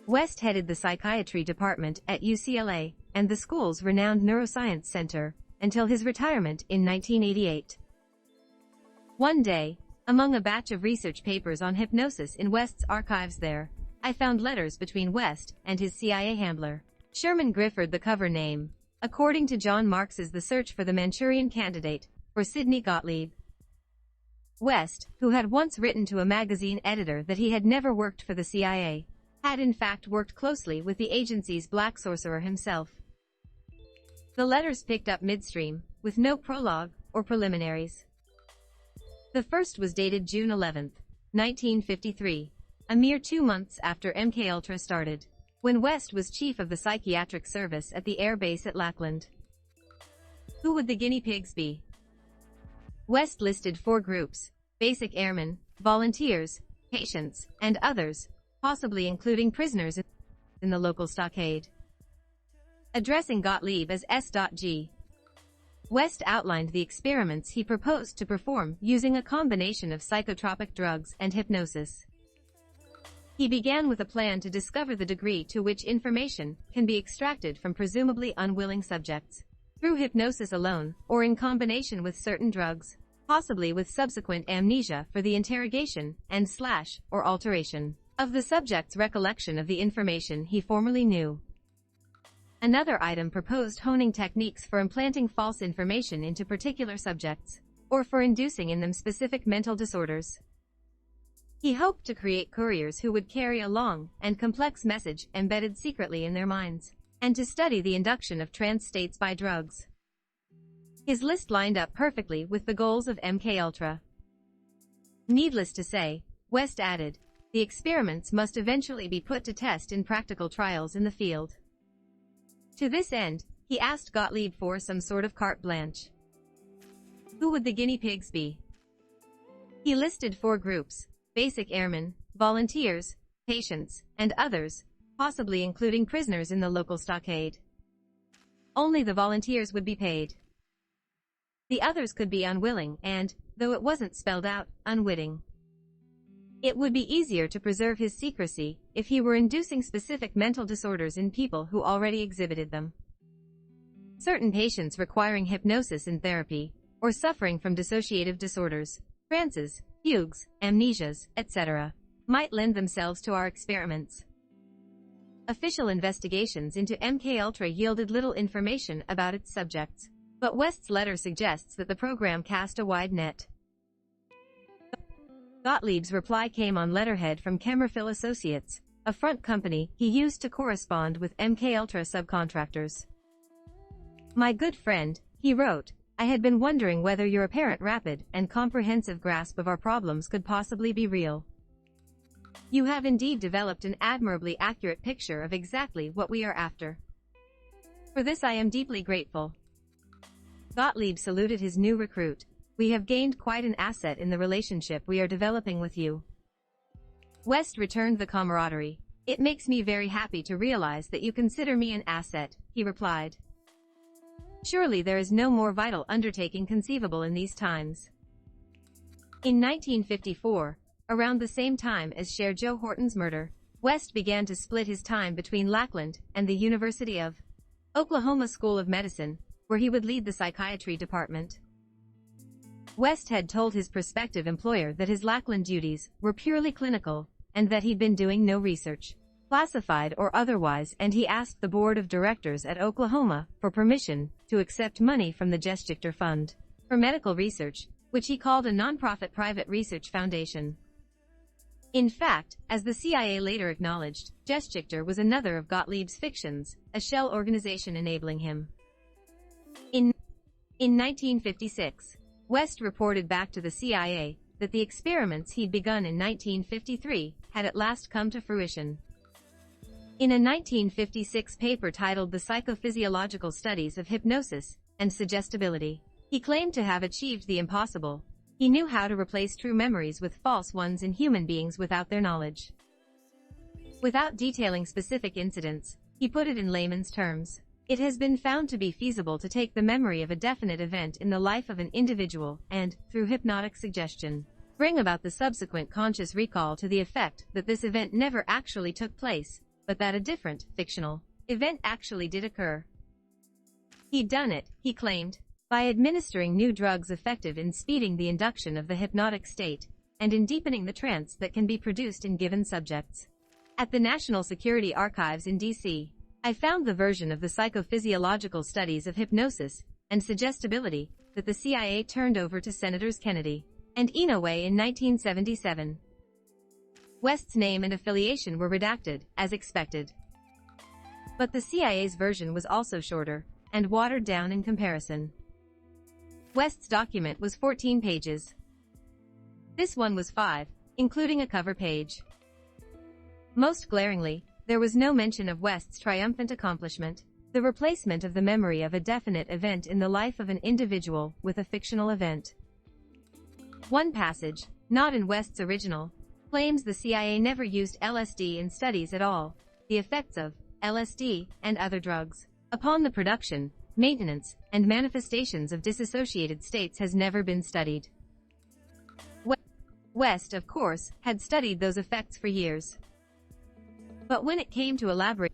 West headed the psychiatry department at UCLA and the school's renowned neuroscience center until his retirement in 1988. One day, among a batch of research papers on hypnosis in West's archives there, I found letters between West and his CIA handler, Sherman Grifford, the cover name, according to John Marks's The Search for the Manchurian Candidate, for Sidney Gottlieb. West, who had once written to a magazine editor that he had never worked for the CIA, had in fact worked closely with the agency's black sorcerer himself. The letters picked up midstream, with no prologue or preliminaries. The first was dated June 11, 1953, a mere 2 months after MKUltra started, when West was chief of the psychiatric service at the air base at Lackland. Who would the guinea pigs be? West listed 4 groups: basic airmen, volunteers, patients, and others, possibly including prisoners in the local stockade. Addressing Gottlieb as S.G., West outlined the experiments he proposed to perform using a combination of psychotropic drugs and hypnosis. He began with a plan to discover the degree to which information can be extracted from presumably unwilling subjects, through hypnosis alone, or in combination with certain drugs, possibly with subsequent amnesia for the interrogation and or alteration of the subject's recollection of the information he formerly knew. Another item proposed honing techniques for implanting false information into particular subjects, or for inducing in them specific mental disorders. He hoped to create couriers who would carry a long and complex message embedded secretly in their minds, and to study the induction of trance states by drugs. His list lined up perfectly with the goals of MKUltra. Needless to say, West added, the experiments must eventually be put to test in practical trials in the field. To this end, he asked Gottlieb for some sort of carte blanche. Who would the guinea pigs be? He listed 4 groups: basic airmen, volunteers, patients, and others, possibly including prisoners in the local stockade. Only the volunteers would be paid. The others could be unwilling and, though it wasn't spelled out, unwitting. It would be easier to preserve his secrecy if he were inducing specific mental disorders in people who already exhibited them. Certain patients requiring hypnosis in therapy, or suffering from dissociative disorders, trances, fugues, amnesias, etc., might lend themselves to our experiments. Official investigations into MKUltra yielded little information about its subjects, but West's letter suggests that the program cast a wide net. Gottlieb's reply came on letterhead from Chemerfil Associates, a front company he used to correspond with MKUltra subcontractors. My good friend, he wrote, I had been wondering whether your apparent rapid and comprehensive grasp of our problems could possibly be real. You have indeed developed an admirably accurate picture of exactly what we are after. For this I am deeply grateful. Gottlieb saluted his new recruit. We have gained quite an asset in the relationship we are developing with you. West returned the camaraderie. It makes me very happy to realize that you consider me an asset, he replied. Surely there is no more vital undertaking conceivable in these times. In 1954, around the same time as Cher Joe Horton's murder, West began to split his time between Lackland and the University of Oklahoma School of Medicine, where he would lead the psychiatry department. West had told his prospective employer that his Lackland duties were purely clinical, and that he'd been doing no research, classified or otherwise, and he asked the board of directors at Oklahoma for permission to accept money from the Geschichter Fund for medical research, which he called a nonprofit private research foundation. In fact, as the CIA later acknowledged, Geschichter was another of Gottlieb's fictions, a shell organization enabling him. In 1956, West reported back to the CIA that the experiments he'd begun in 1953 had at last come to fruition. In a 1956 paper titled The Psychophysiological Studies of Hypnosis and Suggestibility, he claimed to have achieved the impossible. He knew how to replace true memories with false ones in human beings without their knowledge. Without detailing specific incidents, he put it in layman's terms. It has been found to be feasible to take the memory of a definite event in the life of an individual and, through hypnotic suggestion, bring about the subsequent conscious recall to the effect that this event never actually took place, but that a different, fictional, event actually did occur. He'd done it, he claimed, by administering new drugs effective in speeding the induction of the hypnotic state, and in deepening the trance that can be produced in given subjects. At the National Security Archives in D.C., I found the version of the psychophysiological studies of hypnosis and suggestibility that the CIA turned over to Senators Kennedy and Inouye in 1977. West's name and affiliation were redacted, as expected. But the CIA's version was also shorter and watered down in comparison. West's document was 14 pages. This one was 5, including a cover page. Most glaringly, there was no mention of West's triumphant accomplishment, the replacement of the memory of a definite event in the life of an individual with a fictional event. One passage, not in West's original, claims the CIA never used LSD in studies at all, the effects of LSD and other drugs upon the production, maintenance, and manifestations of dissociated states has never been studied. West, of course, had studied those effects for years. But when it came to elaborate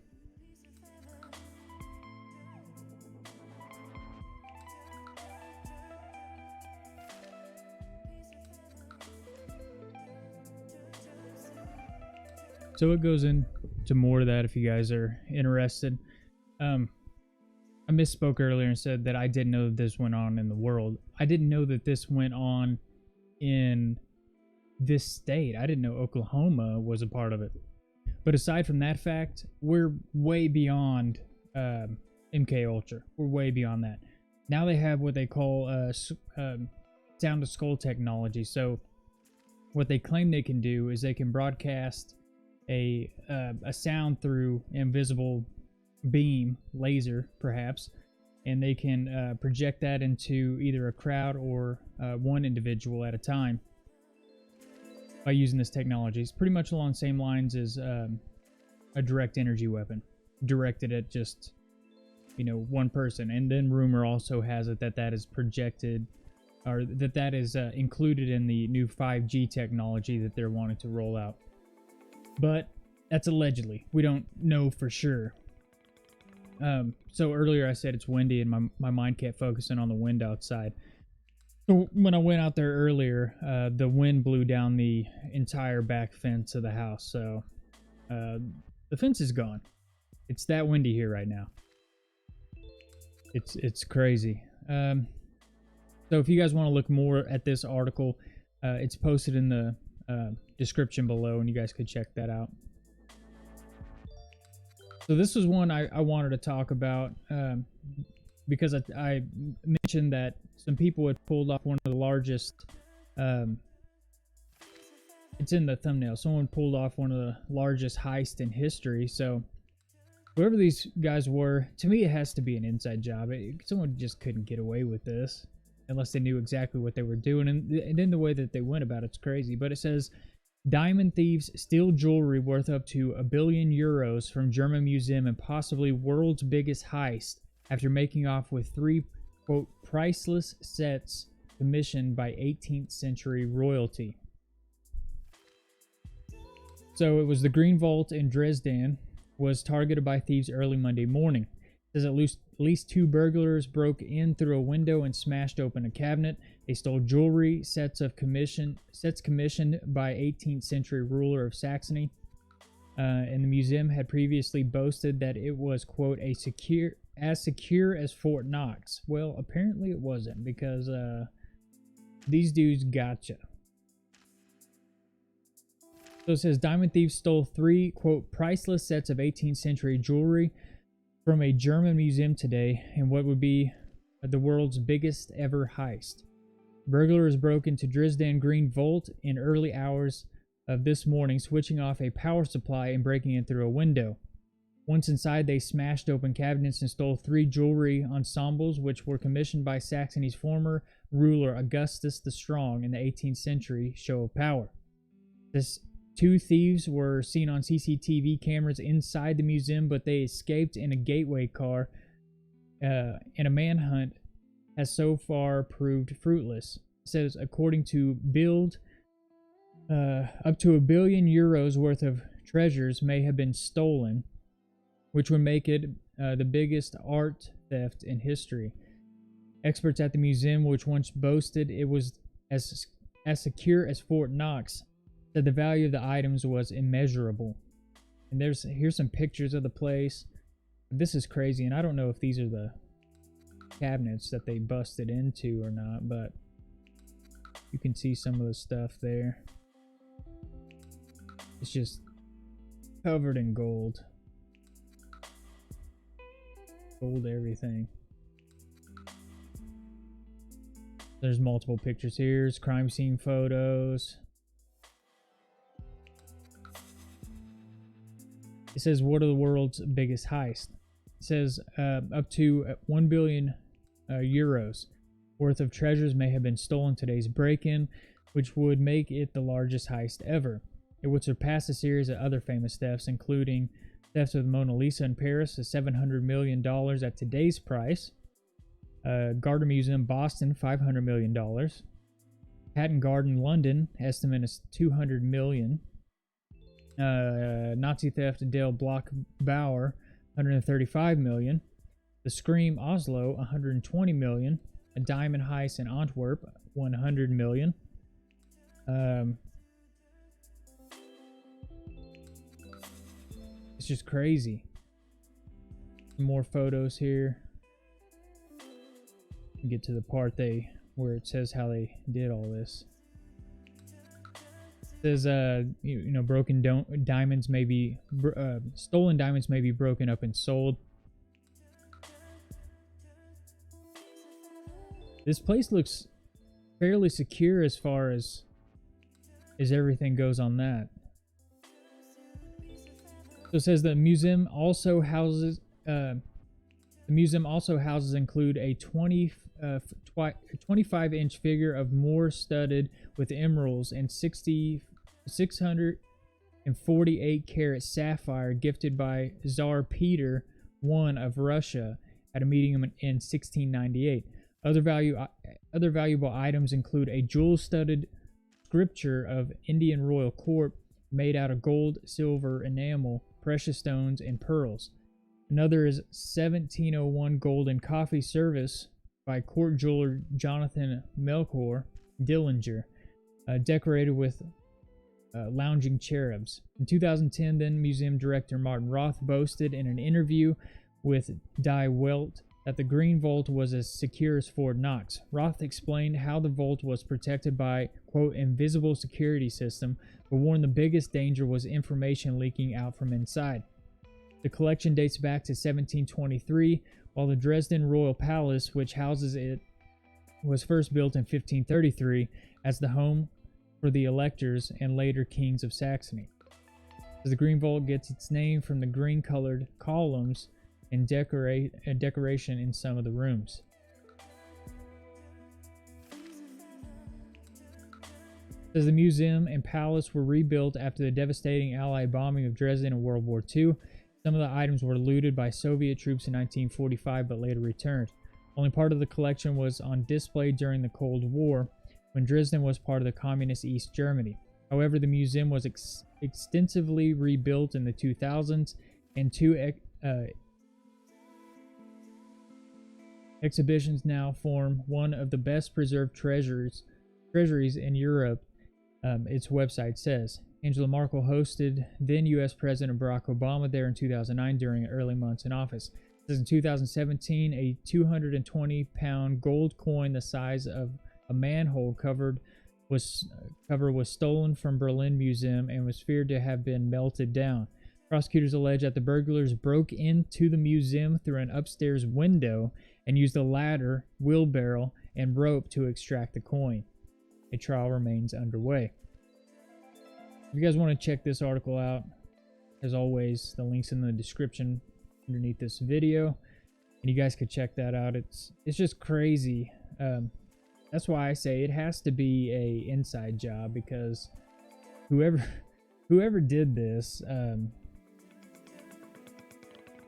So it goes into more of that if you guys are interested. I misspoke earlier and said that I didn't know that this went on in the world. I didn't know that this went on in this state. I didn't know Oklahoma was a part of it. But aside from that fact, we're way beyond MK Ultra. We're way beyond that. Now they have what they call sound to skull technology. So what they claim they can do is they can broadcast a sound through invisible beam, laser perhaps, and they can project that into either a crowd or one individual at a time by using this technology. It's pretty much along the same lines as a direct energy weapon directed at just, one person. And then rumor also has it that is projected, or that is included in the new 5G technology that they're wanting to roll out. But that's allegedly. We don't know for sure. So earlier I said it's windy and my mind kept focusing on the wind outside. So when I went out there earlier, the wind blew down the entire back fence of the house. So the fence is gone. It's that windy here right now. It's crazy. So if you guys want to look more at this article, it's posted in the description below, and you guys could check that out. So this was one I wanted to talk about because I mentioned that some people had pulled off one of the largest, it's in the thumbnail, someone pulled off one of the largest heists in history. So whoever these guys were, to me it has to be an inside job. Someone just couldn't get away with this unless they knew exactly what they were doing. And then the way that they went about it's crazy. But it says, diamond thieves steal jewelry worth up to €1 billion from German museum and possibly world's biggest heist after making off with 3, quote, priceless sets commissioned by 18th century royalty. So it was the Green Vault in Dresden was targeted by thieves early Monday morning. It says at least 2 burglars broke in through a window and smashed open a cabinet. They stole jewelry, sets commissioned by 18th century ruler of Saxony. And the museum had previously boasted that it was, quote, as secure as Fort Knox. Well, apparently it wasn't, because these dudes gotcha. So it says diamond thieves stole 3, quote, priceless sets of 18th century jewelry from a German museum today in what would be the world's biggest ever heist. Burglars broke into Dresden Green Vault in early hours of this morning, switching off a power supply and breaking in through a window. Once inside, they smashed open cabinets and stole 3 jewelry ensembles, which were commissioned by Saxony's former ruler Augustus the Strong in the 18th century show of power. This 2 thieves were seen on CCTV cameras inside the museum, but they escaped in a gateway car, and a manhunt has so far proved fruitless. It says, according to Bild, up to €1 billion worth of treasures may have been stolen, which would make it the biggest art theft in history. Experts at the museum, which once boasted it was as secure as Fort Knox, said the value of the items was immeasurable. And here's some pictures of the place. This is crazy, and I don't know if these are the cabinets that they busted into or not, but you can see some of the stuff there. It's just covered in gold. Gold everything. There's multiple pictures here. There's crime scene photos. It says, what are the world's biggest heist? It says up to 1 billion euros worth of treasures may have been stolen today's break-in, which would make it the largest heist ever. It would surpass a series of other famous thefts, including thefts of the Mona Lisa in Paris, $700 million at today's price. Gardner Museum, Boston, $500 million. Hatton Garden, London, estimate is $200 million. Nazi theft, Dale Block Bauer, $135 million. The Scream, Oslo, $120 million. A diamond heist in Antwerp, $100 million. It's just crazy. Some more photos here. Get to the part where it says how they did all this. It says broken diamonds may be stolen diamonds may be broken up and sold. This place looks fairly secure as far as everything goes on that. So it says the museum also houses include a 25-inch figure of Moor studded with emeralds and 648-carat sapphire gifted by Tsar Peter I of Russia at a meeting in 1698. Other valuable items include a jewel-studded sculpture of Indian royal court made out of gold, silver, enamel, precious stones, and pearls. Another is 1701 golden coffee service by court jeweler Jonathan Melchior Dillinger, decorated with lounging cherubs. In 2010, then museum director Martin Roth boasted in an interview with Die Welt that the Green Vault was as secure as Fort Knox. Roth explained how the vault was protected by, quote, invisible security system, but warned the biggest danger was information leaking out from inside. The collection dates back to 1723, while the Dresden Royal Palace, which houses it, was first built in 1533 as the home for the electors and later kings of Saxony. The Green Vault gets its name from the green-colored columns and decoration in some of the rooms. As the museum and palace were rebuilt after the devastating Allied bombing of Dresden in World War II, some of the items were looted by Soviet troops in 1945 but later returned. Only part of the collection was on display during the Cold War, when Dresden was part of the communist East Germany. However, the museum was extensively rebuilt in the 2000s, and two exhibitions now form one of the best preserved treasuries in Europe, its website says. Angela Merkel hosted then U.S. President Barack Obama there in 2009 during early months in office. It says in 2017, a 220-pound gold coin the size of a manhole cover was stolen from Berlin Museum and was feared to have been melted down. Prosecutors allege that the burglars broke into the museum through an upstairs window and used a ladder, wheelbarrow, and rope to extract the coin. A trial remains underway. If you guys want to check this article out, as always, the link's in the description underneath this video, and you guys could check that out. It's just crazy. That's why I say it has to be a inside job, because whoever did this,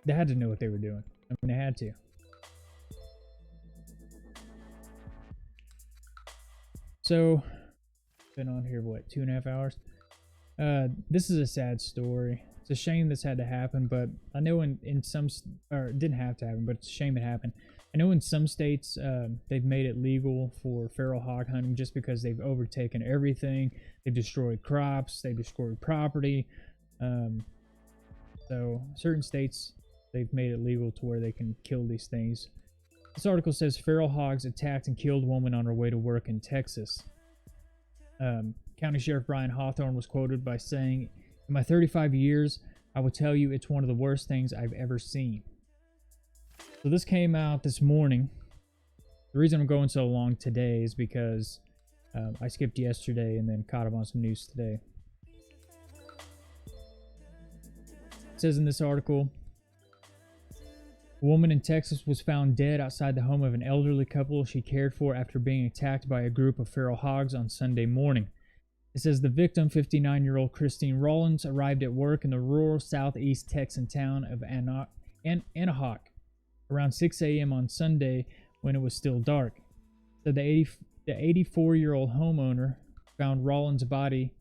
they had to know what they were doing. I mean, they had to. So, been on here, what, 2.5 hours? This is a sad story. It's a shame this had to happen, but I know in some, or it didn't have to happen, but it's a shame it happened. I know in some states, they've made it legal for feral hog hunting just because they've overtaken everything. They've destroyed crops, they've destroyed property. So certain states, they've made it legal to where they can kill these things. This article says feral hogs attacked and killed woman on her way to work in Texas. County Sheriff Brian Hawthorne was quoted by saying, "In my 35 years, I will tell you it's one of the worst things I've ever seen." So this came out this morning. The reason I'm going so long today is because I skipped yesterday and then caught up on some news today. It says in this article, a woman in Texas was found dead outside the home of an elderly couple she cared for after being attacked by a group of feral hogs on Sunday morning. It says the victim, 59-year-old Christine Rollins, arrived at work in the rural southeast Texan town of Anahuac around 6 a.m. on Sunday when it was still dark. So the 84-year-old homeowner found Rollins' body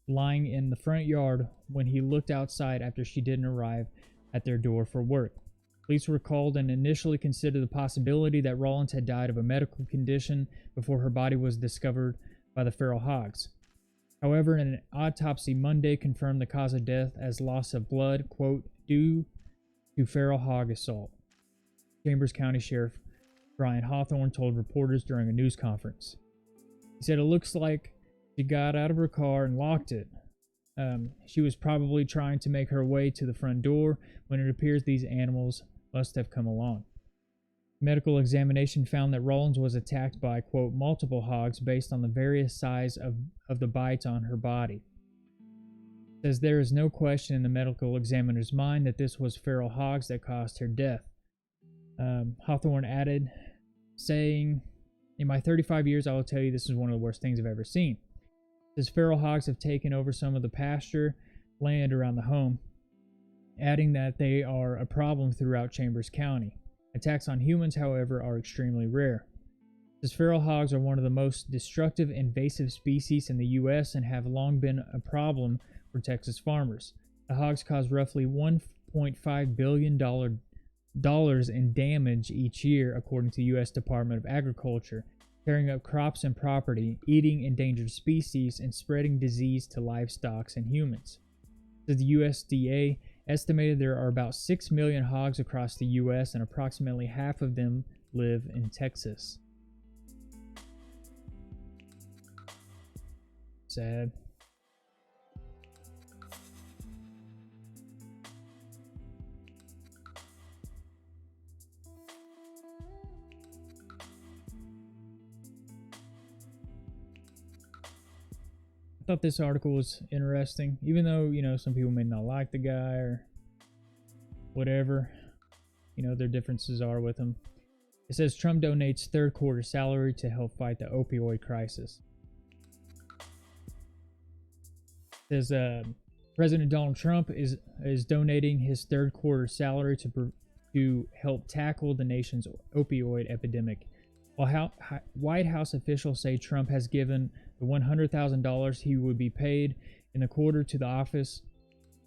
lying in the front yard when he looked outside after she didn't arrive at their door for work. Police were called and initially considered the possibility that Rollins had died of a medical condition before her body was discovered by the feral hogs. However, an autopsy Monday confirmed the cause of death as loss of blood, quote, due to feral hog assault. Chambers County Sheriff Brian Hawthorne told reporters during a news conference. He said, "It looks like she got out of her car and locked it. She was probably trying to make her way to the front door when it appears these animals must have come along." Medical examination found that Rollins was attacked by, quote, multiple hogs based on the various size of the bites on her body. It says there is no question in the medical examiner's mind that this was feral hogs that caused her death. Hawthorne added, saying, "In my 35 years, I will tell you this is one of the worst things I've ever seen." It says feral hogs have taken over some of the pasture land around the home, adding that they are a problem throughout Chambers County. Attacks on humans, however, are extremely rare. As feral hogs are one of the most destructive invasive species in the U.S. and have long been a problem for Texas farmers. The hogs cause roughly $1.5 billion in damage each year, according to the U.S. Department of Agriculture, tearing up crops and property, eating endangered species, and spreading disease to livestock and humans. The USDA estimated there are about 6 million hogs across the U.S. and approximately half of them live in Texas. Sad. I thought this article was interesting, even though, some people may not like the guy or whatever, their differences are with him. It says Trump donates third quarter salary to help fight the opioid crisis. It says President Donald Trump is donating his third quarter salary to to help tackle the nation's opioid epidemic. While White House officials say Trump has given the $100,000 he would be paid in the quarter to the office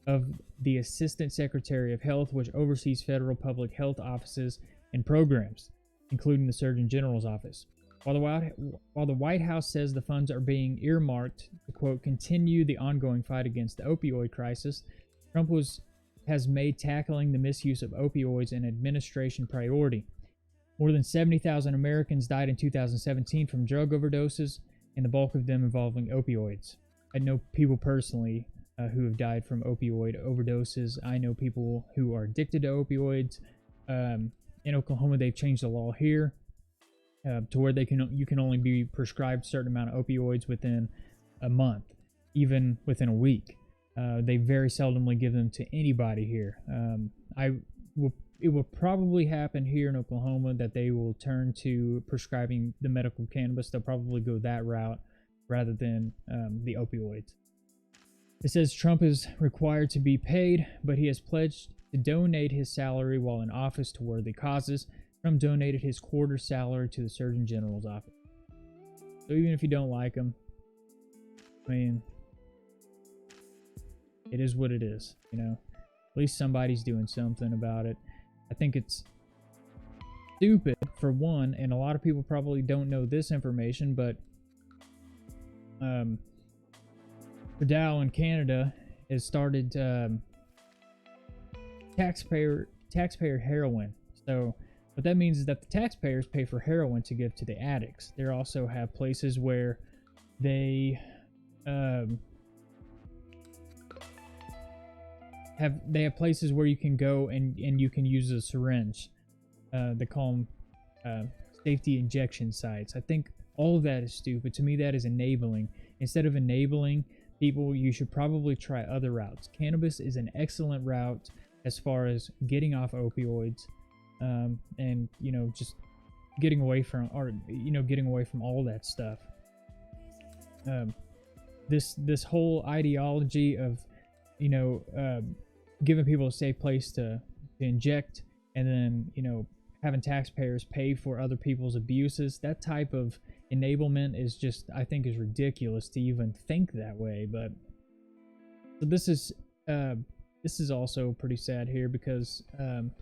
of the Assistant Secretary of Health, which oversees federal public health offices and programs, including the Surgeon General's office. While the White House says the funds are being earmarked to, quote, continue the ongoing fight against the opioid crisis, Trump has made tackling the misuse of opioids an administration priority. More than 70,000 Americans died in 2017 from drug overdoses, and the bulk of them involving opioids. I know people personally who have died from opioid overdoses. I know people who are addicted to opioids. In Oklahoma, they've changed the law here to where you can only be prescribed a certain amount of opioids within a month, even within a week. They very seldomly give them to anybody here. It will probably happen here in Oklahoma that they will turn to prescribing the medical cannabis. They'll probably go that route rather than the opioids. It says Trump is required to be paid, but he has pledged to donate his salary while in office to worthy causes. Trump donated his quarter salary to the Surgeon General's office. So even if you don't like him, I mean, it is what it is, you know. At least somebody's doing something about it. I think it's stupid, for one, and a lot of people probably don't know this information, but Dow in Canada has started taxpayer heroin. So what that means is that the taxpayers pay for heroin to give to the addicts. They also have places where they have places where you can go and you can use a syringe. They call them safety injection sites. I think all of that is stupid. To me, that is enabling. Instead of enabling people, you should probably try other routes. Cannabis is an excellent route as far as getting off opioids, and you know, just getting away from all that stuff. This whole ideology of, you know, giving people a safe place to inject, and then, you know, having taxpayers pay for other people's abuses, that type of enablement is just, I think, is ridiculous to even think that way. But so this is also pretty sad here, because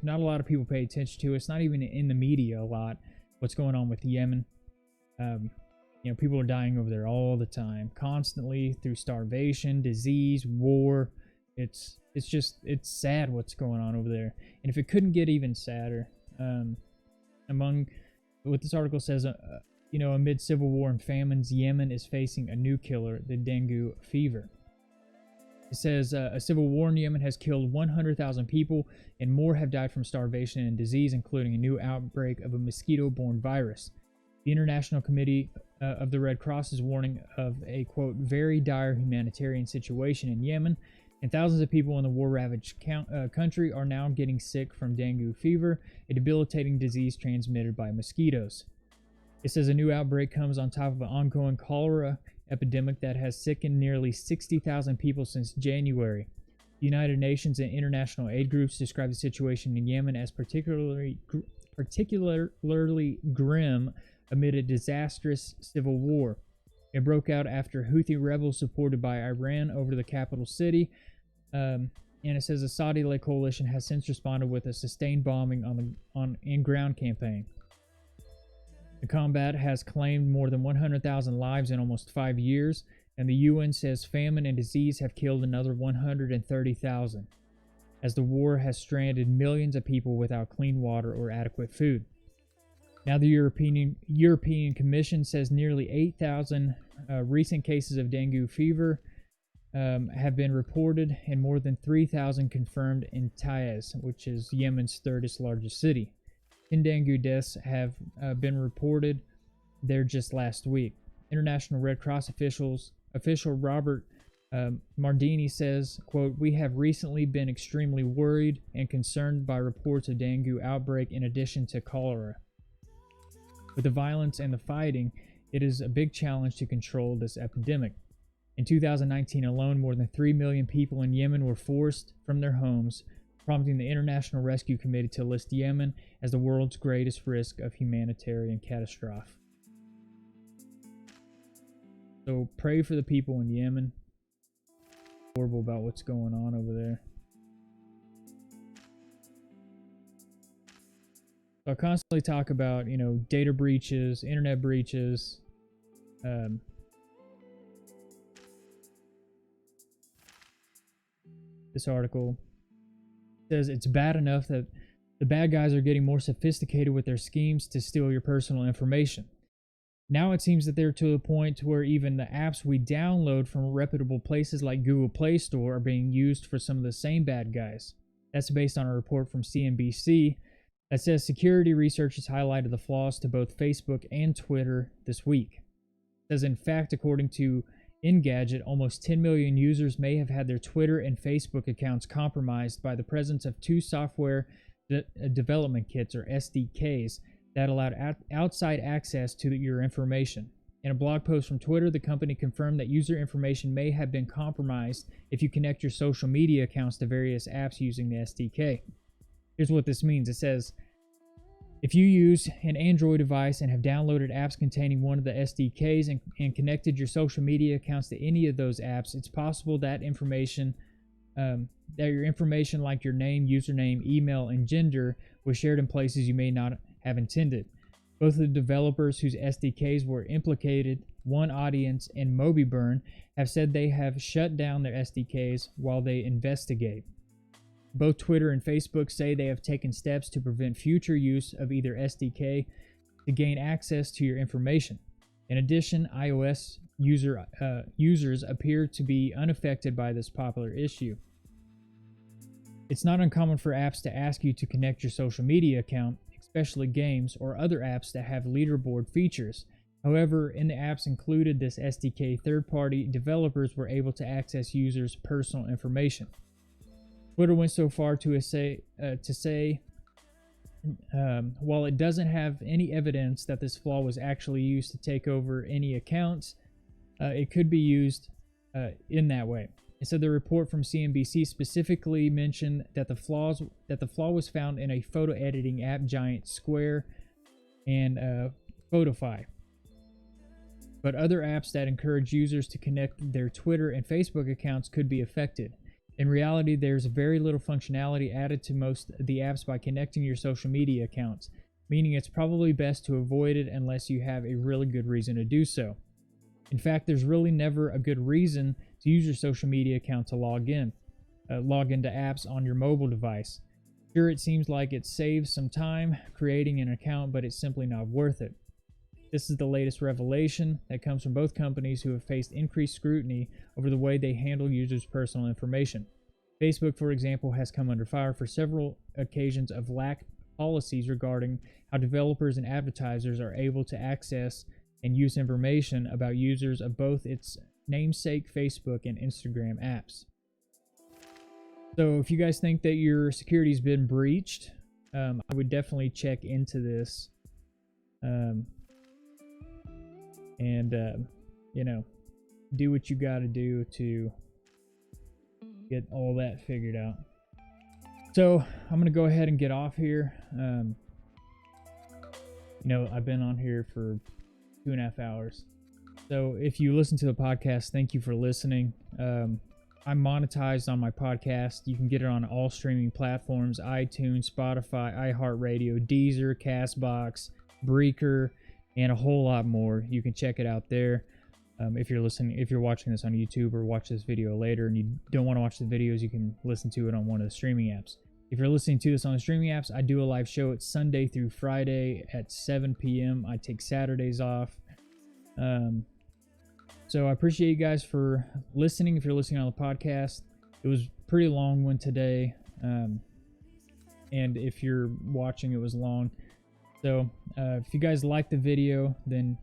not a lot of people pay attention to it. It's not even in the media a lot what's going on with Yemen. You know, people are dying over there all the time, constantly, through starvation, disease, war. It's sad what's going on over there. And if it couldn't get even sadder, among what this article says, you know, amid civil war and famines, Yemen is facing a new killer, the dengue fever. It says a civil war in Yemen has killed 100,000 people, and more have died from starvation and disease, including a new outbreak of a mosquito-borne virus. The International Committee of the Red Cross is warning of a, quote, very dire humanitarian situation in Yemen, and thousands of people in the war-ravaged country are now getting sick from dengue fever, a debilitating disease transmitted by mosquitoes. It says a new outbreak comes on top of an ongoing cholera epidemic that has sickened nearly 60,000 people since January. The United Nations and international aid groups describe the situation in Yemen as particularly grim amid a disastrous civil war. It broke out after Houthi rebels supported by Iran over the capital city, and it says the Saudi-led coalition has since responded with a sustained bombing on in-ground campaign. The combat has claimed more than 100,000 lives in almost 5 years, and the UN says famine and disease have killed another 130,000, as the war has stranded millions of people without clean water or adequate food. Now the European Commission says nearly 8,000 recent cases of dengue fever have been reported, and more than 3,000 confirmed in Taiz, which is Yemen's third largest city. 10 dengue deaths have been reported there just last week. International Red Cross official Robert Mardini says, quote, we have recently been extremely worried and concerned by reports of dengue outbreak in addition to cholera. With the violence and the fighting, it is a big challenge to control this epidemic. In 2019 alone, more than 3 million people in Yemen were forced from their homes, prompting the International Rescue Committee to list Yemen as the world's greatest risk of humanitarian catastrophe. So pray for the people in Yemen. Horrible about what's going on over there. So I constantly talk about, data breaches, internet breaches. This article says it's bad enough that the bad guys are getting more sophisticated with their schemes to steal your personal information. Now it seems that they're to the point where even the apps we download from reputable places like Google Play Store are being used for some of the same bad guys. That's based on a report from CNBC that says security researchers highlighted the flaws to both Facebook and Twitter this week. It says, in fact, according to Engadget, almost 10 million users may have had their Twitter and Facebook accounts compromised by the presence of two software development kits, or SDKs, that allowed outside access to your information. In a blog post from Twitter, the company confirmed that user information may have been compromised if you connect your social media accounts to various apps using the SDK. Here's what this means. It says, if you use an Android device and have downloaded apps containing one of the SDKs and connected your social media accounts to any of those apps, it's possible that your information like your name, username, email, and gender was shared in places you may not have intended. Both of the developers whose SDKs were implicated, One Audience and MobiBurn, have said they have shut down their SDKs while they investigate. Both Twitter and Facebook say they have taken steps to prevent future use of either SDK to gain access to your information. In addition, iOS users appear to be unaffected by this popular issue. It's not uncommon for apps to ask you to connect your social media account, especially games or other apps that have leaderboard features. However, in the apps included this SDK, third-party developers were able to access users' personal information. Twitter went so far to say, while it doesn't have any evidence that this flaw was actually used to take over any accounts, it could be used in that way. It said the report from CNBC specifically mentioned that the flaw was found in a photo editing app giant Square and Photify. But other apps that encourage users to connect their Twitter and Facebook accounts could be affected. In reality, there's very little functionality added to most of the apps by connecting your social media accounts, meaning it's probably best to avoid it unless you have a really good reason to do so. In fact, there's really never a good reason to use your social media account to log into apps on your mobile device. Sure, it seems like it saves some time creating an account, but it's simply not worth it. This is the latest revelation that comes from both companies who have faced increased scrutiny over the way they handle users' personal information. Facebook, for example, has come under fire for several occasions of lax policies regarding how developers and advertisers are able to access and use information about users of both its namesake Facebook and Instagram apps. So if you guys think that your security's been breached, I would definitely check into this. Do what you got to do to get all that figured out. So I'm going to go ahead and get off here. I've been on here for 2.5 hours. So if you listen to the podcast, thank you for listening. I'm monetized on my podcast. You can get it on all streaming platforms: iTunes, Spotify, iHeartRadio, Deezer, Castbox, Breaker, and a whole lot more. You can check it out there. If you're watching this on YouTube or watch this video later and you don't want to watch the videos, you can listen to it on one of the streaming apps. If you're listening to this on the streaming apps, I do a live show. It's Sunday through Friday at 7 p.m. I take Saturdays off. So I appreciate you guys for listening. If you're listening on the podcast, it was a pretty long one today. And if you're watching, it was long. So if you guys like the video, then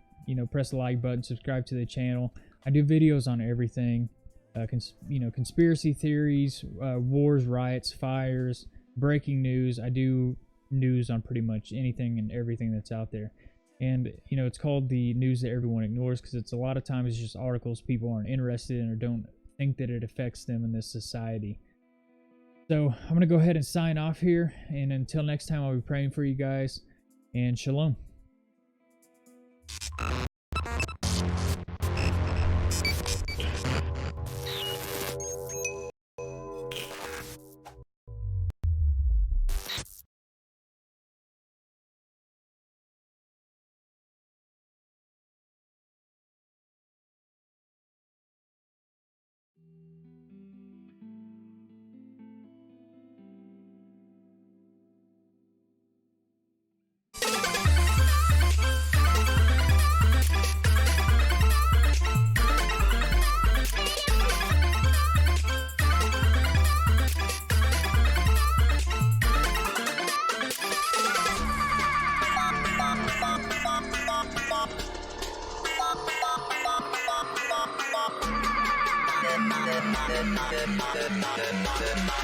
press the like button, subscribe to the channel. I do videos on everything, conspiracy theories, wars, riots, fires, breaking news. I do news on pretty much anything and everything that's out there. And it's called the news that everyone ignores because it's a lot of times it's just articles people aren't interested in or don't think that it affects them in this society. So I'm going to go ahead and sign off here. And until next time, I'll be praying for you guys. And shalom.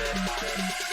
Thank you.